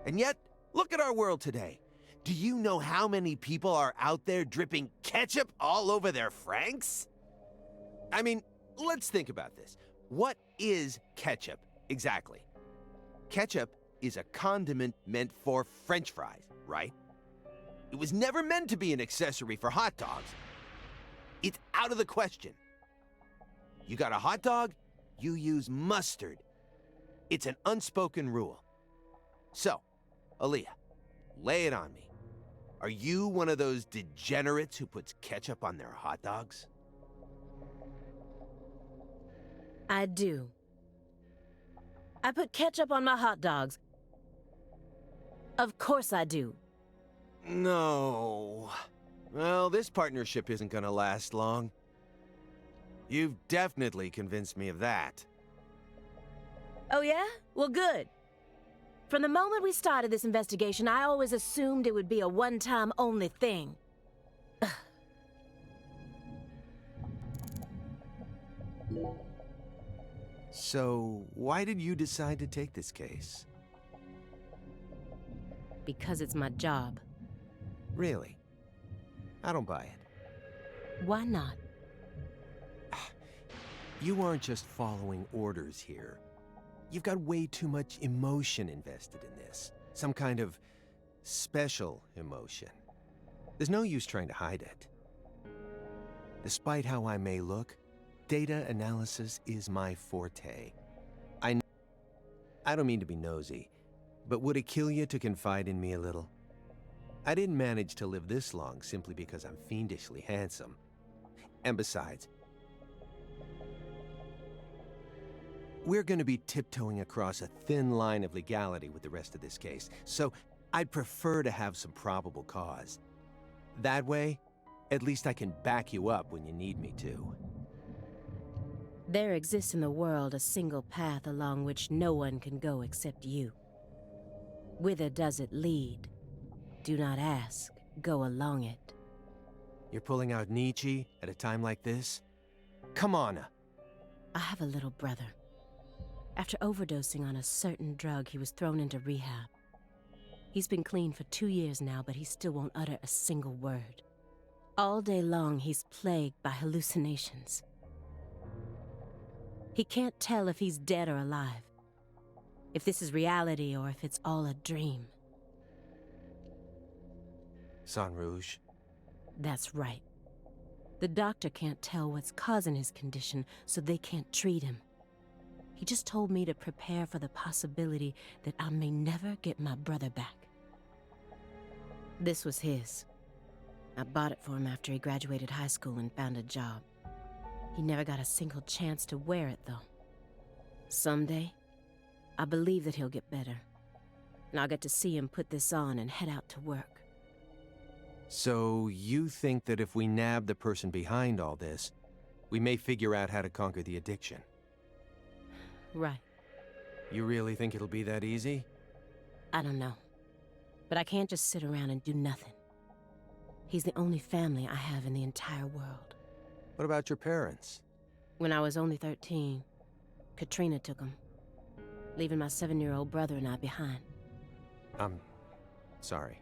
And yet, look at our world today. Do you know how many people are out there dripping ketchup all over their franks? I mean, let's think about this. What is ketchup, exactly? Ketchup is a condiment meant for French fries, right? It was never meant to be an accessory for hot dogs. It's out of the question. You got a hot dog, you use mustard. It's an unspoken rule. So, Aaliyah, lay it on me. Are you one of those degenerates who puts ketchup on their hot dogs? I do. I put ketchup on my hot dogs. Of course I do. No. Well, this partnership isn't gonna last long. You've definitely convinced me of that. Oh yeah? Well, good. From the moment we started this investigation, I always assumed it would be a one-time only thing. So, why did you decide to take this case? Because it's my job. Really? I don't buy it. Why not? You aren't just following orders here. You've got way too much emotion invested in this. Some kind of special emotion. There's no use trying to hide it. Despite how I may look, data analysis is my forte. I don't mean to be nosy, but would it kill you to confide in me a little? I didn't manage to live this long simply because I'm fiendishly handsome. And besides, we're going to be tiptoeing across a thin line of legality with the rest of this case, so I'd prefer to have some probable cause. That way, at least I can back you up when you need me to. There exists in the world a single path along which no one can go except you. Whither does it lead? Do not ask, go along it. You're pulling out Nietzsche at a time like this? Come on. I have a little brother. After overdosing on a certain drug, he was thrown into rehab. He's been clean for 2 years now, but he still won't utter a single word. All day long, he's plagued by hallucinations. He can't tell if he's dead or alive, if this is reality or if it's all a dream. Sang Rouge? That's right. The doctor can't tell what's causing his condition, so they can't treat him. He just told me to prepare for the possibility that I may never get my brother back. This was his. I bought it for him after he graduated high school and found a job. He never got a single chance to wear it, though. Someday, I believe that he'll get better, and I'll get to see him put this on and head out to work. So you think that if we nab the person behind all this, we may figure out how to conquer the addiction? Right. You really think it'll be that easy? I don't know. But I can't just sit around and do nothing. He's the only family I have in the entire world. What about your parents? When I was only 13, Katrina took him, leaving my 7-year-old brother and I behind. I'm sorry.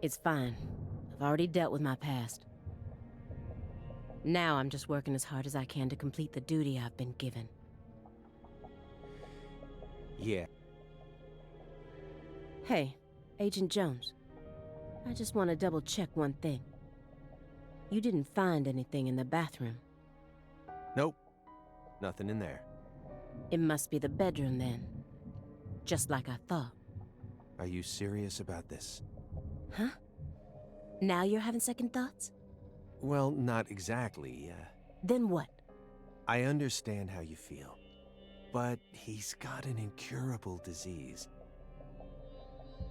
It's fine. I've already dealt with my past. Now I'm just working as hard as I can to complete the duty I've been given. Yeah. Hey, Agent Jones. I just want to double-check one thing. You didn't find anything in the bathroom. Nope. Nothing in there. It must be the bedroom then. Just like I thought. Are you serious about this? Huh? Now you're having second thoughts? Well, not exactly. Then what? I understand how you feel. But he's got an incurable disease.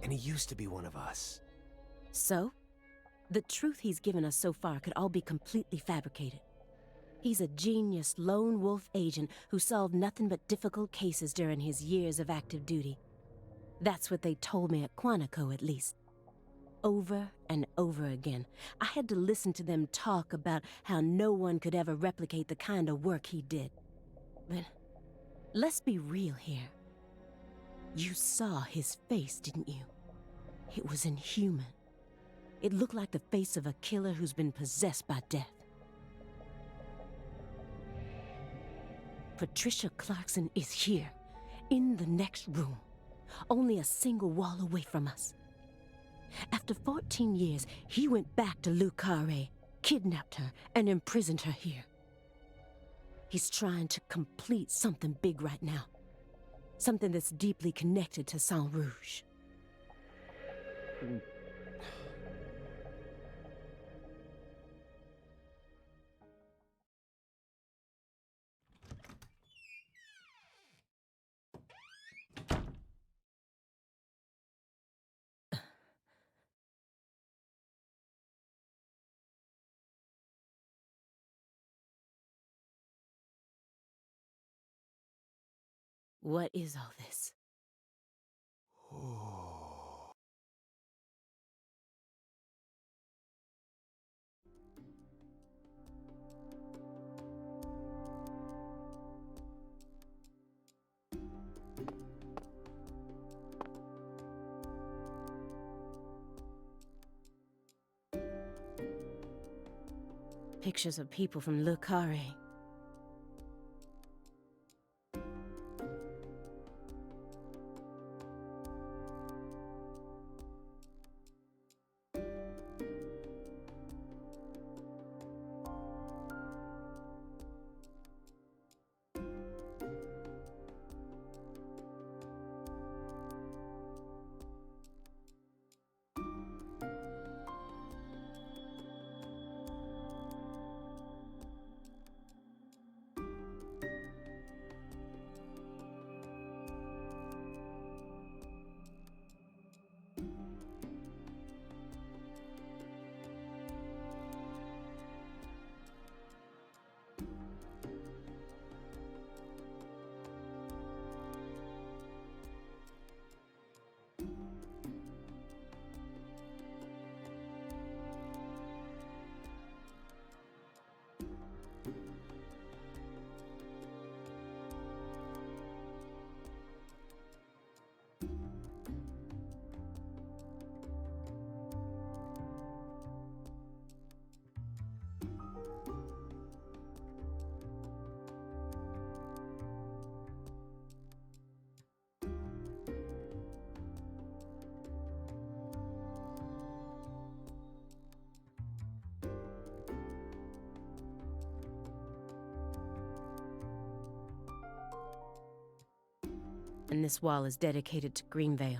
And he used to be one of us. So? The truth he's given us so far could all be completely fabricated. He's a genius lone wolf agent who solved nothing but difficult cases during his years of active duty. That's what they told me at Quantico, at least. Over and over again, I had to listen to them talk about how no one could ever replicate the kind of work he did. but let's be real here. You saw his face, didn't you? It was inhuman. It looked like the face of a killer who's been possessed by death. Patricia Clarkson is here, in the next room, only a single wall away from us. After 14 years, he went back to Carre, kidnapped her, and imprisoned her here. He's trying to complete something big right now. Something that's deeply connected to Saint Rouge. What is all this? Pictures of people from Carre. And this wall is dedicated to Greenvale.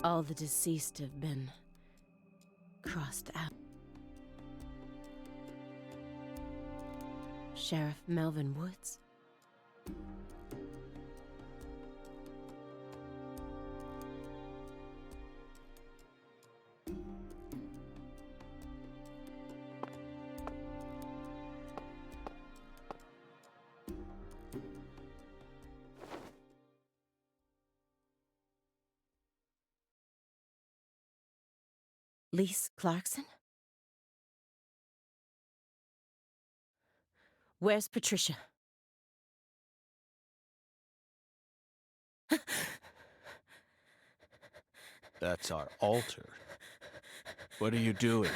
All the deceased have been crossed out. Sheriff Melvin Woods? Lise Clarkson? Where's Patricia? That's our altar. What are you doing?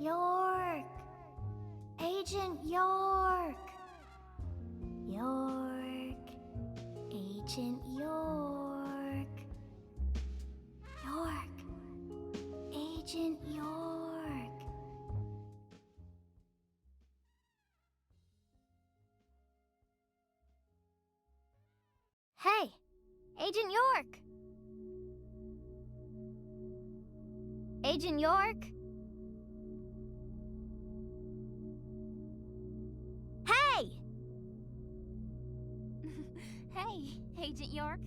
York! Agent York! York! Agent York! York! Agent York! Hey! Agent York! Agent York? Hey! Hey, Agent York.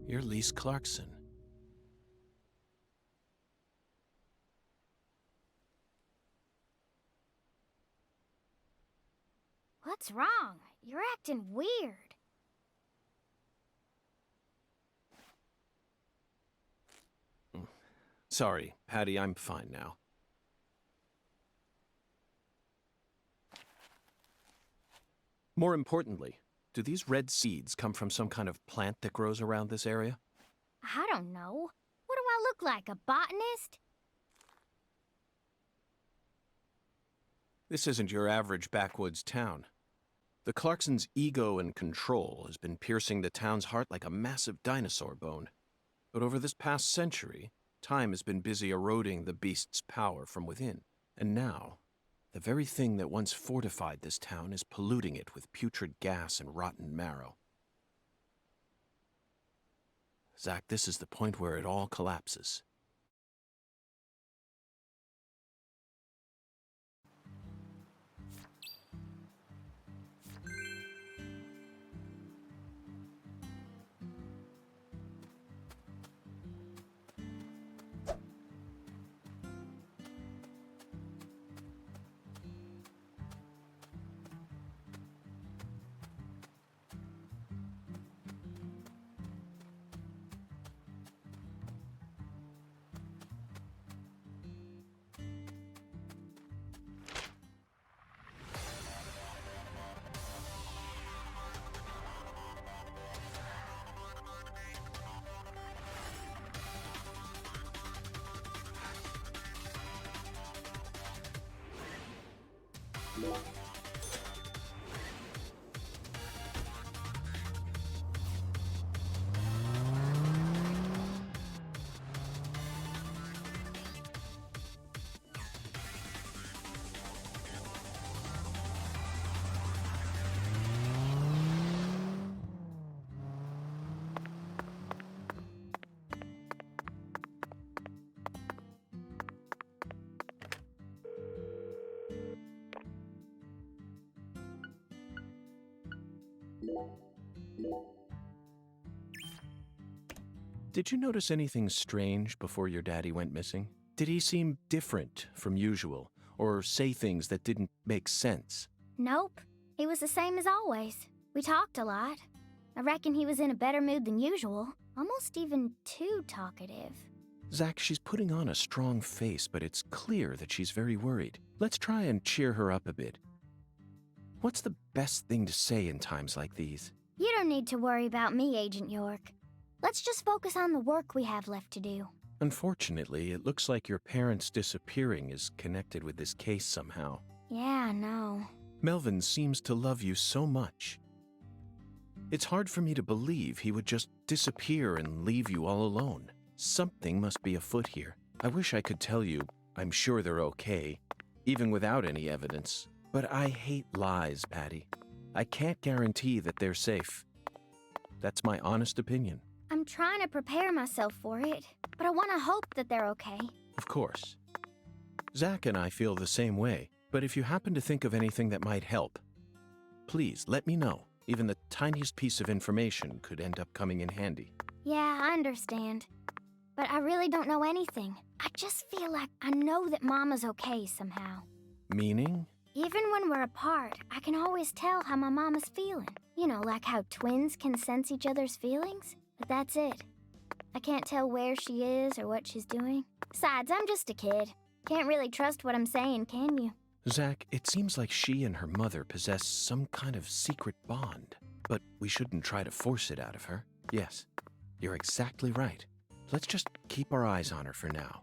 You're Lise Clarkson. What's wrong? You're acting weird. Sorry, Patty, I'm fine now. More importantly, do these red seeds come from some kind of plant that grows around this area? I don't know. What do I look like, a botanist? This isn't your average backwoods town. The Clarksons' ego and control has been piercing the town's heart like a massive dinosaur bone. But over this past century, time has been busy eroding the beast's power from within. And now, the very thing that once fortified this town is polluting it with putrid gas and rotten marrow. Zach, this is the point where it all collapses. Did you notice anything strange before your daddy went missing? Did he seem different from usual, or say things that didn't make sense? Nope. He was the same as always. We talked a lot. I reckon he was in a better mood than usual. Almost even too talkative. Zach, she's putting on a strong face, but it's clear that she's very worried. Let's try and cheer her up a bit. What's the best thing to say in times like these? You don't need to worry about me, Agent York. Let's just focus on the work we have left to do. Unfortunately, it looks like your parents disappearing is connected with this case somehow. Yeah, I know. Melvin seems to love you so much. It's hard for me to believe he would just disappear and leave you all alone. Something must be afoot here. I wish I could tell you I'm sure they're okay, even without any evidence. But I hate lies, Patty. I can't guarantee that they're safe. That's my honest opinion. I'm trying to prepare myself for it, but I want to hope that they're okay. Of course. Zach and I feel the same way, but if you happen to think of anything that might help, please let me know. Even the tiniest piece of information could end up coming in handy. Yeah, I understand. But I really don't know anything. I just feel like I know that Mama's okay somehow. Meaning? Even when we're apart, I can always tell how my mama's feeling. You know, like how twins can sense each other's feelings? But that's it. I can't tell where she is or what she's doing. Besides, I'm just a kid. Can't really trust what I'm saying, can you? Zach, it seems like she and her mother possess some kind of secret bond. But we shouldn't try to force it out of her. Yes, you're exactly right. Let's just keep our eyes on her for now.